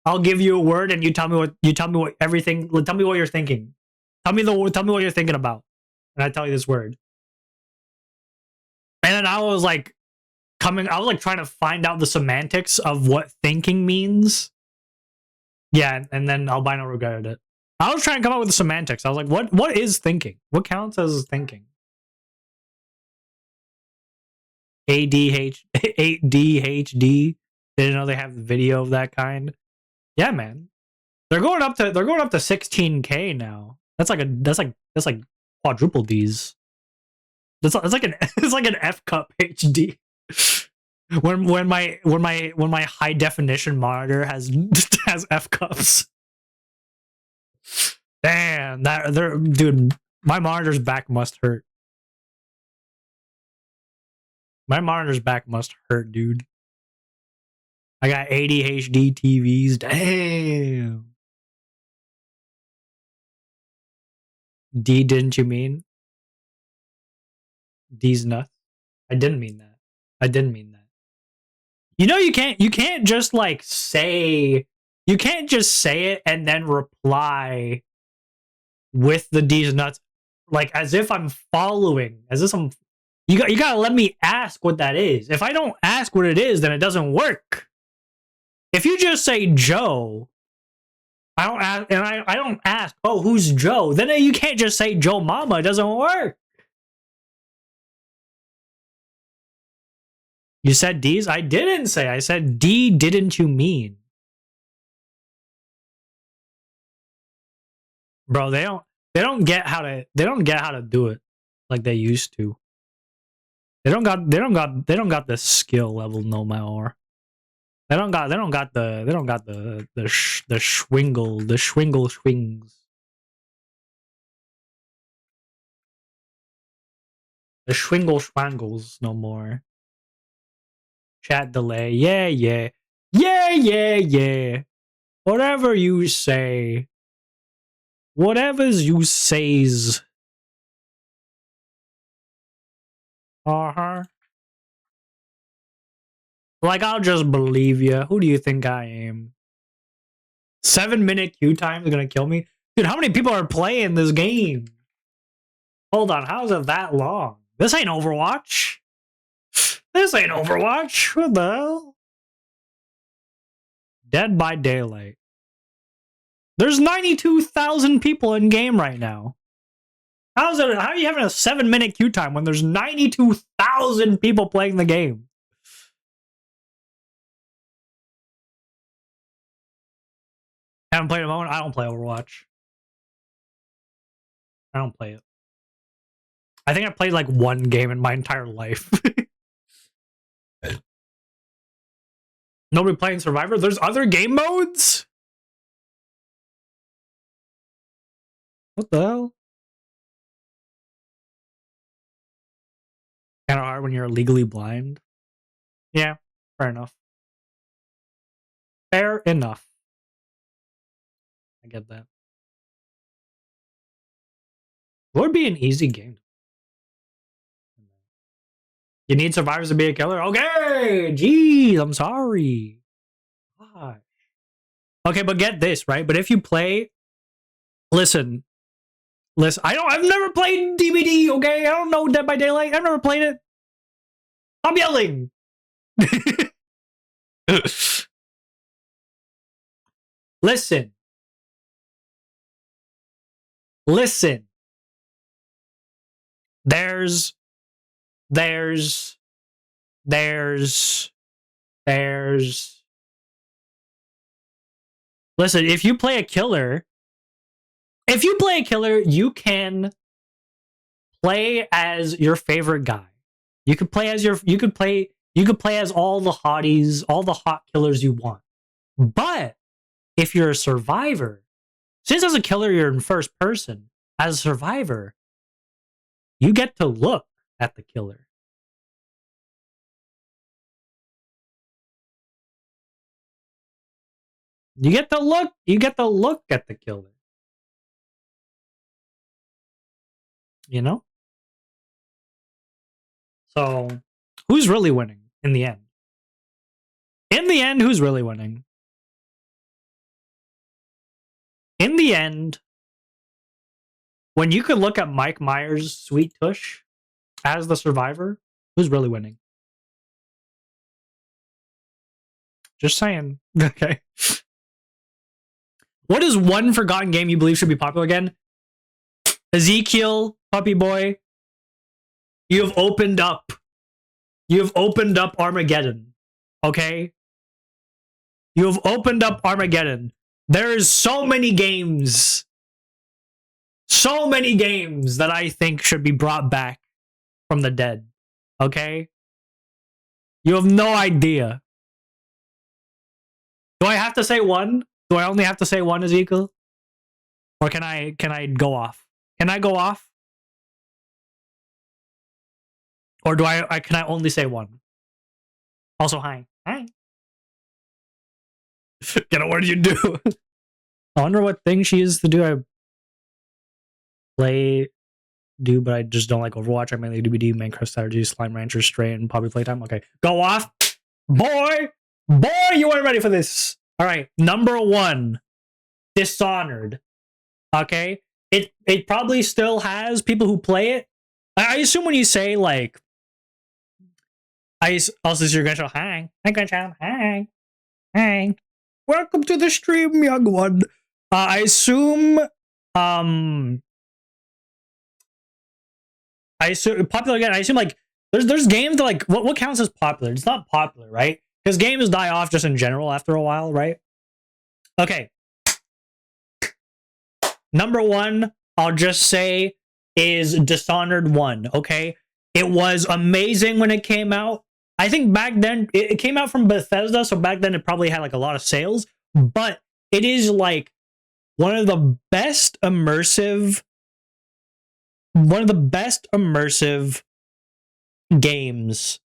I'll give you a word and you tell me what tell me what you're thinking. Tell me what you're thinking about. And I tell you this word. And then I was like trying to find out the semantics of what thinking means. Yeah, and then Albino regretted it. I was trying to come up with the semantics. I was like, what is thinking? What counts as thinking? ADHD. Didn't know they have video of that kind. Yeah, man. They're going up to 16K now. That's like quadruple D's. That's like an it's like an F cup HD. When my high definition monitor has F cups. Damn, dude, my monitor's back must hurt. My monitor's back must hurt, dude. I got ADHD TVs. Damn. D, didn't you mean? D's nuts. I didn't mean that. I didn't mean that. You know, you can't just like say, you can't just say it and then reply with the D's nuts, like as if I'm following, as if I'm. You gotta let me ask what that is. If I don't ask what it is, then it doesn't work. If you just say Joe, I don't ask, and I don't ask, oh, who's Joe? Then you can't just say Joe Mama. It doesn't work. You said D's? I didn't say. I said D, didn't you mean? Bro, they don't get how to do it like they used to. They don't got the skill level no more. They don't got the schwingle swings. The schwingle schwangles no more. Chat delay. Yeah. Whatever you say. Whatever's you says. Uh-huh. Like, I'll just believe you. Who do you think I am? 7-minute queue time is gonna kill me? Dude, how many people are playing this game? Hold on, how is it that long? This ain't Overwatch. This ain't Overwatch. What the hell? Dead by Daylight. There's 92,000 people in game right now. How are you having a 7-minute queue time when there's 92,000 people playing the game? Haven't played a moment. I don't play Overwatch. I don't play it. I think I played like one game in my entire life. Nobody playing Survivor? There's other game modes? What the hell? Kind of hard when you're legally blind. Yeah, fair enough. Fair enough. I get that. What would be an easy game? You need survivors to be a killer? Okay! Jeez, I'm sorry. Gosh. Okay, but get this, right? But if you play... Listen, I've never played DBD, okay? I don't know Dead by Daylight. I've never played it. I'm yelling. Listen. Listen. There's Listen, if you play a killer, you can play as your favorite guy. You could play as all the hotties, all the hot killers you want. But if you're a survivor, since as a killer you're in first person, as a survivor, you get to look at the killer. You get to look at the killer. You know? So, who's really winning in the end? In the end, who's really winning? In the end, when you could look at Mike Myers' sweet tush as the survivor, who's really winning? Just saying. Okay. What is one forgotten game you believe should be popular again? Ezekiel, puppy boy, you have opened up Armageddon. Okay? You have opened up Armageddon. There is so many games that I think should be brought back from the dead. Okay? You have no idea. Do I have to say one? Do I only have to say one, Ezekiel? Or can I go off? Can I go off? Or can I only say one? Also, hi. Hi. Get it, what do you do? I wonder what thing she is to do. I but I just don't like Overwatch. I mainly DBD, Minecraft strategy, Slime Rancher, Stray, and Poppy Playtime. Okay, go off. Boy, you weren't ready for this. All right, number 1, Dishonored. Okay, it probably still has people who play it. I assume when you say like, also you're gonna show hi, Grandchild, hi, welcome to the stream, young one. I assume popular again. I assume like there's games that like what counts as popular. It's not popular, right? Because games die off just in general after a while, right? Okay. Number 1, I'll just say, is Dishonored 1, okay? It was amazing when it came out. I think back then, it came out from Bethesda, so back then it probably had like a lot of sales, but it is like one of the best immersive games,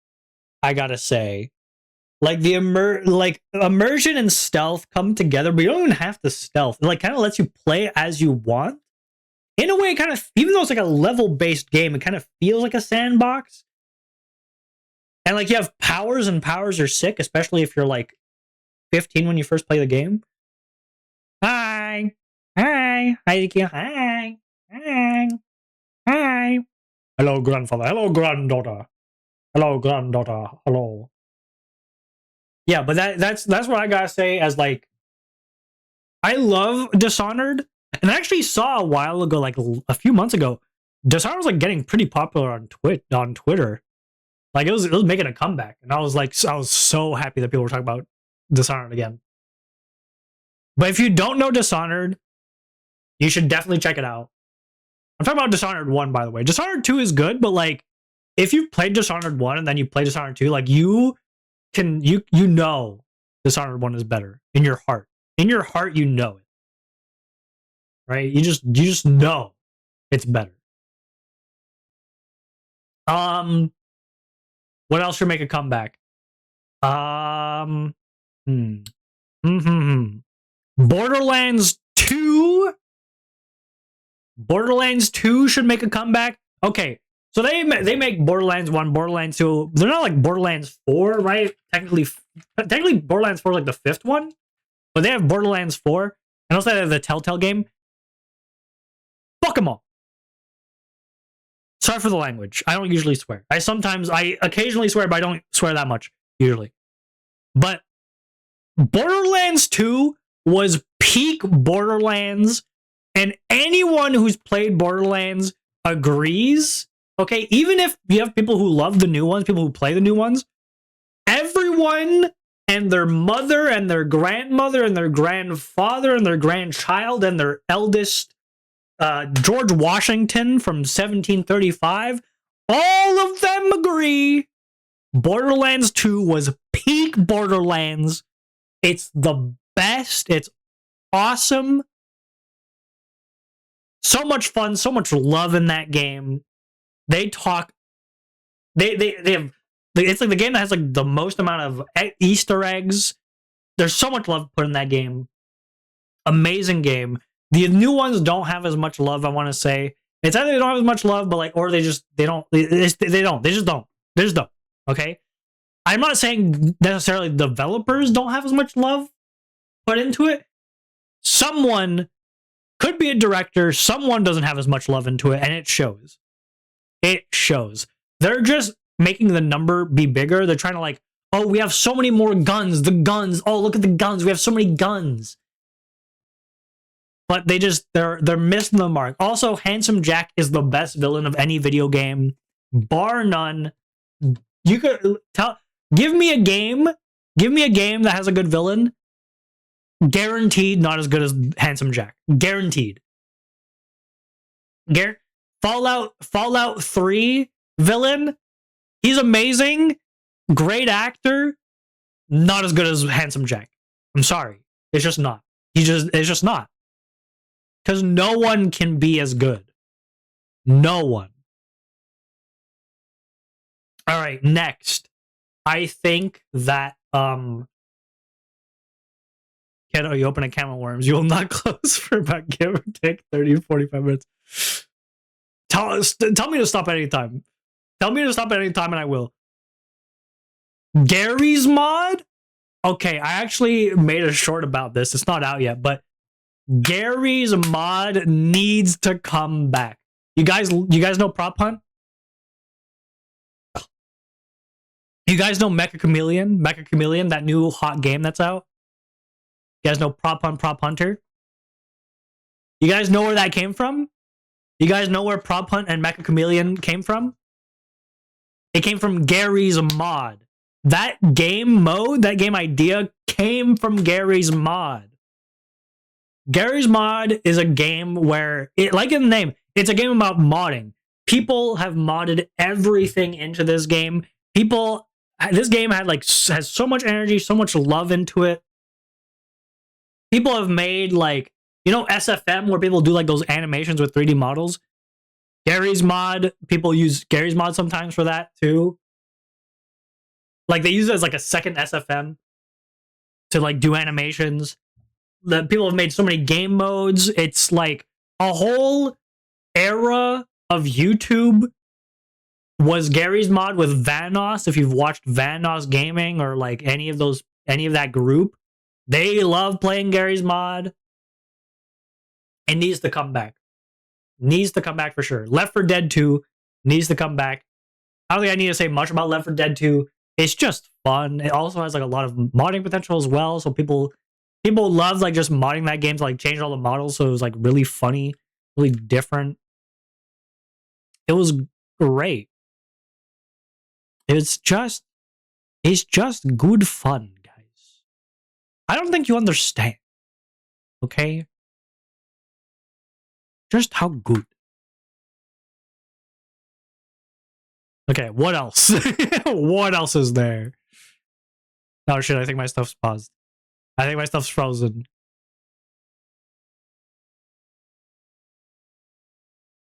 I gotta say. Like the immersion and stealth come together, but you don't even have to stealth. It like kind of lets you play as you want. In a way, it kind of, even though it's like a level-based game, it kind of feels like a sandbox. And like you have powers, and powers are sick, especially if you're like 15 when you first play the game. Hi, Ezekiel. Hi. Hello, grandfather. Hello, granddaughter. Hello. Yeah, but that's what I gotta say as like, I love Dishonored, and I actually saw a while ago, like a few months ago, Dishonored was like getting pretty popular on Twitter. Like it was making a comeback, and I was so happy that people were talking about Dishonored again. But if you don't know Dishonored, you should definitely check it out. I'm talking about Dishonored 1, by the way. Dishonored 2 is good, but like if you've played Dishonored 1 and then you play Dishonored 2, like you know Dishonored 1 is better in your heart. In your heart, you know it. Right? You just know it's better. What else should make a comeback? Borderlands 2? Borderlands 2 should make a comeback? Okay. So they make Borderlands 1, Borderlands 2. They're not like Borderlands 4, right? Technically Borderlands 4 is like the 5th one. But they have Borderlands 4. And also they have the Telltale game. Fuck them all. Sorry for the language. I don't usually swear. I occasionally swear, but I don't swear that much, usually. But Borderlands 2 was peak Borderlands, and anyone who's played Borderlands agrees. Okay, even if you have people who love the new ones, people who play the new ones, everyone and their mother and their grandmother and their grandfather and their grandchild and their eldest George Washington from 1735, all of them agree Borderlands 2 was peak Borderlands. It's the best. It's awesome. So much fun, so much love in that game. They talk. They have. It's like the game that has like the most amount of Easter eggs. There's so much love put in that game. Amazing game. The new ones don't have as much love. I want to say it's either they don't have as much love, but like, or they just they don't. They just don't. They just don't. Okay. I'm not saying necessarily developers don't have as much love put into it. Someone could be a director. Someone doesn't have as much love into it, and it shows. It shows. They're just making the number be bigger. They're trying to like, oh, we have so many more guns. The guns. Oh, look at the guns. We have so many guns. But they're missing the mark. Also, Handsome Jack is the best villain of any video game, bar none. You could give me a game that has a good villain. Guaranteed not as good as Handsome Jack. Guaranteed. Fallout 3 villain, he's amazing, great actor, not as good as Handsome Jack. I'm sorry. It's just not. It's just not. Because no one can be as good. No one. All right, next. I think that you open a can of worms, you will not close for about give or take 30 to 45 minutes. Tell me to stop at any time. Tell me to stop at any time and I will. Gary's mod? Okay, I actually made a short about this. It's not out yet, but Gary's mod needs to come back. You guys know Prop Hunt? You guys know Mecha Chameleon? Mecha Chameleon, that new hot game that's out? You guys know Prop Hunt, Prop Hunter? You guys know where that came from? You guys know where Prop Hunt and Mecha Chameleon came from? It came from Gary's mod. That game mode, that game idea came from Gary's mod. Gary's mod is a game where, like in the name, it's a game about modding. People have modded everything into this game. This game has so much energy, so much love into it. People have made like, you know, SFM where people do like those animations with 3D models. Gary's mod, people use Gary's mod sometimes for that too. Like they use it as like a second SFM to like do animations. That people have made so many game modes. It's like a whole era of YouTube was Gary's mod with Vanoss. If you've watched Vanoss Gaming or like any of that group, they love playing Gary's mod. It needs to come back. Needs to come back for sure. Left 4 Dead 2 needs to come back. I don't think I need to say much about Left 4 Dead 2. It's just fun. It also has like a lot of modding potential as well. So people love like just modding that game to like change all the models. So it was like really funny, really different. It was great. It's just good fun, guys. I don't think you understand. Okay? Just how good. Okay, what else? What else is there? Oh shit, I think my stuff's paused. I think my stuff's frozen.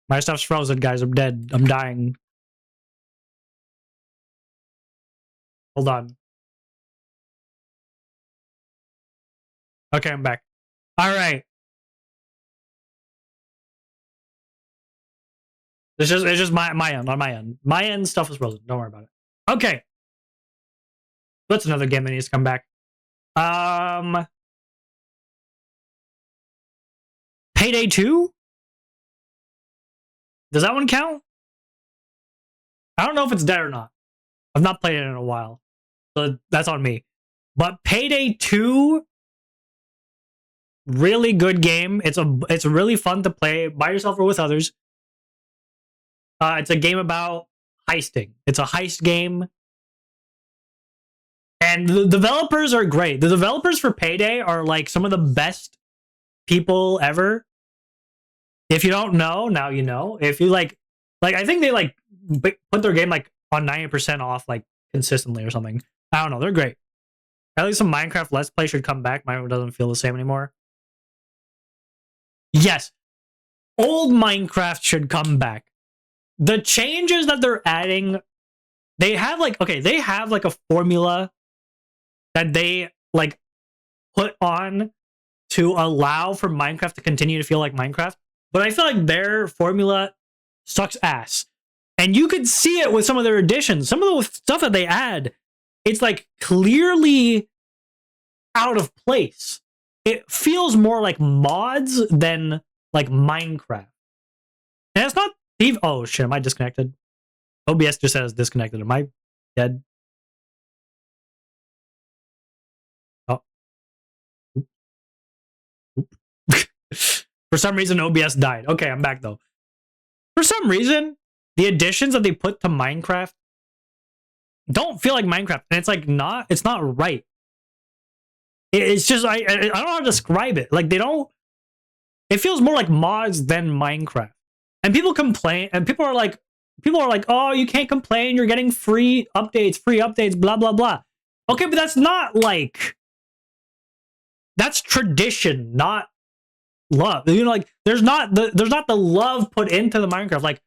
My stuff's frozen, guys. I'm dead. I'm dying. Hold on. Okay, I'm back. All right. It's just my end, on my end. My end stuff is frozen. Don't worry about it. Okay. That's another game that needs to come back. Payday 2? Does that one count? I don't know if it's dead or not. I've not played it in a while. So that's on me. But Payday 2 really good game. It's really fun to play by yourself or with others. It's a game about heisting. It's a heist game. And the developers are great. The developers for Payday are like some of the best people ever. If you don't know, now you know. If you like I think they like put their game like on 90% off like consistently or something. I don't know. They're great. At least some Minecraft Let's Play should come back. Mine doesn't feel the same anymore. Yes. Old Minecraft should come back. The changes that they're adding, they have like a formula that they like put on to allow for Minecraft to continue to feel like Minecraft. But I feel like their formula sucks ass. And you could see it with some of their additions. Some of the stuff that they add, it's like clearly out of place. It feels more like mods than like Minecraft. And it's not even... Oh shit, am I disconnected? OBS just says disconnected. Am I dead? Oh. For some reason, OBS died. Okay, I'm back though. For some reason, the additions that they put to Minecraft don't feel like Minecraft. And it's like it's not right. It's just, I don't know how to describe it. Like, they don't... It feels more like mods than Minecraft. And people complain, and people are like, oh, you can't complain, you're getting free updates, blah, blah, blah. Okay, but that's not like... That's tradition, not love. You know, like, there's not the love put into the Minecraft. Like,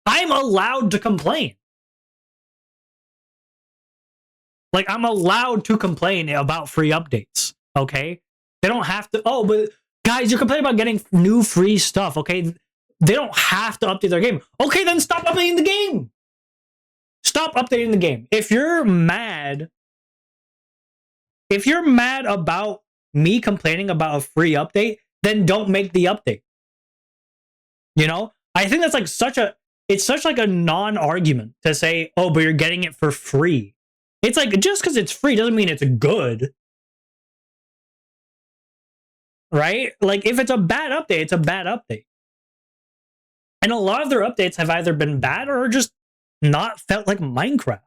I'm allowed to complain. Like, I'm allowed to complain about free updates, okay? They don't have to... Oh, but guys, you're complaining about getting new free stuff, okay? They don't have to update their game. Okay, then stop updating the game. Stop updating the game. If you're mad about me complaining about a free update, then don't make the update. You know? I think that's like it's such like a non-argument to say, oh, but you're getting it for free. It's like, just because it's free doesn't mean it's good. Right? Like, if it's a bad update, it's a bad update. And a lot of their updates have either been bad or just not felt like Minecraft.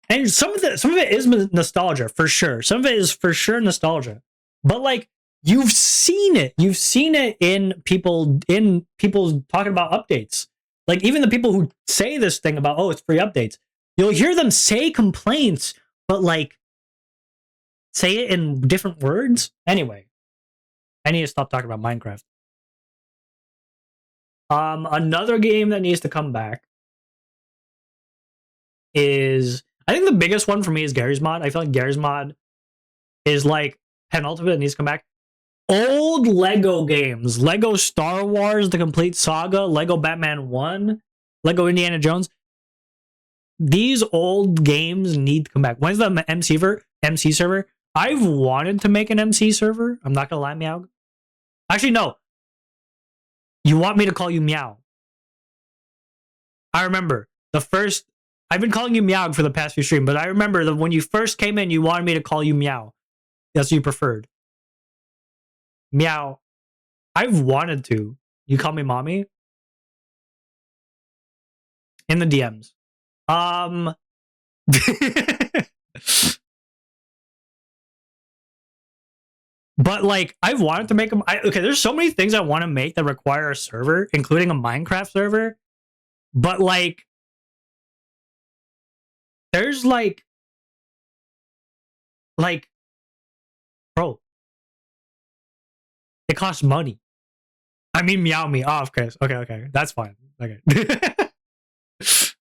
And some of it is nostalgia, for sure. Some of it is for sure nostalgia. But like, you've seen it. You've seen it in people talking about updates. Like, even the people who say this thing about, oh, it's free updates, you'll hear them say complaints, but like, say it in different words. Anyway, I need to stop talking about Minecraft. Another game that needs to come back is, I think the biggest one for me is Garry's Mod. I feel like Garry's Mod is like penultimate that needs to come back. Old Lego games, Lego Star Wars, The Complete Saga, Lego Batman 1, Lego Indiana Jones. These old games need to come back. When's the MC server? I've wanted to make an MC server. I'm not gonna lie, Meow. Actually, no. You want me to call you Meow. I remember I've been calling you Meow for the past few streams, but I remember that when you first came in, you wanted me to call you Meow. That's what you preferred. Meow. I've wanted to. You call me mommy? In the DMs. But like, I've wanted to make them. Okay, there's so many things I want to make that require a server, including a Minecraft server. But like, there's like, bro, it costs money. I mean, Meow me. Oh, of course. Okay, that's fine. Okay.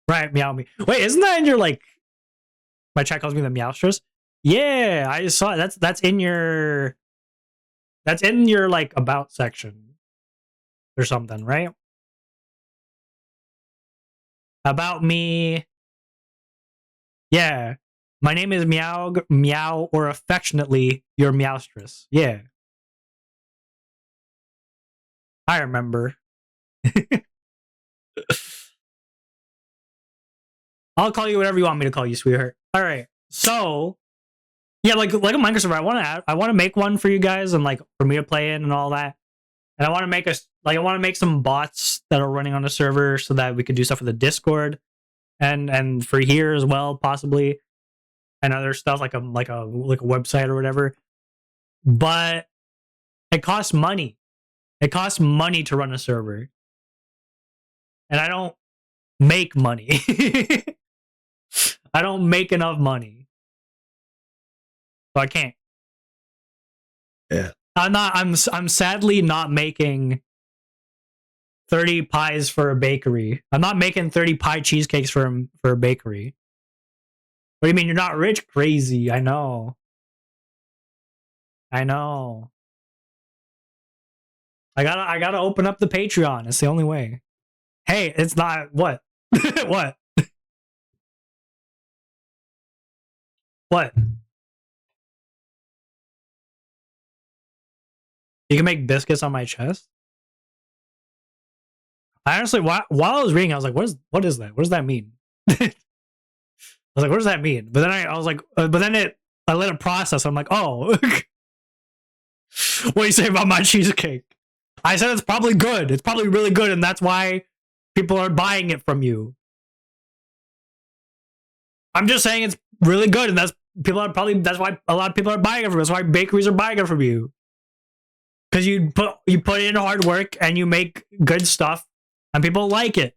Right, Meow me. Wait, isn't that in your like? My chat calls me the Meowstress. Yeah, I just saw it. That's in your. That's in your like about section or something, right? About me. Yeah. My name is Meow, or affectionately your Meowstress. Yeah. I remember. I'll call you whatever you want me to call you, sweetheart. All right. So Yeah, like a Minecraft server. I want to make one for you guys and like for me to play in and all that. And I want to make I want to make some bots that are running on the server so that we could do stuff for the Discord and for here as well, possibly, and other stuff like a website or whatever. But it costs money. It costs money to run a server, and I don't make money. I don't make enough money, so I can't. Yeah. I'm sadly not making 30 pies for a bakery. I'm not making 30 pie cheesecakes for a bakery. What do you mean you're not rich? Crazy. I know. I know. I gotta open up the Patreon. It's the only way. Hey, it's not what? What? What? You can make biscuits on my chest? I honestly, while I was reading, I was like, what is that? What does that mean? I was like, what does that mean? But then I was like, but then I let it process. I'm like, oh, what do you say about my cheesecake? I said it's probably good. It's probably really good, and that's why people are buying it from you. I'm just saying it's really good, and that's why a lot of people are buying it from you. That's why bakeries are buying it from you. Because you put in hard work and you make good stuff, and people like it,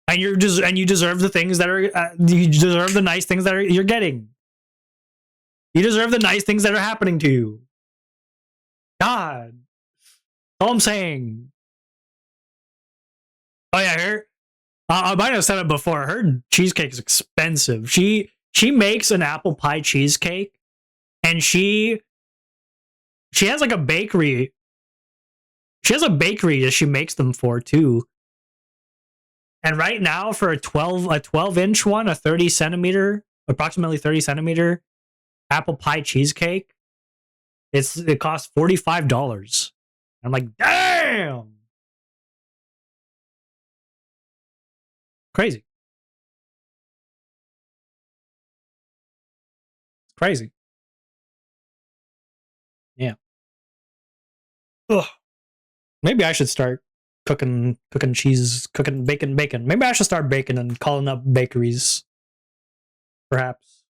and you deserve the things that are you deserve the nice things that you're getting. You deserve the nice things that are happening to you. God, that's all I'm saying. Oh yeah, I might have said it before. Her cheesecake is expensive. She makes an apple pie cheesecake, and she has like a bakery. She has a bakery that she makes them for too. And right now, for a 12-inch one, a 30 centimeter, approximately 30 centimeter apple pie cheesecake, it costs $45. I'm like, damn, crazy, crazy. Yeah. Ugh. Maybe I should start cooking cheese, cooking bacon. Maybe I should start baking and calling up bakeries. Perhaps.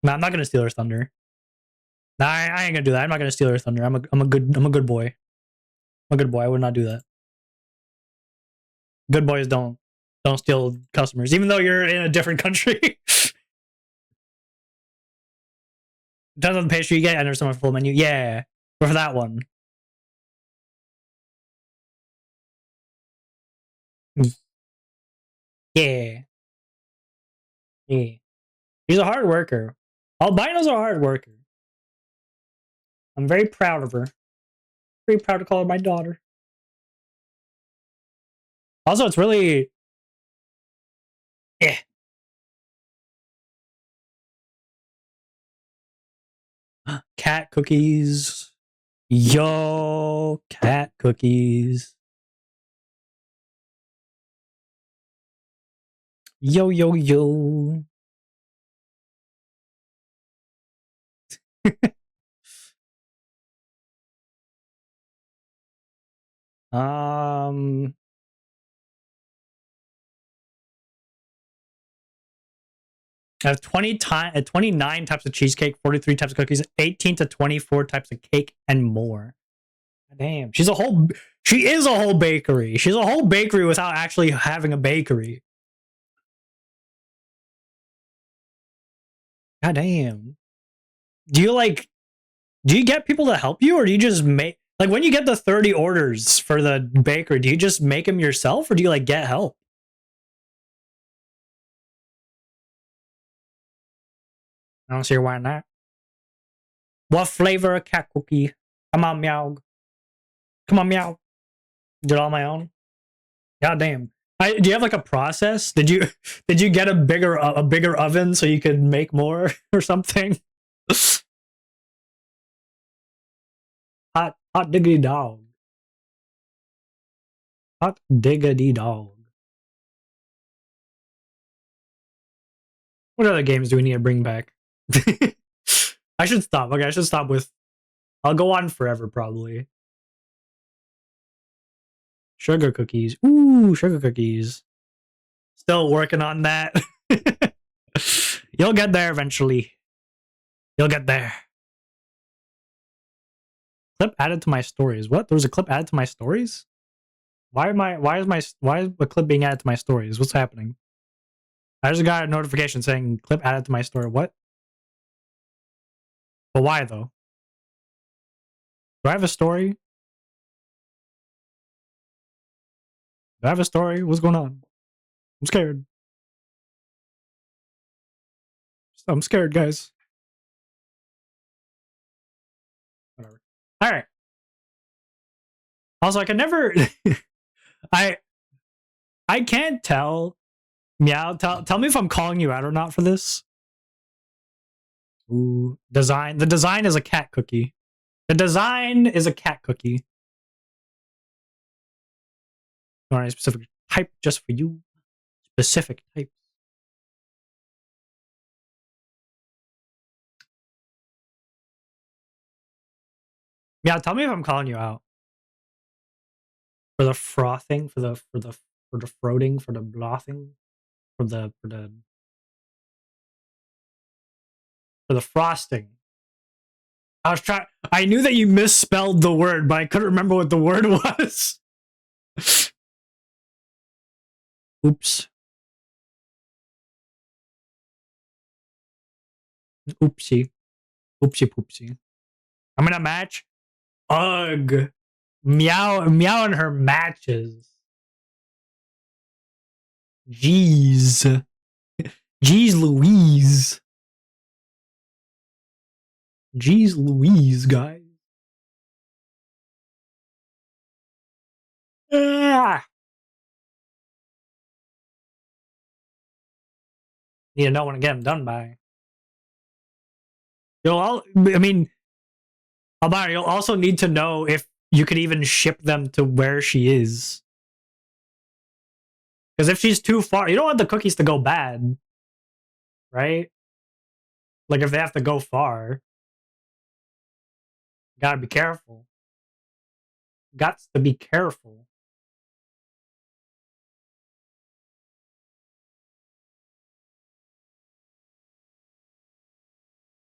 No, I'm not gonna steal her thunder. Nah, I ain't gonna do that. I'm not gonna steal her thunder. I'm a good boy. I'm a good boy. I would not do that. Good boys don't steal customers, even though you're in a different country. Depends on the pastry you get. I understand my full menu. Yeah, but for that one. Yeah. Yeah. She's a hard worker. Albinos are a hard worker. I'm very proud of her. Very proud to call her my daughter. Also, it's really... Eh. Cat cookies. Yo, cat cookies. Yo, yo, yo. um... I have 29 types of cheesecake, 43 types of cookies, 18 to 24 types of cake, and more. Damn, she is a whole bakery. She's a whole bakery without actually having a bakery. God damn. Do you get people to help you, or do you just make, like, when you get the 30 orders for the bakery, do you just make them yourself, or do you like get help? I don't see why not. What flavor of cat cookie? Come on, meow. Come on, meow. Did it all on my own. God damn. Do you have like a process? Did you get a bigger oven so you could make more or something? Hot diggity dog. Hot diggity dog. What other games do we need to bring back? I should stop. Okay, I should stop with. I'll go on forever probably. Sugar cookies. Ooh, sugar cookies. Still working on that. You'll get there eventually. You'll get there. Clip added to my stories. What? There was a clip added to my stories? Why is a clip being added to my stories? What's happening? I just got a notification saying clip added to my story. What? But why though? Do I have a story? Do I have a story? What's going on? I'm scared. I'm scared, guys. Whatever. All right. Also, I can never. I can't tell. Meow. Tell me if I'm calling you out or not for this. Ooh, design. The design is a cat cookie. The design is a cat cookie. All right, specific type just for you. Specific type. Yeah, tell me if I'm calling you out for the frothing, for the froting, for the blothing, for the frosting. I was trying. I knew that you misspelled the word, but I couldn't remember what the word was. Oops. Oopsie. Oopsie poopsie. I'm gonna match. Ugh. Meow and her matches. Jeez. Jeez Louise. Jeez Louise, guys. Ah. Need to know when to get them done by. I mean, Albino, you'll also need to know if you could even ship them to where she is. Because if she's too far, you don't want the cookies to go bad. Right? Like if they have to go far. Gotta be careful. Gots to be careful.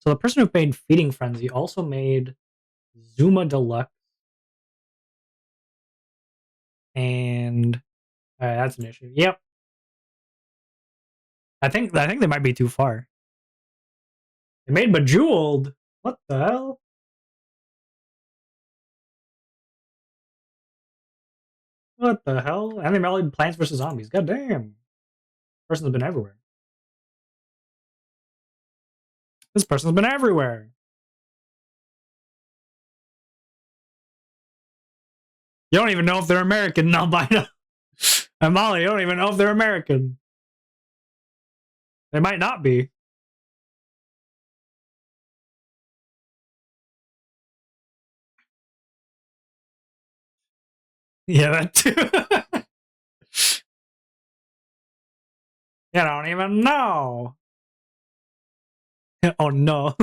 So the person who made Feeding Frenzy also made Zuma Deluxe. And that's an issue. Yep. I think they might be too far. They made Bejeweled. What the hell? What the hell? Animated Plants vs. Zombies. God damn. Person's been everywhere. This person's been everywhere. You don't even know if they're American, albino. And Molly, you don't even know if they're American. They might not be. Yeah, that too. You don't even know. Oh no.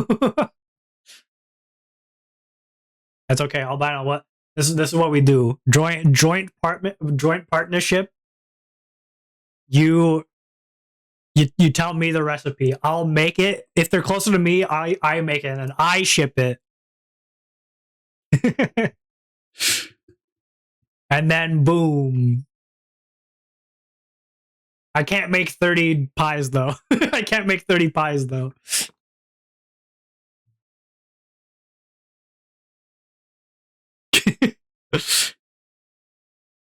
That's okay, albino. What? This is what we do. Joint partnership. You tell me the recipe. I'll make it. If they're closer to me, I make it and then I ship it. And then boom. I can't make 30 pies though. I can't make 30 pies though.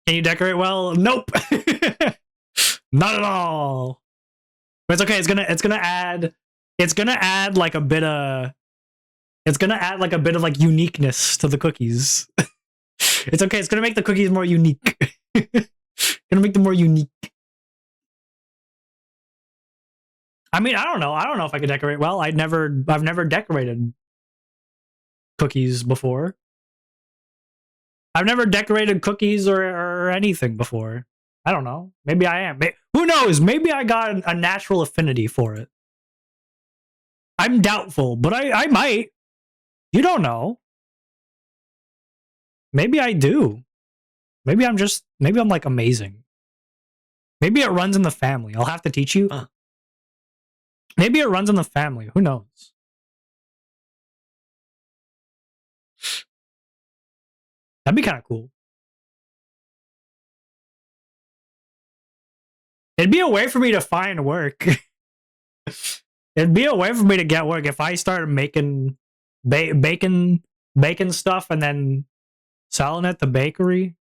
Can you decorate well? Nope. Not at all. But it's okay. It's gonna add like a bit of like uniqueness to the cookies. It's okay. It's gonna make the cookies more unique. Gonna make them more unique. I mean, I don't know. I don't know if I could decorate well. I've never decorated cookies before. I've never decorated cookies or anything before. I don't know. Maybe I am. Who knows? Maybe I got a natural affinity for it. I'm doubtful, but I might. You don't know. Maybe I do. Maybe I'm like amazing. Maybe it runs in the family. I'll have to teach you. Maybe it runs in the family. Who knows? That'd be kind of cool. It'd be a way for me to find work. It'd be a way for me to get work if I started making bacon stuff and then selling at the bakery.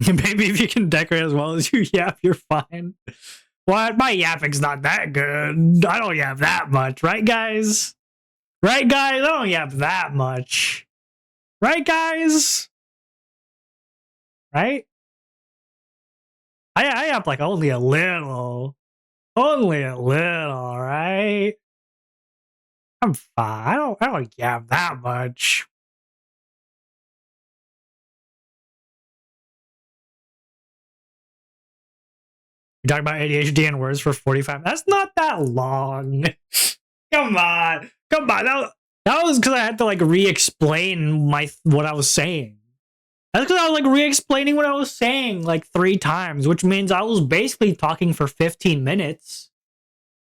Maybe if you can decorate as well as you yap, you're fine. What? My yapping's not that good. I don't yap that much, right, guys? Right, guys? I don't yap that much. Right, guys? Right? I yap like only a little. Only a little, right? I'm fine. I don't yap that much. You're talking about ADHD and words for 45. That's not that long. Come on. Come on. That was because I had to like re-explain what I was saying. That's because I was like re-explaining what I was saying like 3 times, which means I was basically talking for 15 minutes.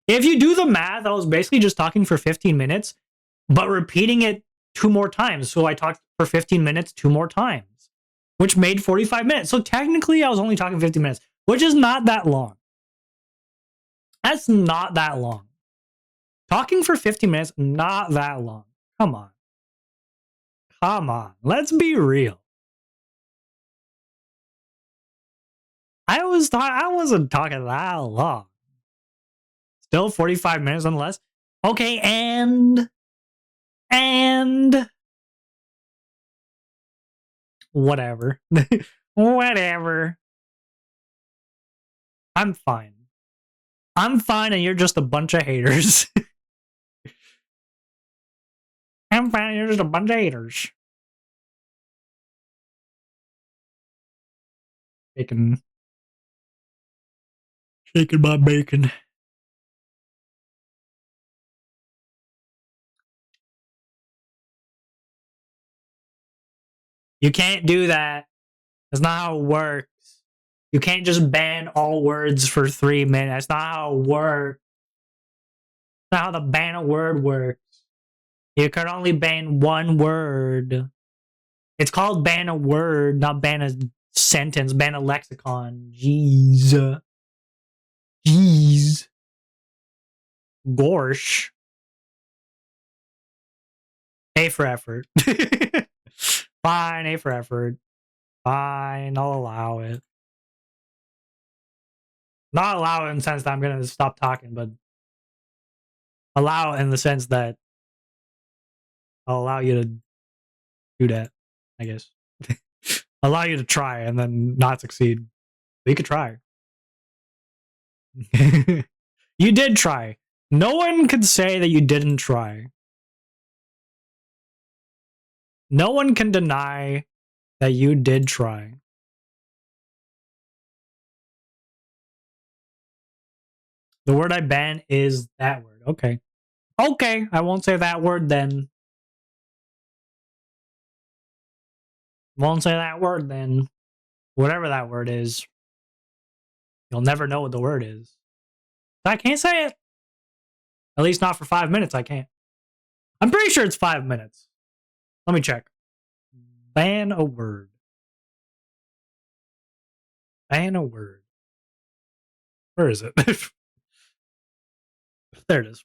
If you do the math, I was basically just talking for 15 minutes, but repeating it 2 more times. So I talked for 15 minutes 2 more times, which made 45 minutes. So technically I was only talking 15 minutes, which is not that long. That's not that long. Talking for 15 minutes, not that long. Come on. Come on. Let's be real. I wasn't talking that long. Still 45 minutes unless. Okay, and whatever. Whatever. I'm fine. I'm fine and you're just a bunch of haters. I'm fine and you're just a bunch of haters. Bacon. Shaking my bacon. You can't do that. That's not how it works. You can't just ban all words for 3 minutes. That's not how it works. That's not how the ban a word works. You can only ban 1 word. It's called ban a word, not ban a sentence, ban a lexicon. Jeez. Jeez. Gorsh. A for effort. Fine, A for effort. Fine, I'll allow it. Not allow it in the sense that I'm gonna stop talking, but allow it in the sense that I'll allow you to do that, I guess. Allow you to try and then not succeed. But you could try. You did try. No one could say that you didn't try. No one can deny that you did try. The word I ban is that word. Okay. Okay, I won't say that word then. Won't say that word then. Whatever that word is. You'll never know what the word is. I can't say it. At least not for 5 minutes, I can't. I'm pretty sure it's 5 minutes. Let me check. Ban a word. Ban a word. Where is it? There it is.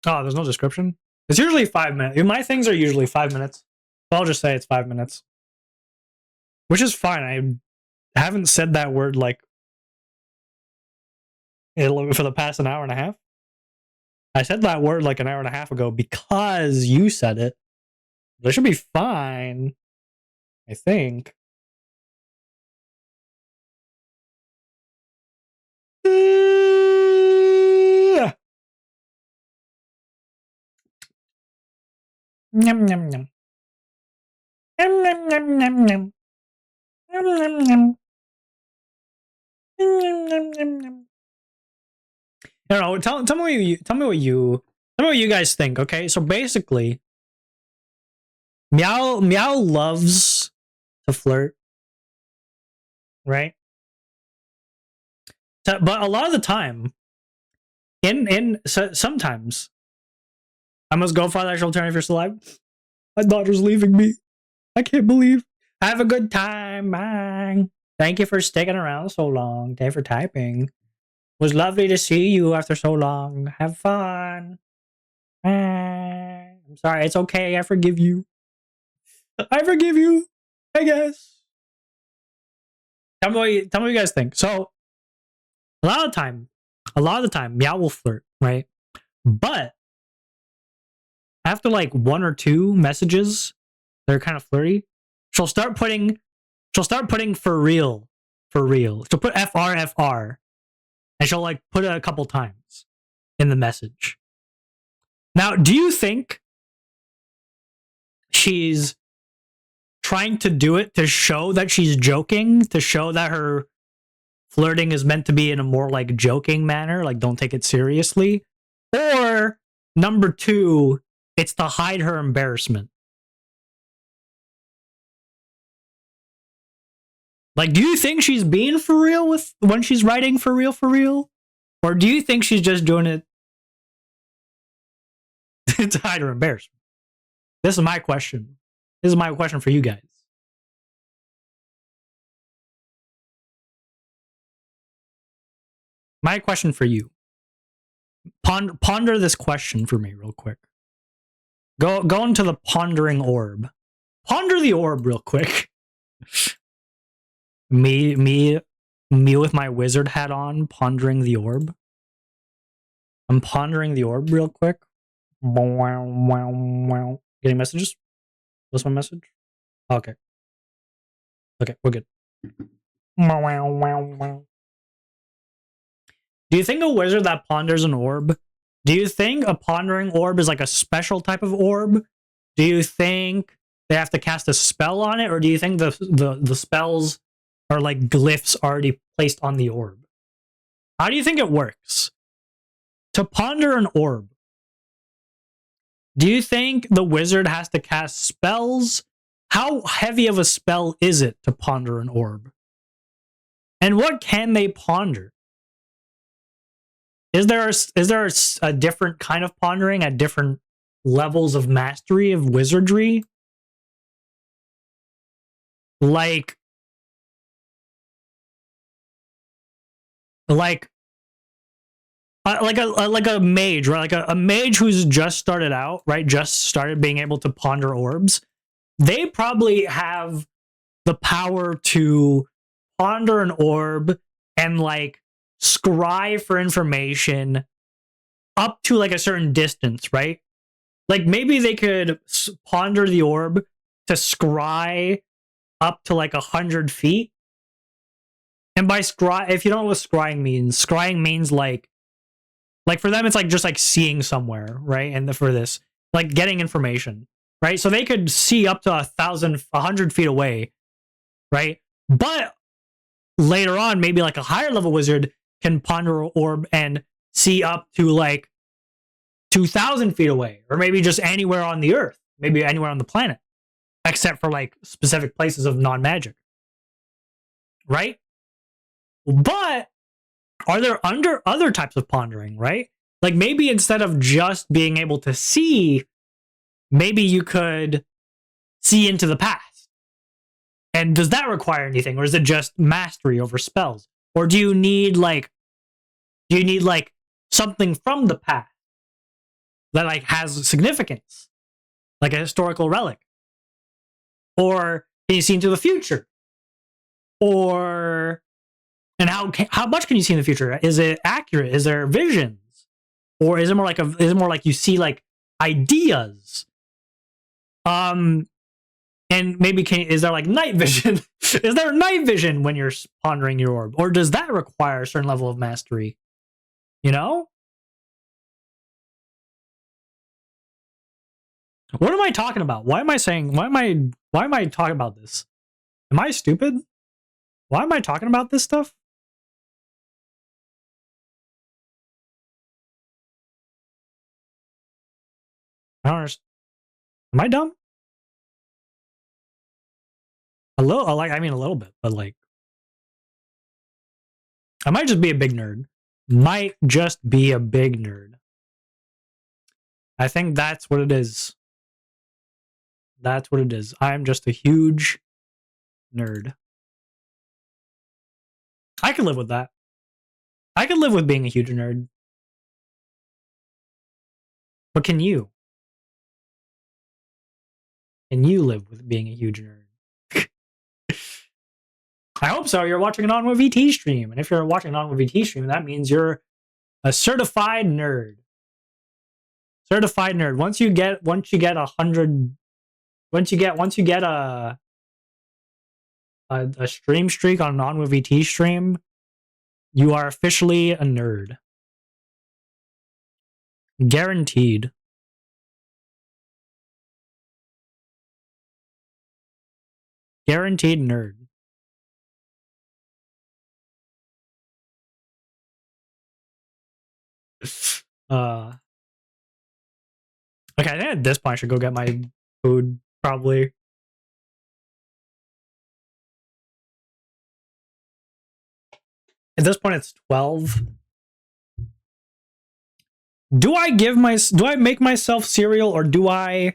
Oh, there's no description? It's usually 5 minutes. My things are usually 5 minutes. So I'll just say it's 5 minutes. Which is fine. I haven't said that word like for the past an hour and a half. I said that word like an hour and a half ago because you said it. But it should be fine. I think. Yum yum yum. Yum yum yum yum yum. Yum yum yum. I don't know. Tell me what you guys think. Okay, so basically, Meow loves to flirt, right? But a lot of the time, sometimes, I must go, Father. I shall return if you're still alive. My daughter's leaving me. I can't believe. Have a good time. Bye. Thank you for sticking around so long. Thank you for typing. It was lovely to see you after so long. Have fun. Bye. I'm sorry. It's okay. I forgive you. I forgive you. I guess. Tell me what you guys think. So, a lot of the time, Meow will flirt, right? But after like one or two messages that are kind of flirty, she'll start putting for real. She'll put FR, and she'll like put it a couple times in the message. Now, do you think she's trying to do it to show that she's joking, to show that her flirting is meant to be in a more like joking manner, like don't take it seriously? Or number two, it's to hide her embarrassment? Like, do you think she's being for real with when she's writing for real? Or do you think she's just doing it to hide her embarrassment? This is my question. This is my question for you guys. My question for you. Ponder this question for me real quick. Go into the pondering orb. Ponder the orb real quick. Me with my wizard hat on, pondering the orb. I'm pondering the orb real quick. Getting messages? What's my message? Okay. Okay, we're good. Do you think a wizard that ponders an orb, do you think a pondering orb is like a special type of orb? Do you think they have to cast a spell on it? Or do you think the spells are like glyphs already placed on the orb? How do you think it works? To ponder an orb, do you think the wizard has to cast spells? How heavy of a spell is it to ponder an orb? And what can they ponder? Is there a different kind of pondering at different levels of mastery of wizardry? Like a mage, right? Like a mage who's just started out, right? Just started being able to ponder orbs. They probably have the power to ponder an orb and like scry for information up to like a certain distance, right? Like maybe they could ponder the orb to scry up to like 100 feet. And by scry, if you don't know what scrying means like for them it's like just like seeing somewhere, right? And for this, like getting information, right? So they could see up to 100 feet away, right? But later on, maybe like a higher level wizard can ponder an orb and see up to like 2,000 feet away, or maybe just anywhere on the earth, maybe anywhere on the planet, except for like specific places of non-magic, right? But are there other types of pondering, right? Like maybe instead of just being able to see, maybe you could see into the past. And does that require anything, or is it just mastery over spells? Or do you need like something from the past that like has significance, like a historical relic? Or can you see into the future? Or and how much can you see in the future? Is it accurate? Is there visions? Or is it more like you see like ideas? And maybe is there like night vision? Is there night vision when you're pondering your orb? Or does that require a certain level of mastery? You know? What am I talking about? Why am I talking about this? Am I stupid? Why am I talking about this stuff? Am I dumb? A little, like, I mean, a little bit, but like, I might just be a big nerd. Might just be a big nerd. I think that's what it is. That's what it is. I'm just a huge nerd. I can live with that. I can live with being a huge nerd. But can you? Can you live with being a huge nerd? I hope so. You're watching an OnwaVT stream. And if you're watching an OnwaVT stream, that means you're a certified nerd. Certified nerd. Once you get 100, once you get a stream streak on an OnwaVT stream, you are officially a nerd. Guaranteed. Guaranteed nerd. Okay, I think at this point I should go get my food, probably. At this point it's 12. Do I make myself cereal, or do I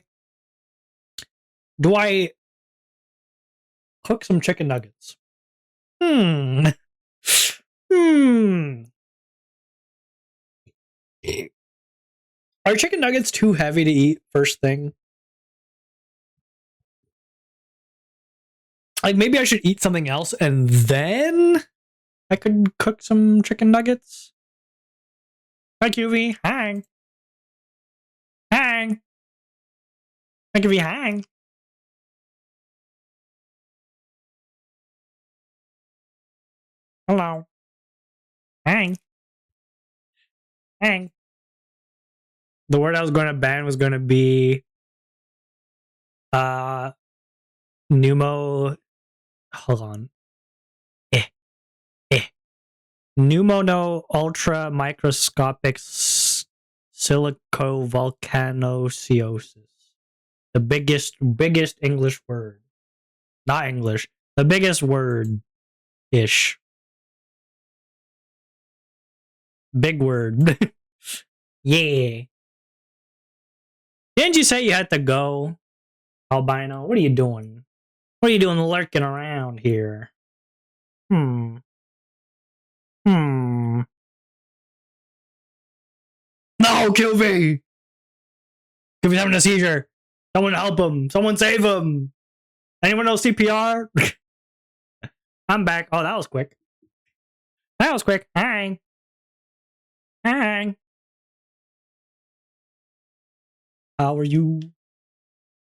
cook some chicken nuggets? Are chicken nuggets too heavy to eat first thing? Like, maybe I should eat something else and then I could cook some chicken nuggets? Hi, QV. Hi. Hi. Hi, QV. Hi. Hello. Hi. Hi. The word I was going to ban was going to be pneumo. Hold on. Pneumono ultra microscopic silicovolcanosis. The biggest English word. Not English. The biggest word ish. Big word. Yeah. Didn't you say you had to go, Albino? What are you doing? What are you doing lurking around here? No, QV! QV's having a seizure. Someone help him. Someone save him. Anyone know CPR? I'm back. Oh, that was quick. That was quick. Hi. Hi. How are you?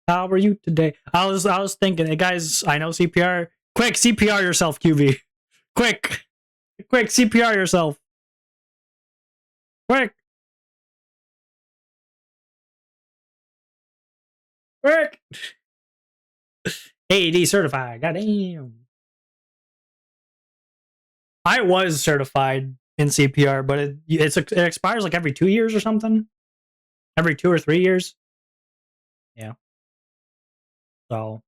How are you today? I was thinking, hey guys, I know CPR. Quick, CPR yourself, QV. Quick. Quick, CPR yourself. Quick. Quick. AED certified. Goddamn. I was certified in CPR, but it expires like every 2 years or something. Every 2 or 3 years. Yeah. So,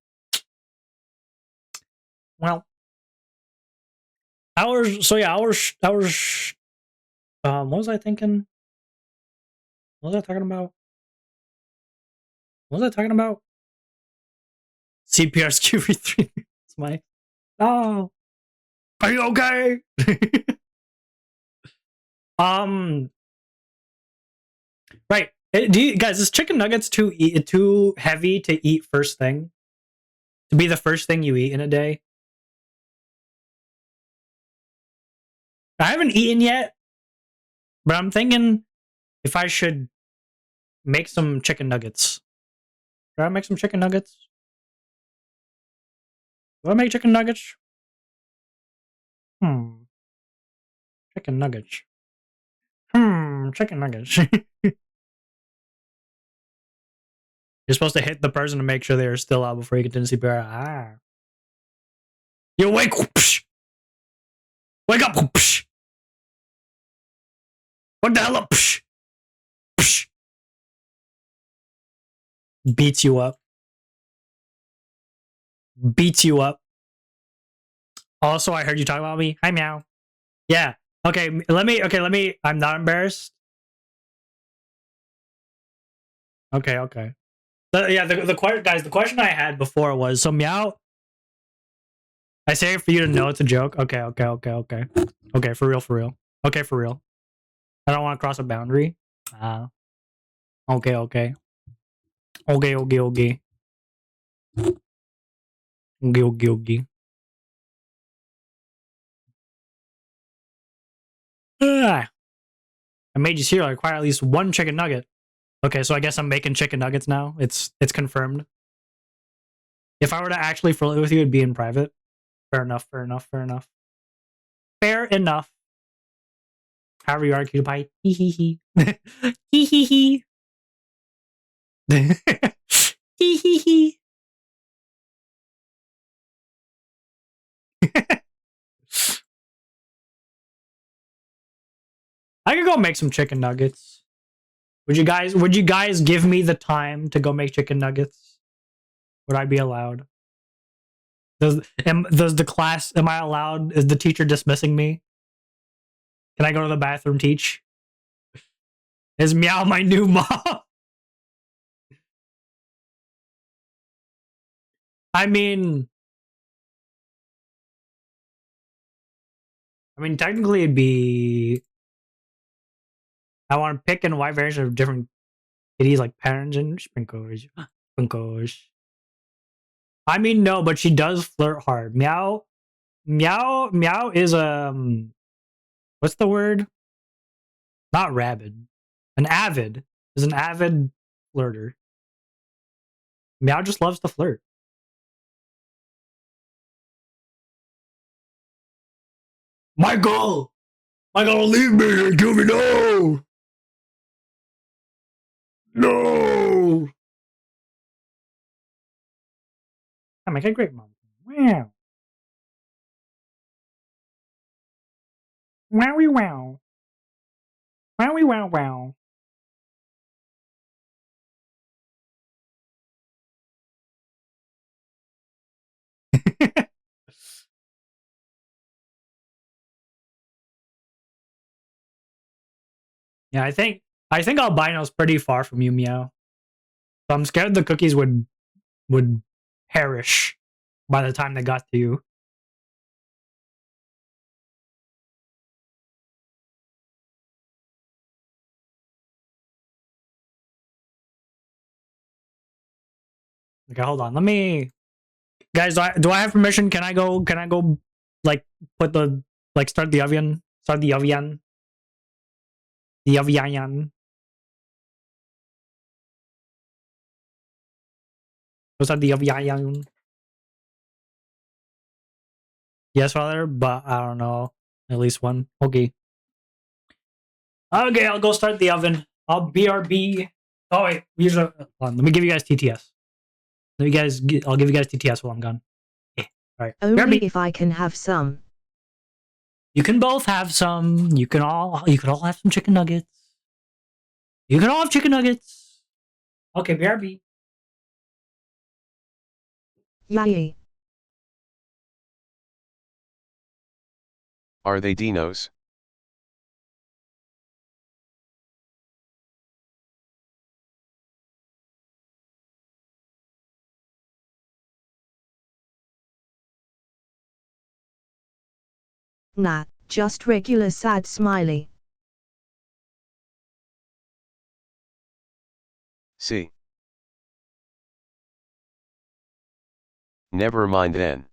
well, hours. So yeah, hours. What was I thinking? What was I talking about? What was I talking about? CPR's QV3. It's my. Oh, are you okay? Right. Do you guys? Is chicken nuggets too heavy to eat first thing? To be the first thing you eat in a day? I haven't eaten yet, but I'm thinking if I should make some chicken nuggets. Should I make some chicken nuggets? Do I make chicken nuggets? Chicken nuggets. Chicken nuggets. You're supposed to hit the person to make sure they're still out before you continue CPR. Ah. You wake! Wake up! What the hell up? Beats you up. Beats you up. Also, I heard you talk about me. Hi, meow. Yeah. Okay, let me. I'm not embarrassed. Okay. The question I had before was, so meow. I say it for you to know it's a joke. Okay. Okay, for real. Okay, for real. I don't want to cross a boundary. Okay. Okay. Ah, I made you cereal. I require at least one chicken nugget. Okay, so I guess I'm making chicken nuggets now. It's confirmed. If I were to actually flirt with you, it'd be in private. Fair enough. However you are, cutie pie. Hee hee hee. Hee hee hee. Hee hee hee. I could go make some chicken nuggets. Would you guys give me the time to go make chicken nuggets? Would I be allowed? Does the class, am I allowed? Is the teacher dismissing me? Can I go to the bathroom, teach? Is Meow my new mom? I mean, technically it'd be. I want to pick and white versions of different kitties like parents and sprinkles. Sprinkles. I mean, no, but she does flirt hard. Meow is what's the word? Not rabid. An avid. Is an avid flirter. Meow just loves to flirt. Michael! Michael, leave me! Kill me! No! No! I make a great mom. Wow. Wowie wow. Wowie wow wow. Yeah, I think albino's pretty far from you, Meow. So I'm scared the cookies would perish by the time they got to you. Okay, hold on. Let me, guys. Do I have permission? Can I go? Like put the start the oven. Start the oven. The oven. Start the oven. Yes, father, but I don't know. At least one. Okay. Okay, I'll go start the oven. I'll BRB. Oh wait, hold on. Let me give you guys TTS. I'll give you guys TTS while I'm gone. Yeah. All right. Only BRB. if I can have some. You can both have some. You can all have some chicken nuggets. You can all have chicken nuggets. Okay, BRB. Yay. Are they dinos? Nah, just regular sad smiley. See. Never mind then.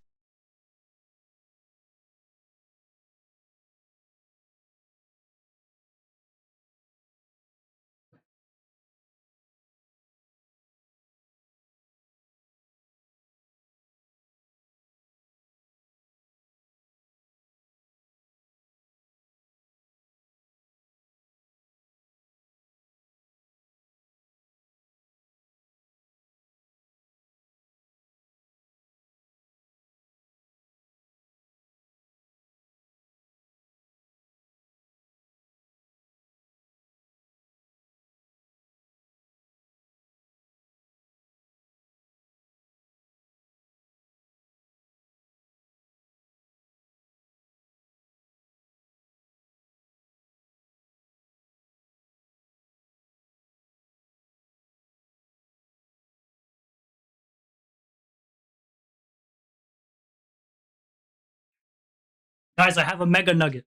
Guys, I have a mega nugget.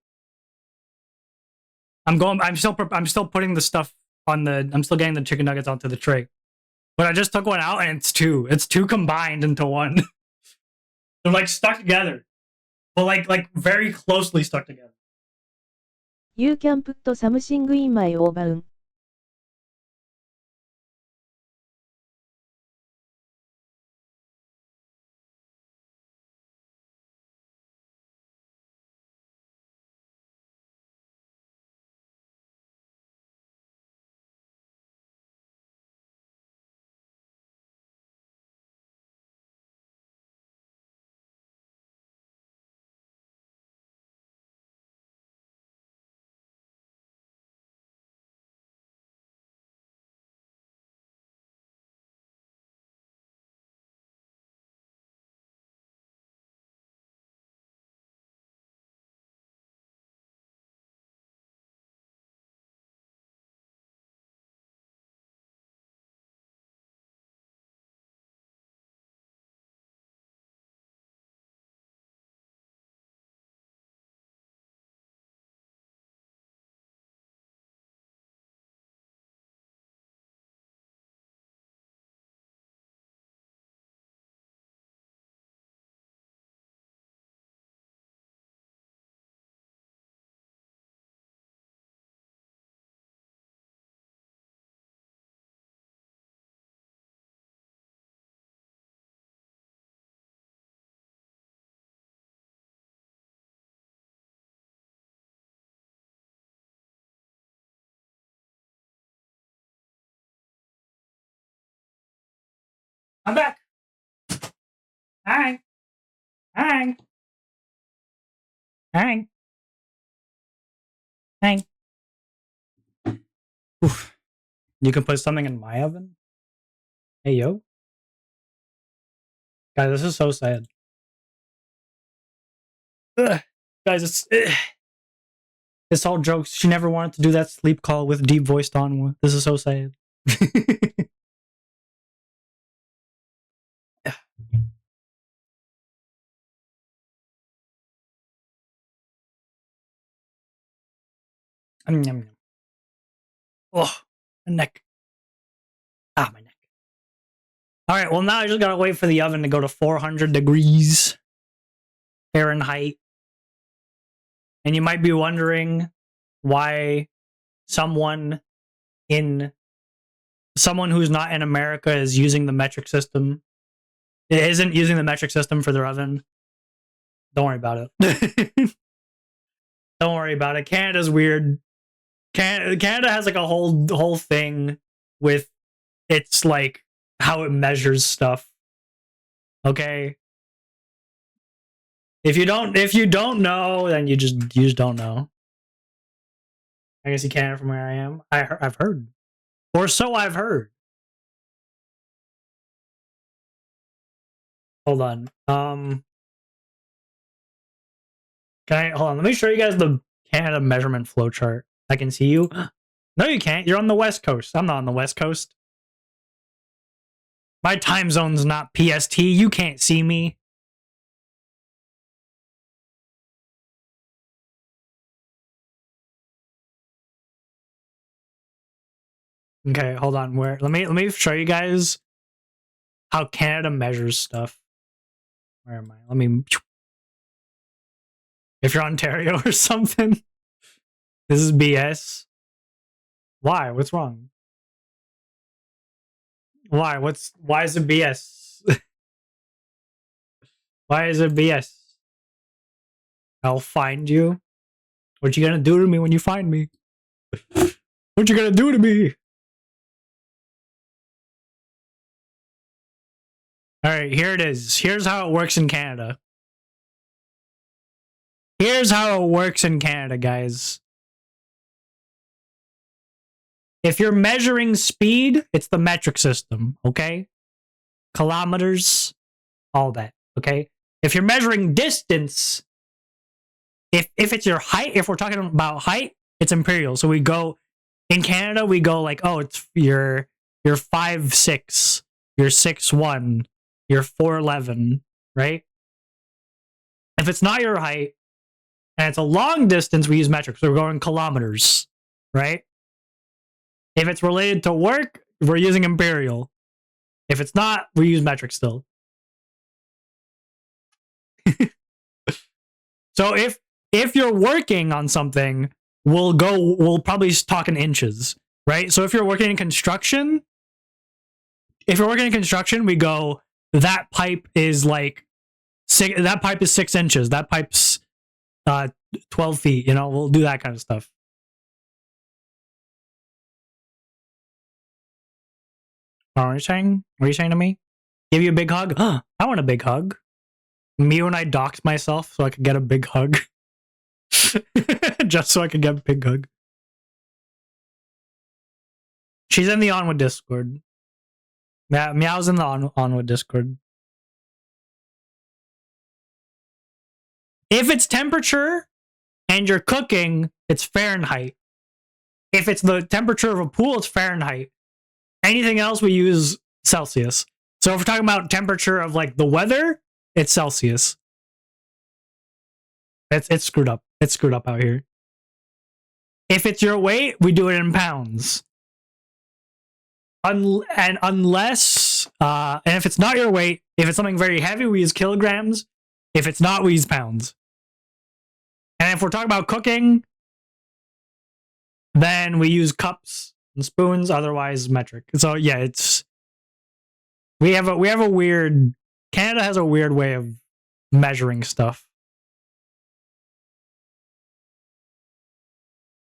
I'm still putting the stuff on the, I'm still getting the chicken nuggets onto the tray. But I just took one out and it's two. It's two combined into one. They're like stuck together. But like very closely stuck together. You can put something in my oven. I'm back. Hang. Hang. Hang. Hang. Oof. You can put something in my oven? Hey, yo. Guys, this is so sad. Ugh. Guys, it's all jokes. She never wanted to do that sleep call with deep voiced Onwa. This is so sad. Oh, my neck. Ah, my neck. All right, well, now I just gotta wait for the oven to go to 400 degrees Fahrenheit. And you might be wondering why someone who's not in America is using the metric system. It isn't using the metric system for their oven. Don't worry about it. Don't worry about it. Canada's weird. Canada has like a whole thing with its like how it measures stuff. Okay. If you don't know, then you just don't know. I guess you can't from where I am. I've heard, or so I've heard. Hold on. Hold on? Let me show you guys the Canada measurement flow chart. I can see you. No, you can't. You're on the West Coast. I'm not on the West Coast. My time zone's not PST. You can't see me. Okay, hold on. Let me show you guys how Canada measures stuff. Where am I? If you're Ontario or something, this is BS. Why? What's wrong? Why? Why is it BS? Why is it BS? I'll find you. What you gonna do to me when you find me? What you gonna do to me? All right, here it is. Here's how it works in Canada. Here's how it works in Canada, guys. If you're measuring speed, it's the metric system, okay? Kilometers, all that, okay? If you're measuring distance, if it's your height, if we're talking about height, it's imperial. So we go, in Canada, we go like, oh, it's you're 5'6", you're 6'1", you're 4'11", right? If it's not your height, and it's a long distance, we use metric. So we're going kilometers, right? If it's related to work, we're using imperial. If it's not, we use metric still. So if you're working on something, we'll probably talk in inches, right? So if you're working in construction, we go, that pipe is like that pipe is 6 inches. That pipe's 12 feet. You know, we'll do that kind of stuff. What are you saying? What are you saying to me? Give you a big hug? I want a big hug. Me when I doxed myself so I could get a big hug. Just so I could get a big hug. She's in the OnwaVT Discord. Yeah, Meow's in the OnwaVT Discord. If it's temperature and you're cooking, it's Fahrenheit. If it's the temperature of a pool, it's Fahrenheit. Anything else, we use Celsius. So if we're talking about temperature of like the weather, it's Celsius. It's screwed up. It's screwed up out here. If it's your weight, we do it in pounds. And unless, and if it's not your weight, if it's something very heavy, we use kilograms. If it's not, we use pounds. And if we're talking about cooking, then we use cups and spoons, otherwise metric. So yeah, it's we have a weird, Canada has a weird way of measuring stuff.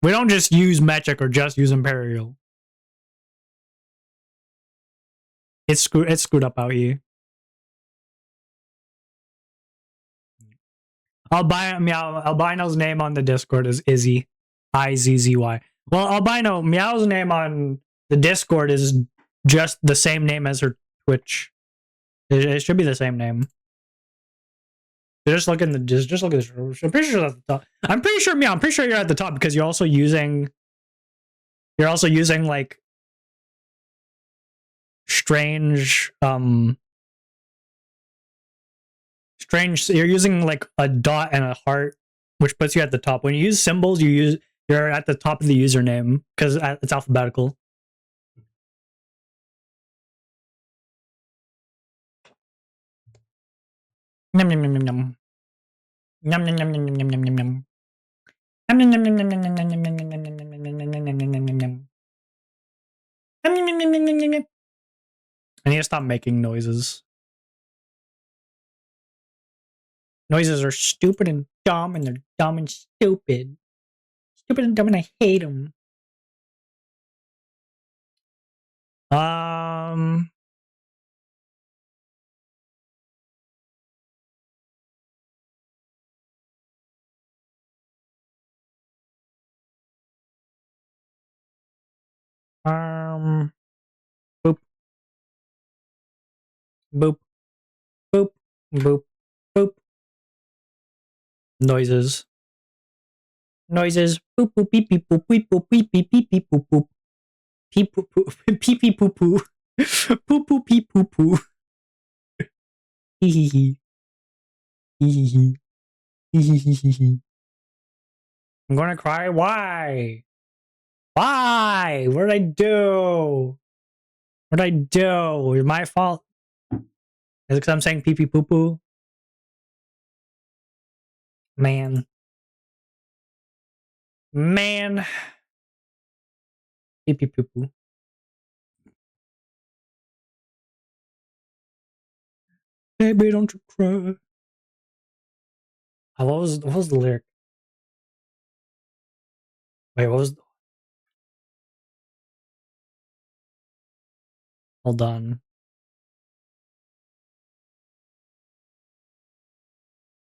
We don't just use metric or just use imperial. It's screwed up out here. Albino's name on the Discord is Izzy. Izzy. Well, Albino, Meow's name on the Discord is just the same name as her Twitch. It should be the same name. Just look at this. I'm pretty sure that's at the top. I'm pretty sure, Meow, I'm pretty sure you're at the top because you're also using like strange you're using like a dot and a heart, which puts you at the top. When you use symbols, you're at the top of the username because it's alphabetical. Yum yum yum yum yum. Yum yum yum yum yum yum yum yum yum. Yum yum yum yum yum yum yum yum yum yum yum yum yum yum yum yum yum yum yum. I need to stop making noises. Noises are stupid and dumb, and they're dumb and stupid. Stupid and dumb, and I hate them. Boop. Boop. Boop. Boop. Boop. Noises. Noises. Boop boop beep beep boop beep boop beep beep beep beep boop boop. Peep poo poo. Peep pee poo poo. Poo poo peep poo poo. Hee hee hee. Hee hee hee. Hee hee hee hee hee. I'm gonna cry. Why? Why? What did I do? What did I do? It's my fault. Is it because I'm saying pee pee poo poo? Man. Man. Pee pee poo poo. Baby, don't you cry. What was the lyric? Wait, what was... Hold on.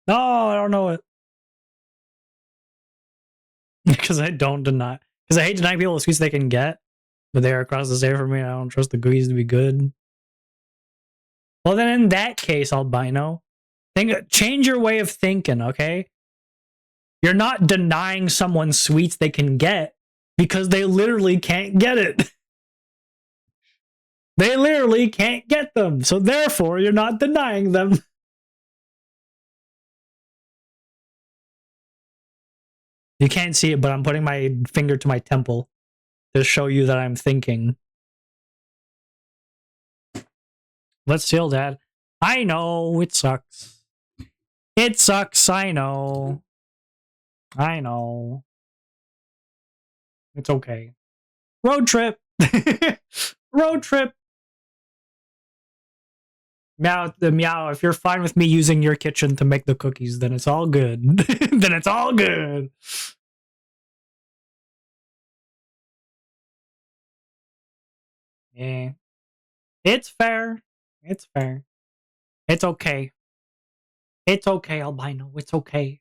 No, I don't know it. Because I don't deny. Because I hate denying people the sweets they can get, but they are across the state for me. I don't trust the cookies to be good. Well, then in that case, Albino, change your way of thinking, okay? You're not denying someone sweets they can get because they literally can't get it. They literally can't get them. So therefore, you're not denying them. You can't see it, but I'm putting my finger to my temple to show you that I'm thinking. Let's seal that. I know, it sucks. It sucks, I know. I know. It's okay. Road trip! Road trip! Meow, if you're fine with me using your kitchen to make the cookies, then it's all good. Then it's all good. Yeah. It's fair. It's fair. It's okay. It's okay, albino. It's okay.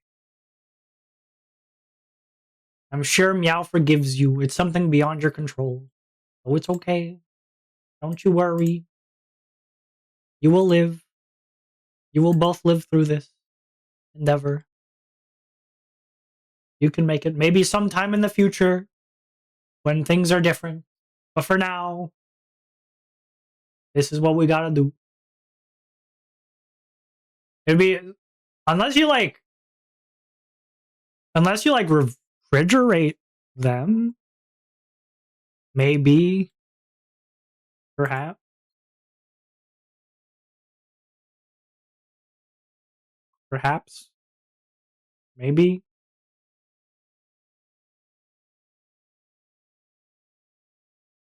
I'm sure Meow forgives you. It's something beyond your control. Oh, it's okay. Don't you worry. You will live. You will both live through this endeavor. You can make it. Maybe sometime in the future when things are different. But for now, this is what we gotta do. It'd be unless you refrigerate them, maybe, perhaps. Perhaps. Maybe.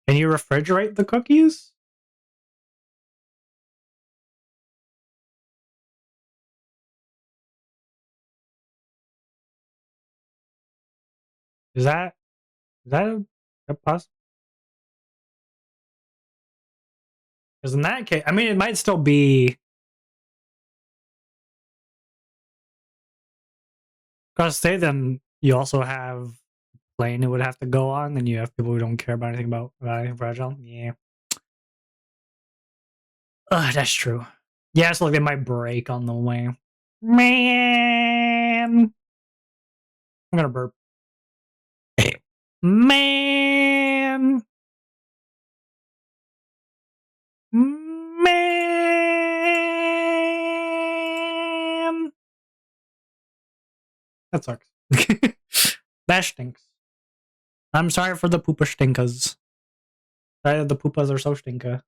Can you refrigerate the cookies? Is that a possible? Because in that case, I mean, it might still be. Because say then you also have plane it would have to go on, and you have people who don't care about anything about anything fragile. Yeah. That's true. Yeah, so like they might break on the way. Man, I'm gonna burp. Man. Man. That sucks. That stinks. I'm sorry for the poopa stinkas. Sorry that the poopas are so stinka.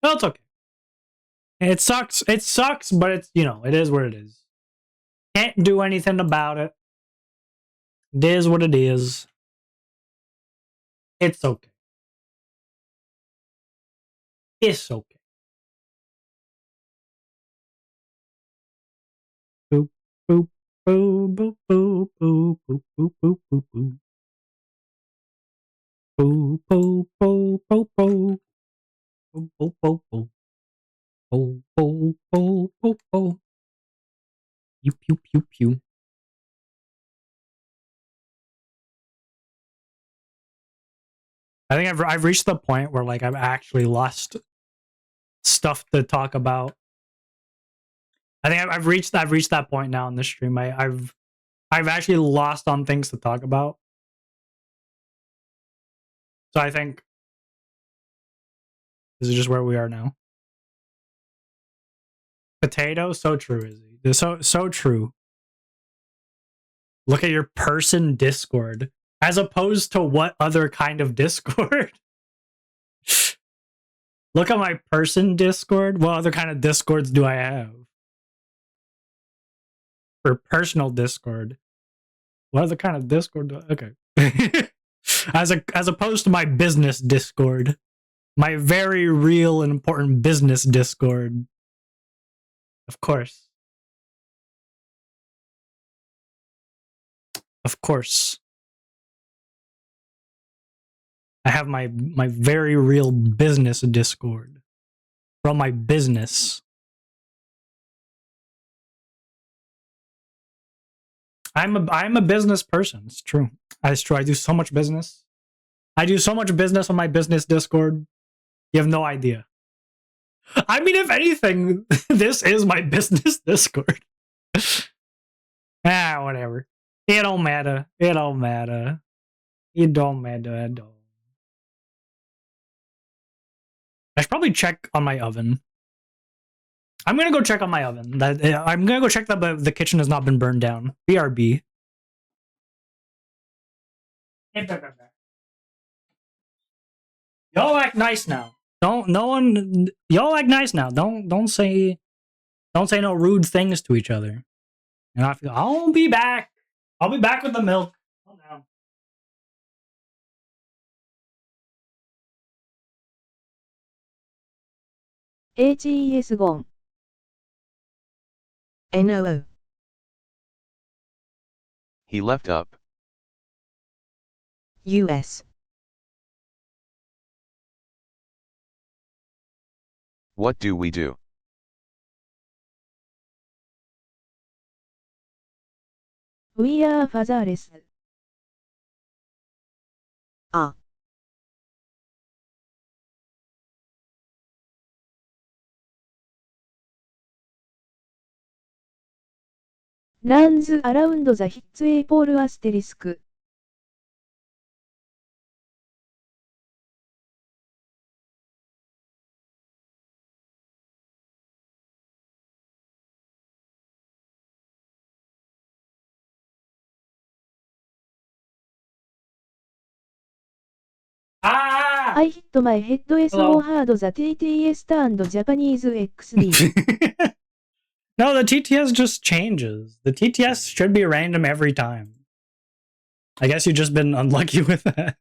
No, it's okay. It sucks. It sucks, but it's, you know, it is what it is. Can't do anything about it. It is what it is. It's okay. It's okay. Boop, boop, boop, boop, boop, boop, boop, boop, boop, boop, boop. Boop, boop, boop, boop, boop. Boop, boop, boop, boop. Boop, boop, boop, boop, boop. Pew, pew, pew, pew. I think I've reached the point where like I've actually lost stuff to talk about. I think I've reached that point now in this stream. I've actually lost on things to talk about. So I think this is just where we are now. Potato, so true, Izzy. So true. Look at your person Discord. As opposed to what other kind of Discord? Look at my person Discord. What other kind of Discords do I have? For personal Discord. What other kind of Discord do I... Okay. as opposed to my business Discord. My very real and important business Discord. Of course. Of course. I have my very real business Discord. From my business. I'm a business person. It's true. It's true. I do so much business. I do so much business on my business Discord. You have no idea. I mean, if anything, this is my business Discord. Whatever. It don't matter. It don't matter. It don't matter at all. I should probably check on my oven. I'm gonna go check on my oven. I'm gonna go check that the kitchen has not been burned down. BRB. Y'all act nice now. Y'all act nice now. Don't say no rude things to each other. And I'll be back. I'll be back with the milk. Calm down. HES ゴン。 NOO. He left up. US. What do we do? We are fatherless. Ah. Runs around the hits equal asterisk. Ah! I hit my head Hello. so hard the TTS turned Japanese XD. No, the TTS just changes. The TTS should be random every time. I guess you've just been unlucky with that.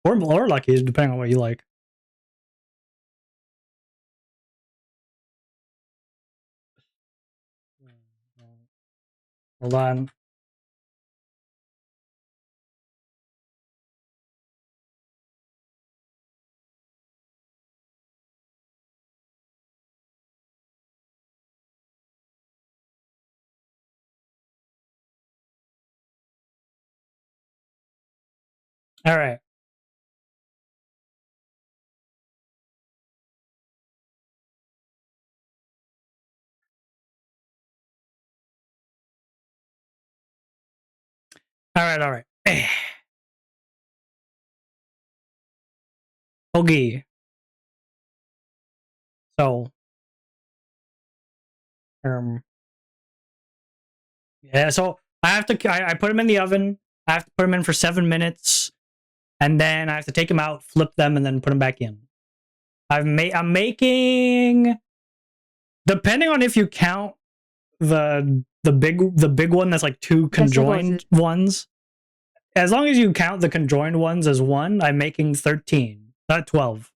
Or lucky, depending on what you like. Hold on. All right. All right. Okay. So, yeah, so I have to, I put them in the oven. I have to put them in for 7 minutes. And then I have to take them out, flip them, and then put them back in. I'm making, depending on if you count the big one that's like 2 conjoined ones. As long as you count the conjoined ones as 1, I'm making 13, not 12.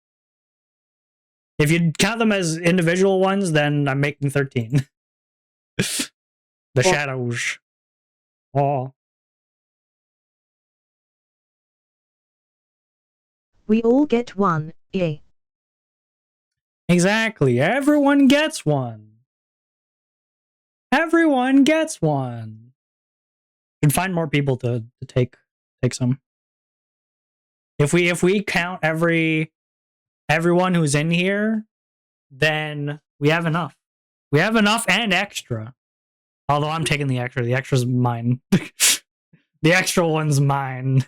If you count them as individual ones, then I'm making 13. The shadows. Oh. We all get one, yay. Exactly. Everyone gets one. Everyone gets one. Should find more people to take some. If we count everyone who's in here, then we have enough. We have enough and extra. Although I'm taking the extra. The extra's mine. The extra one's mine.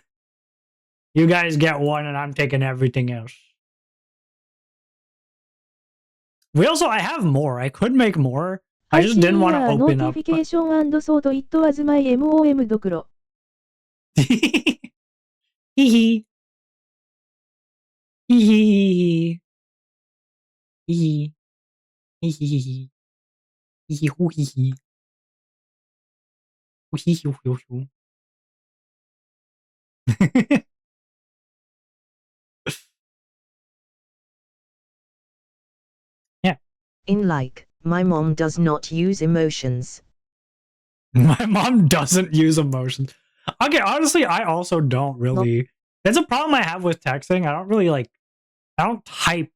You guys get one and I'm taking everything else. I have more. I could make more. I just didn't want to open up. Notification and thought it was my MOM ドクロ。 Hee hee. Hee hee. Hee hee. Hee hee. Hee hoo hee hee. Hee hoo hoo hoo. Yeah. In like, my mom does not use emotions. My mom doesn't use emotions. Okay, honestly, I also don't really. That's a problem I have with texting. I don't really I don't type.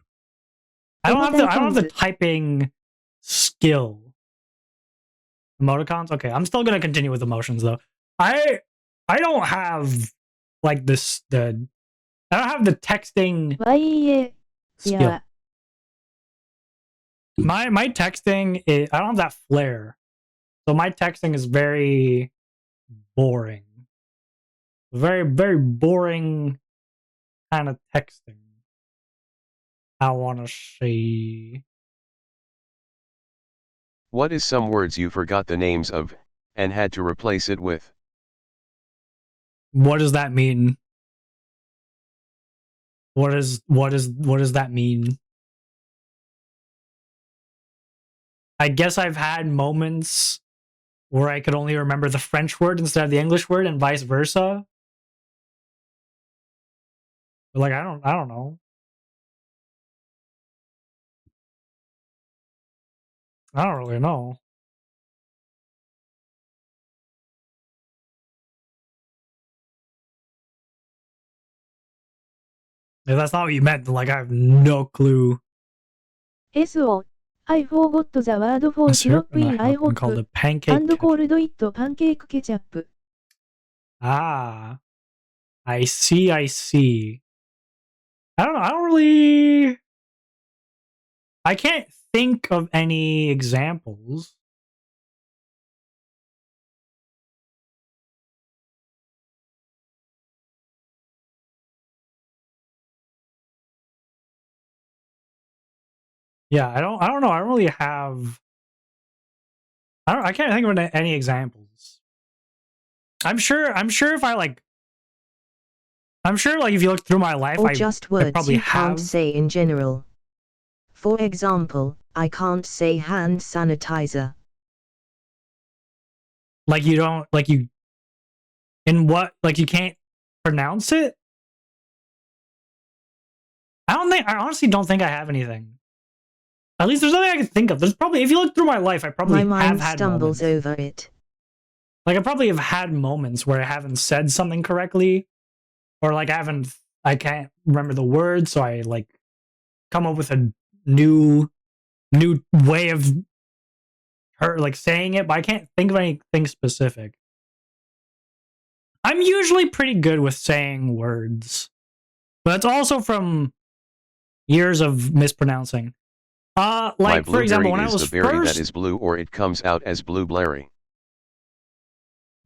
I don't have the typing skill. Emoticons? Okay, I'm still gonna continue with emotions though. I don't have like this I don't have the texting skill. Yeah. My texting is, I don't have that flair. So my texting is very boring. Very, very boring kind of texting. I wanna say What is some words you forgot the names of, and had to replace it with? What does that mean? What does that mean? I guess I've had moments where I could only remember the French word instead of the English word and vice versa. But like I don't know. I don't really know. If that's not what you meant, then like I have no clue. SO. I forgot the word for A syrup syrup and a in happen called IHOP a pancake and ketchup. called it pancake ketchup. Ah, I see. I see. I don't know. I don't really. I can't think of any examples. Yeah, I don't know. I don't really have. I can't think of any examples. I'm sure if I like. I'm sure like if you look through my life, Or just I words probably you can't have. say in general. For example, I can't say hand sanitizer. Like you don't like you. In what like you can't pronounce it? I honestly don't think I have anything. At least there's nothing I can think of. There's probably, if you look through my life, I probably My have mind had stumbles moments. over it. Like I probably have had moments where I haven't said something correctly, or like I can't remember the words, so I like come up with a new way of like saying it, but I can't think of anything specific. I'm usually pretty good with saying words, but it's also from years of mispronouncing. My Like for example, blueberry when I is was the berry that first is blue, or it comes out as blueberry.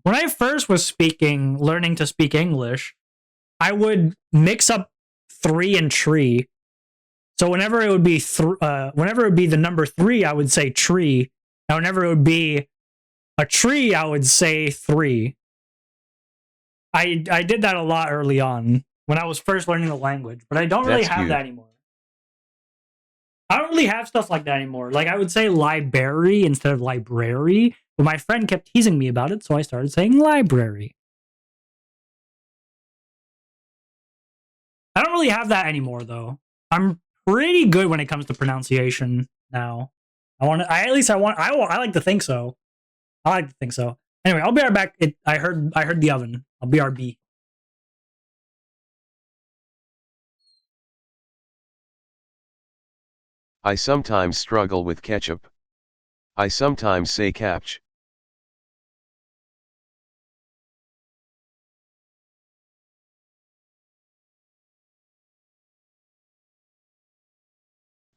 when I first was learning to speak English, I would mix up three and tree. So whenever it would be whenever it would be the number three, I would say tree. And whenever it would be a tree, I would say three. I did that a lot early on when I was first learning the language, but I don't really That's have cute. that anymore. I don't really have stuff like that anymore. Like I would say library instead of library, but my friend kept teasing me about it, so I started saying library. I don't really have that anymore though. I'm pretty good when it comes to pronunciation now. I like to think so. I like to think so. Anyway, I'll be right back. I heard the oven. I'll be RB. I sometimes struggle with ketchup. I sometimes say capch.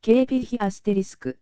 KP アステリスク。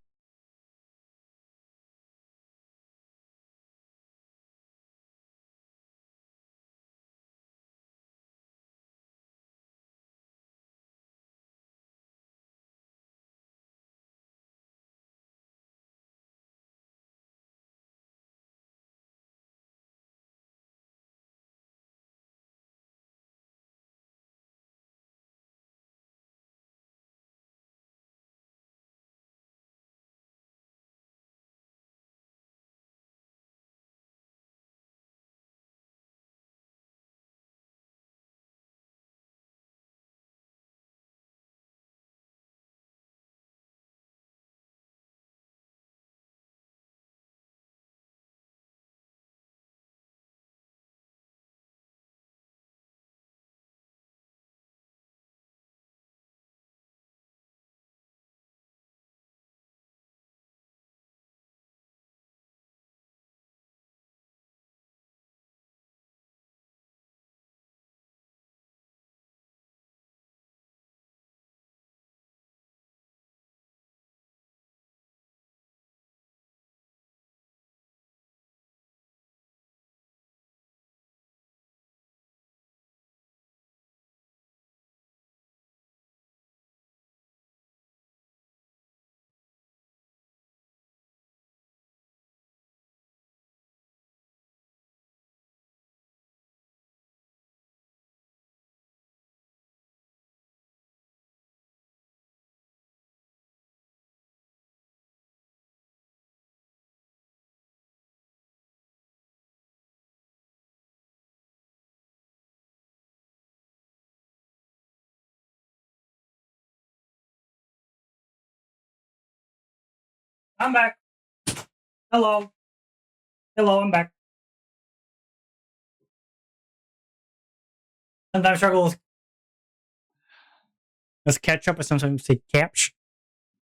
I'm back. Hello. Hello, I'm back. Sometimes I struggle with ketchup, but sometimes say capsh.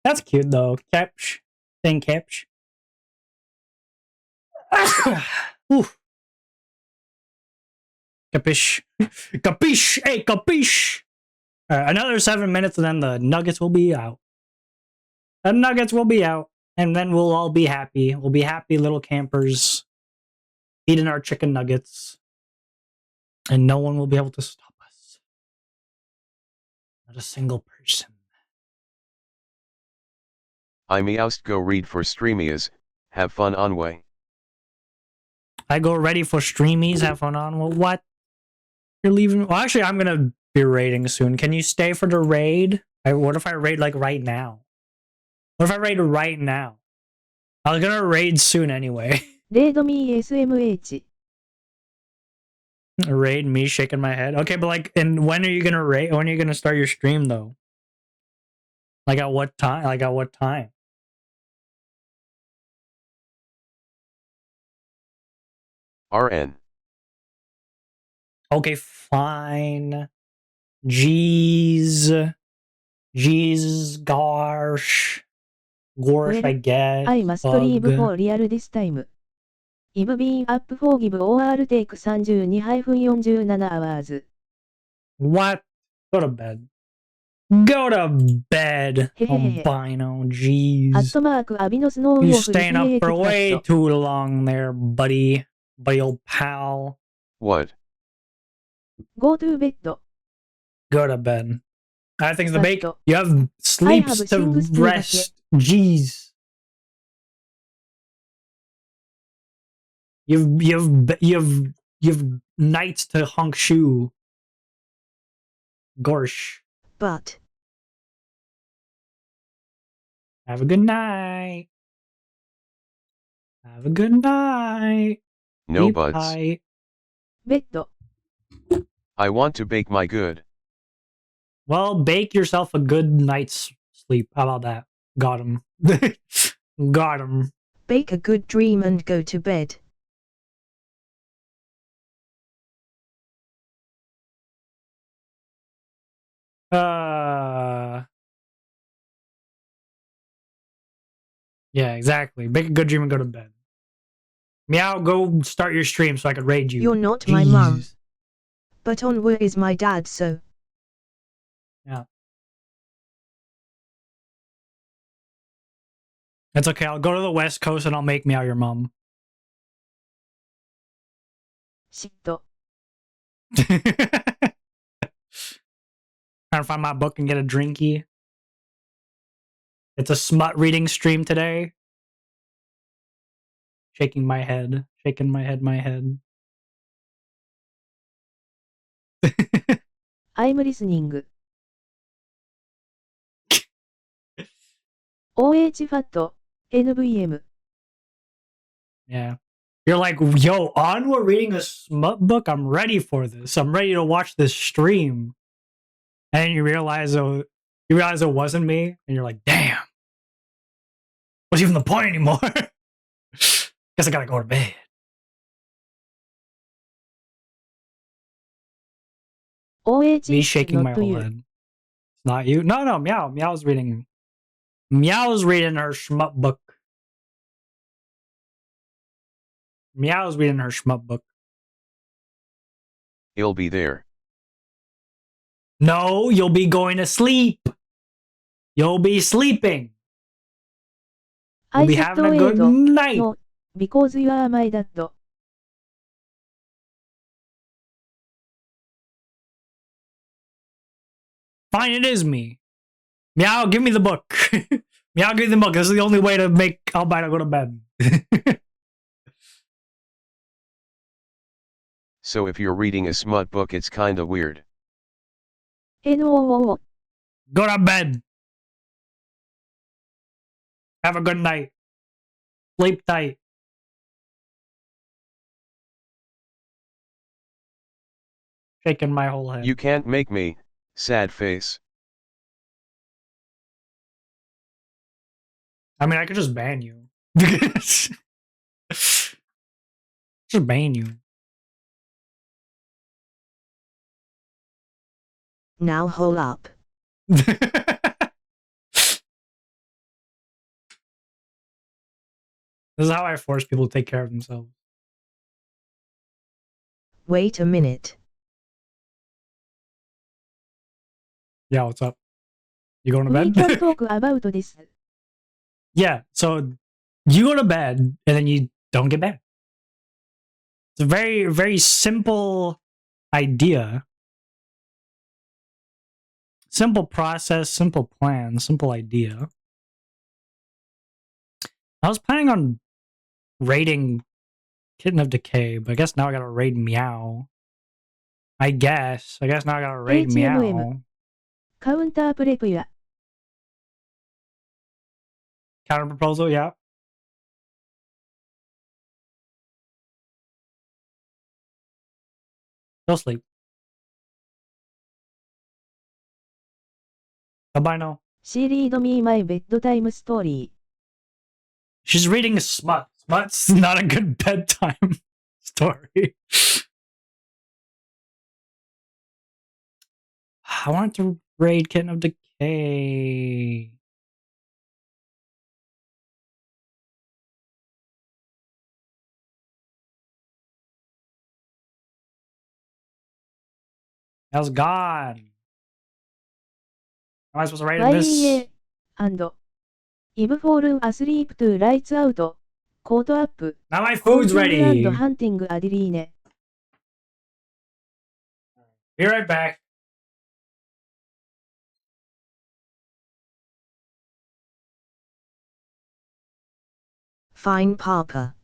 That's cute though. Capsh. Saying capsh. Oof. Capiche. Capiche. Hey, capiche. Another 7 minutes and then the nuggets will be out. The nuggets will be out. And then we'll all be happy. We'll be happy little campers eating our chicken nuggets. And no one will be able to stop us. Not a single person. I meowst go read for streamias, have fun on way. I go ready for streamies, have fun on. Well, what? You're leaving? Well, actually, I'm gonna be raiding soon. Can you stay for the raid? What if I raid like right now? What if I raid right now? I was gonna raid soon anyway. レードミー SMH。 Raid me shaking my head. Okay, but like, and when are you gonna raid? When are you gonna start your stream though? Like at what time? Like at what time? RN. Okay, fine. Jeez. Gosh. Gorsh, I guess. I must leave for real this time. I've been up for give or take 32-47 hours. What? Go to bed. Go to bed, albino. Jeez. You staying up for way too long there, buddy. Buddy old pal. What? Go to bed. Go to bed. I think the bake. You have sleeps to rest. Jeez. You've nights to hunk shoe. Gorsh. But have a good night. Have a good night. No Sleep buts. tight. Bed. I want to bake my good. Well, bake yourself a good night's sleep. How about that? Got him. Got him. bake a good dream and go to bed. Yeah, exactly. Make a good dream and go to bed. Meow, go start your stream so I could raid you. You're not my mum. Jeez. But Onwa is my dad, so. Yeah. That's okay. I'll go to the West Coast and I'll make Meow your mom. 嫉妬。 Trying to find my book and get a drinky. It's a smut reading stream today. Shaking my head. Shaking my head, my head. I'm listening. OH Fat. NVM. Yeah. You're like, yo, Onwa reading a smut book? I'm ready for this. I'm ready to watch this stream. And you realize it wasn't me, and you're like, damn. What's even the point anymore? Guess I gotta go to bed. OH Me is shaking my not whole you. head. It's not you? No, Meow. Meow's reading her smut book. Meow's reading her smut book. It'll be there. No, you'll be going to sleep. You'll be sleeping. You'll I be said having a good wait. night. No, because you are my dad. Fine, it is me. Meow, give me the book. Meow, give me the book. This is the only way to make Albino go to bed. So if you're reading a smut book, it's kinda weird. NOOO. Go to bed. Have a good night. Sleep tight. Shaking my whole head. You can't make me, sad face. I mean, I could just ban you. Just ban you. Now hold up. This is how I force people to take care of themselves. Wait a minute. Yeah, what's up? You going to We bed? can talk about this. Yeah, so you go to bed and then you don't get bad. It's a very, very simple idea. Simple process, simple plan, simple idea. I was planning on raiding Kitten of Decay, but I guess now I gotta raid Meow. I guess now I gotta raid HMM. Meow. カウンタープレプや。 Counter proposal, yeah. Go sleep. Bye now. She read me my bedtime story. She's reading Smut. Smut's not a good bedtime story. I want to raid Kitten of Decay. I was gone. How am I supposed to raid this? YA and If fallen asleep to lights out. Caught up. Now my food's ready. And hunting Adeline. Be right back. Fine, Papa.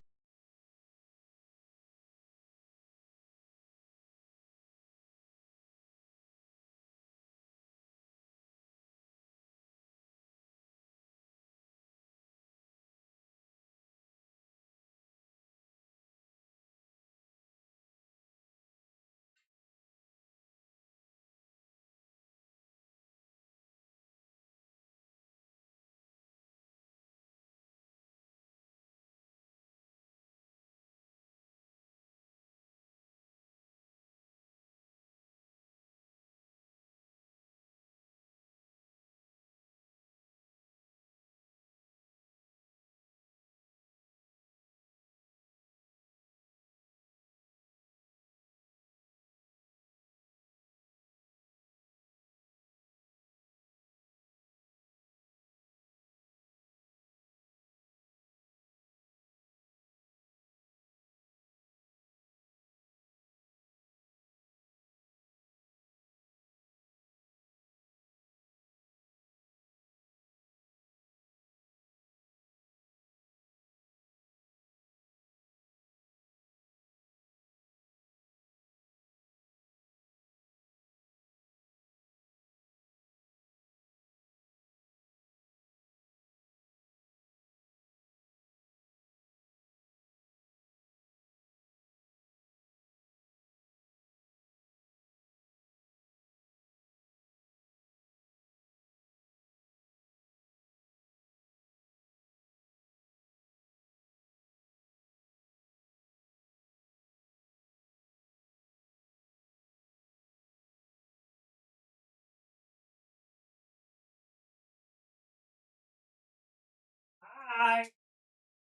Hi.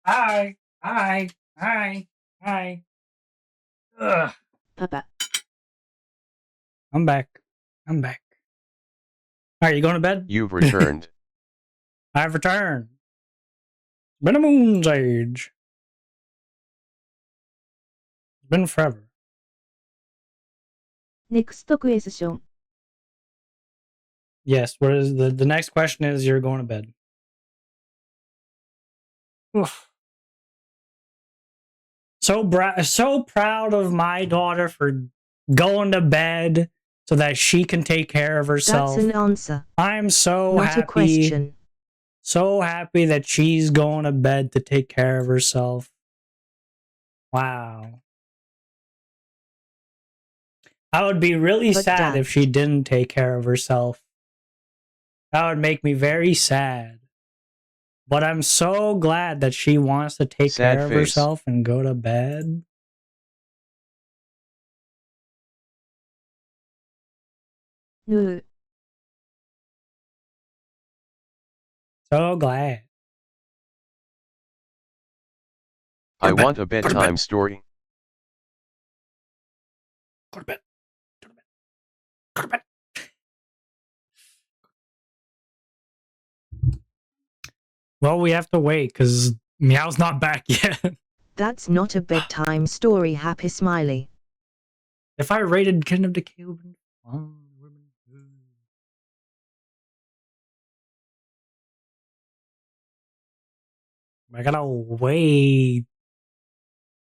Hi. Hi. Hi. Hi. Ugh. Papa. I'm back. I'm back. Alright, you going to bed? You've returned. I've returned. Been a moon's age. It's been forever. Next question. Yes, what is the next question is you're going to bed. Oof. So proud of my daughter for going to bed so that she can take care of herself. That's an answer. I'm so Not happy. a question. So happy that she's going to bed to take care of herself. Wow. I would be really But sad Dad, if she didn't take care of herself. That would make me very sad. But I'm so glad that she wants to take Sad care of face. herself and go to bed.ぬ So glad. I Go to bed. want a Go to bed. bedtime story. Go to bed. Go to bed. Go to bed. Well, we have to wait because Meow's not back yet. That's not a bedtime story, happy smiley. If I rated Kingdom of Decay, I gotta wait.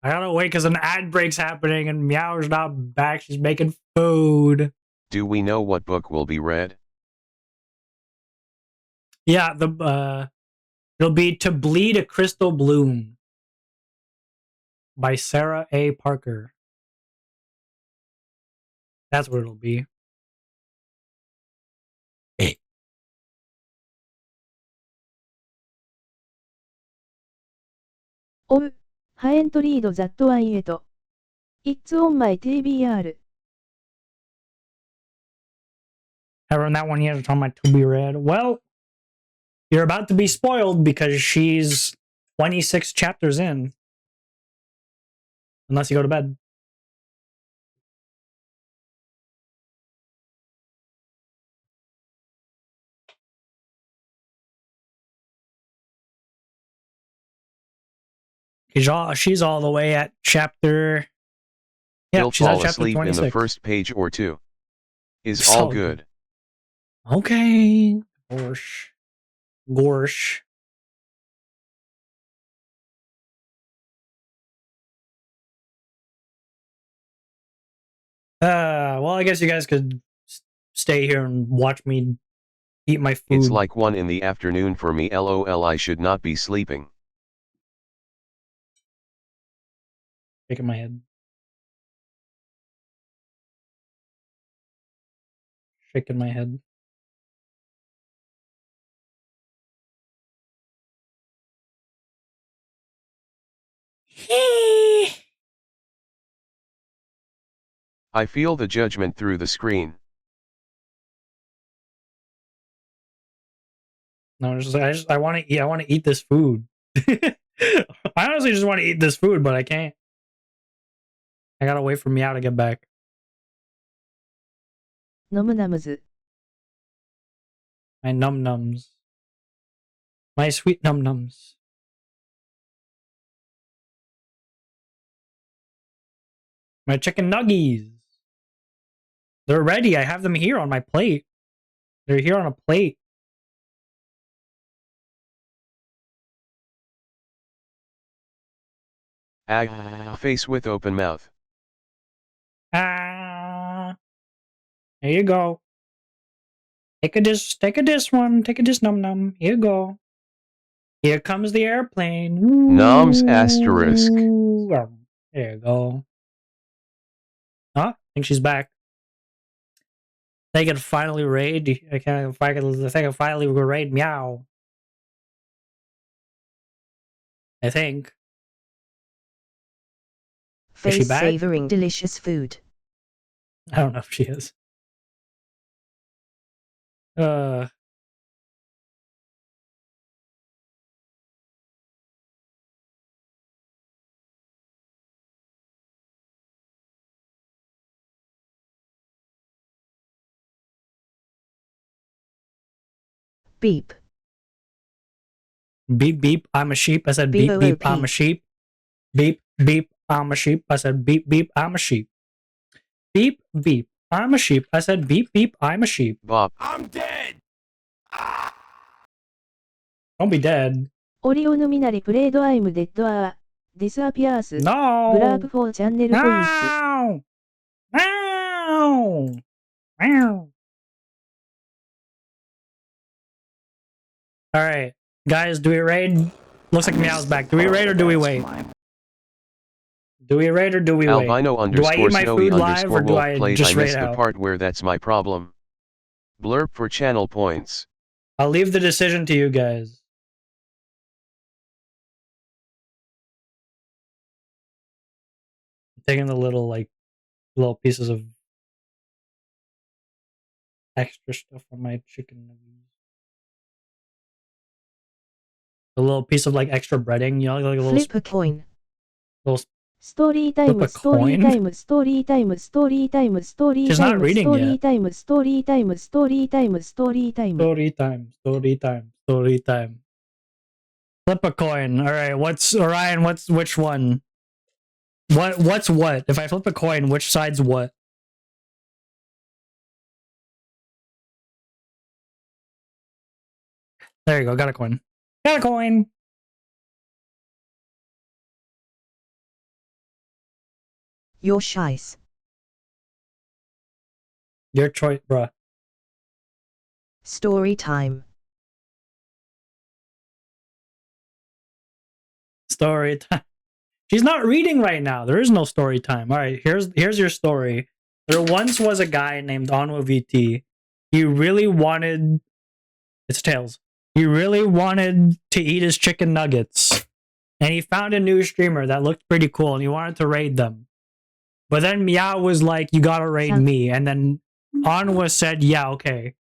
I gotta wait because an ad break's happening and Meow's not back. She's making food. Do we know what book will be read? Yeah, it'll be To Bleed a Crystal Bloom by Sarah A. Parker. That's what it'll be. おう、ハエントリードザットワンエト。It's on my TBR. Haven't run that one yet. It's on my to be read. Well, you're about to be spoiled because she's 26 chapters in. Unless you go to bed. She's all the way at chapter. Yeah, He'll she's at fall chapter asleep 26. in the first page or two. Is So all good. Okay. Gorsh. Gorsh. Well, I guess you guys could stay here and watch me eat my food. It's like 1 in the afternoon for me. LOL, I should not be sleeping. Shaking my head. Shaking my head. I feel the judgment through the screen. No, I want to eat. I want to eat this food. I honestly just want to eat this food, but I can't. I gotta wait for Meow to get back. ノムナムズ。 My num nums. My sweet num nums. My chicken nuggies. They're ready. I have them here on my plate. They're here on a plate. Face with open mouth. Ah. Here you go. Take a dish one. Take a dish num num. Here you go. Here comes the airplane. Noms asterisk. There you go. Huh? I think she's back. They can finally raid. I can finally raid Meow. I think. Is she Face back? savoring delicious food. I don't know if she is. Beep. Beep beep, I'm a sheep. I said beep beep, BOOP. I'm a sheep. Beep beep, I'm a sheep. I said beep beep, I'm a sheep. Beep beep, I'm a sheep. I said beep beep, I'm a sheep. Bop. I'm dead. Don't be dead. オリオヌミナリプレイドアイムデッドアー。ディスアピアース。ブラー No. プ4チャンネルポイント。 No. No. Meow. All right, guys, do we raid? Looks like Meow's back. Do we raid or do we wait? Do we raid or do we wait? Albino Do I underscore eat my snowy food live underscore or do wolf I played. just I raid missed the out? part where that's my problem. Blurb for channel points. I'll leave the decision to you guys. taking the little like little pieces of extra stuff on my chicken nuggets. A little piece of like extra breading, you know, like a little Flip a coin. little. ストーリータイ Flip ム a ストーリー coin? タイムストーリータイムストーリータイムストーリー She's タイ not ムス reading トーリー yet. タイムストーリータイムストーリータイムストーリータイム Story time, story time, story time. Flip a coin. All right, what's Orion? What's which one? What's what? If I flip a coin, which side's what? There you go. Got a coin. Got a coin. Your shice. Your choice, bruh. Story time. Story time. She's not reading right now. There is no story time. All right, here's your story. There once was a guy named OnwaVT. He really wanted. It's tails. He really wanted to eat his chicken nuggets, and he found a new streamer that looked pretty cool, and he wanted to raid them. But then Meow was like, "You gotta raid me," and then Onwa said, "Yeah, okay."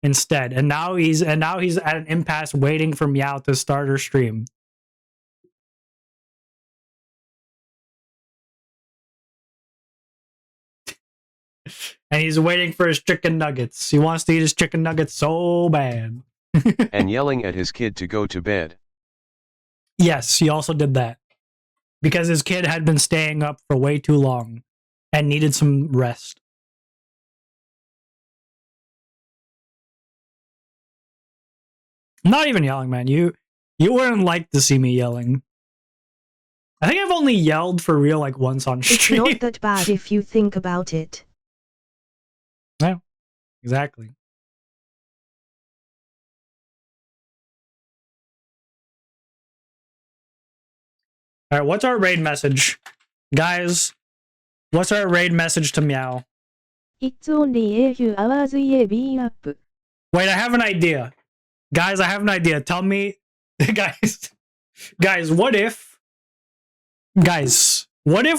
Instead, and now he's at an impasse waiting for Meow to start her stream. And he's waiting for his chicken nuggets. He wants to eat his chicken nuggets so bad. And yelling at his kid to go to bed. Yes, he also did that. Because his kid had been staying up for way too long and needed some rest. I'm not even yelling, man. You wouldn't like to see me yelling. I think I've only yelled for real like once on stream. It's not that bad if you think about it. Yeah, exactly. All right, what's our raid message? Guys, what's our raid message to Meow? It's only a few hours EAB up. Wait, I have an idea. Guys, I have an idea. Tell me, guys, what if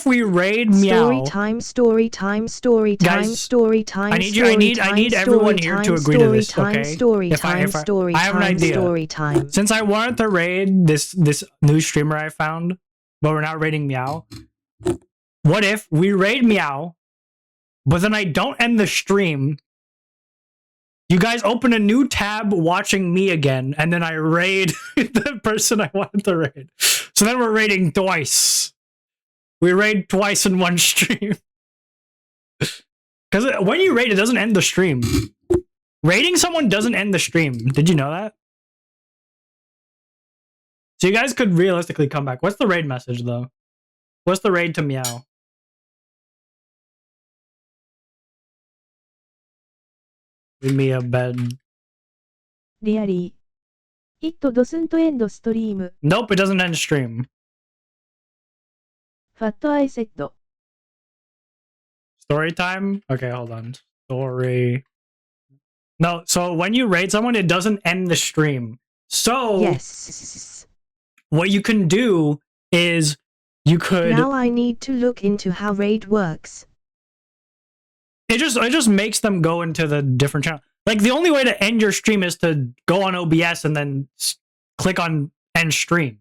we raid Meow? Story time, story time, story time, Guys, story time. I need everyone here to agree to this, okay? Story If I- time, if I- story I have an time, idea. story time. Since I wanted to raid this new streamer I found, but we're not raiding Meow. What if we raid Meow, but then I don't end the stream? You guys open a new tab watching me again, and then I raid the person I wanted to raid. So then we're raiding twice. We raid twice in one stream. Because when you raid, it doesn't end the stream. Raiding someone doesn't end the stream. Did you know that? So you guys could realistically come back. What's the raid message, though? What's the raid to Meow? Give me a bed. Really? It doesn't end stream. Nope, it doesn't end stream. Fat I said. Story time? Okay, hold on. Story. No, so when you raid someone, it doesn't end the stream. So Yes. what you can do is you could. Now I need to look into how raid works. It just makes them go into the different channel. Like the only way to end your stream is to go on OBS and then click on end stream.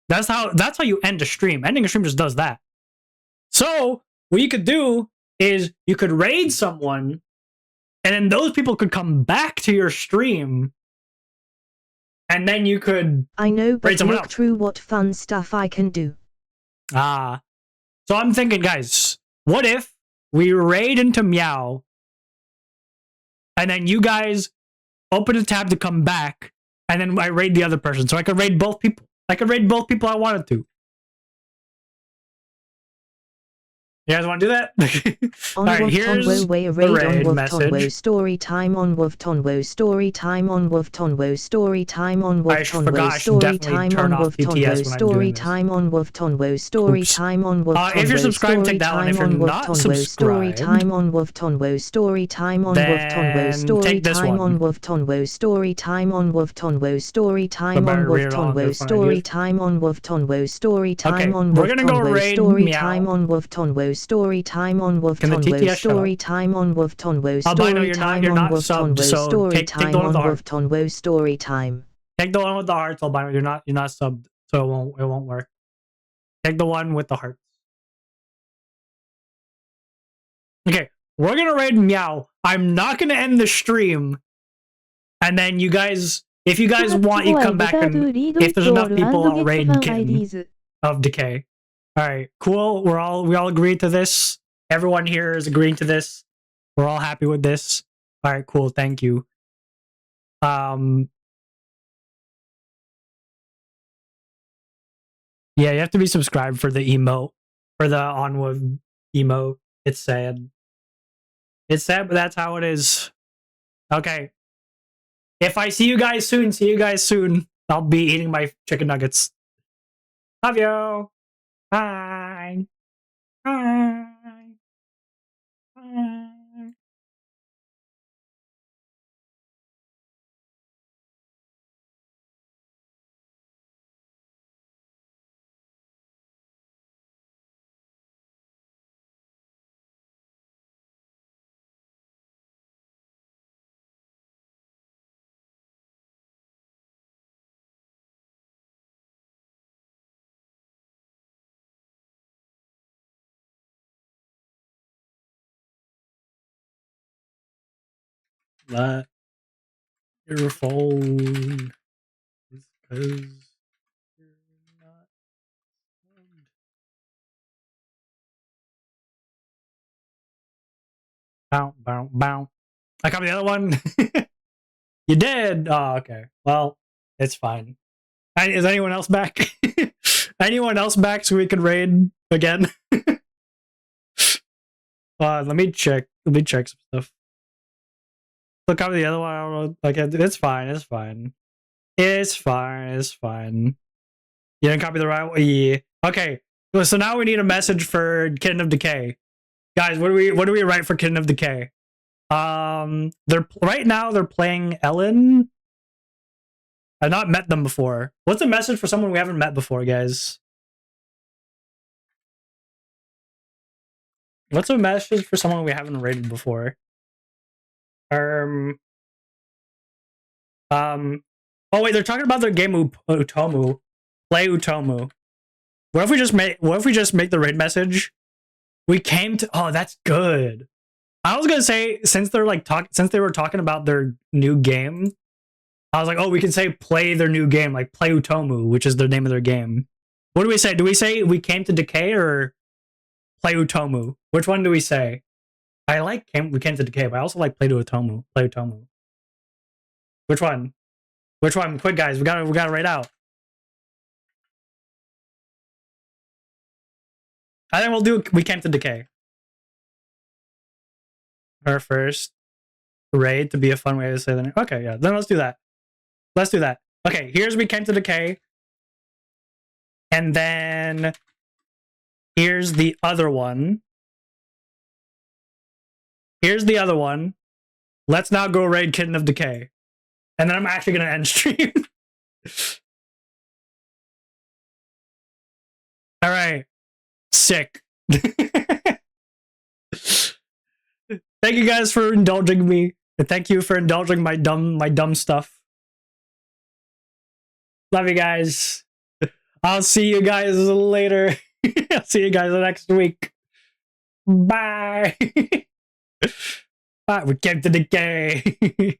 That's how you end a stream. Ending a stream just does that. So what you could do is you could raid someone, and then those people could come back to your stream, and then you could. I know, but Raid someone look else. through what fun stuff I can do. So I'm thinking, guys, what if we raid into Meow, and then you guys open a tab to come back, and then I raid the other person, so I could raid both people. I could raid both people I wanted to. You guys want to do that? Alright, OnwaVT here's way the raid raid OnwaVT message. story time OnwaVT story time OnwaVT story time I forgot I OnwaVT should story definitely time turn off TTS OnwaVT when I'm story doing this. time OnwaVT story Oops. time If you're OnwaVT subscribed, story take that one. time If you're not OnwaVT story subscribed, time OnwaVT story time OnwaVT then story take this time one. OnwaVT story time OnwaVT story time So better read it all in OnwaVT this one I story use. time OnwaVT story time Okay, we're gonna go OnwaVT raid story time Meow. OnwaVT story time Can the OnwaVT TTS shut story up? time OnwaVT Albino, story you're time not subbed, OnwaVT so story take the time one with the heart. OnwaVT story time. Take the one with the hearts, Albino. You're not subbed, so it won't work. Take the one with the hearts. Okay, we're gonna raid Meow. I'm not gonna end the stream, and then you guys, if you guys want, you come back, and if there's enough people, I'll raid Kitten of Decay. All right, cool. We all agreed to this. Everyone here is agreeing to this. We're all happy with this. All right, cool. Thank you. Yeah, you have to be subscribed for the emote, for the OnwaVT emote. It's sad. It's sad, but that's how it is. Okay. If I see you guys soon. I'll be eating my chicken nuggets. Love you. Bye. Bye. Bye. Let your phone is because you're not subbed. Bow, bow, bow. I copied the other one. You did. Oh, okay. Well, it's fine. Is anyone else back? Anyone else back so we can raid again? Let me check. Let me check some stuff. Look up the other one. I don't know. Like, it's fine. It's fine. It's fine. It's fine. You didn't copy the right one. Yeah. Okay. So now we need a message for Kitten of Decay. Guys, what do we write for Kitten of Decay? They're right now they're playing Ellen. I've not met them before. What's a message for someone we haven't met before, guys? What's a message for someone we haven't rated before? Oh wait, they're talking about their game Utomu. Play Utomu. What if we just make the raid message? We came to. Oh, that's good. I was gonna say, since they were talking about their new game, I was like, oh, we can say play their new game, like play Utomu, which is the name of their game. What do we say? Do we say we came to Decay or play Utomu? Which one do we say? I like we came to Decay, but I also like play Utomu. Play Utomu. Which one? Which one? Quick, guys. We gotta write out. I think we'll do we came to Decay. Our first raid to be a fun way to say the name. Okay, yeah. Then let's do that. Let's do that. Okay, here's we came to Decay. And then here's the other one. Here's the other one. Let's now go raid Kitten of Decay. And then I'm actually gonna end stream. Alright. Sick. Thank you guys for indulging me. And thank you for indulging my dumb stuff. Love you guys. I'll see you guys later. I'll see you guys next week. Bye. Bye. We came to Decay.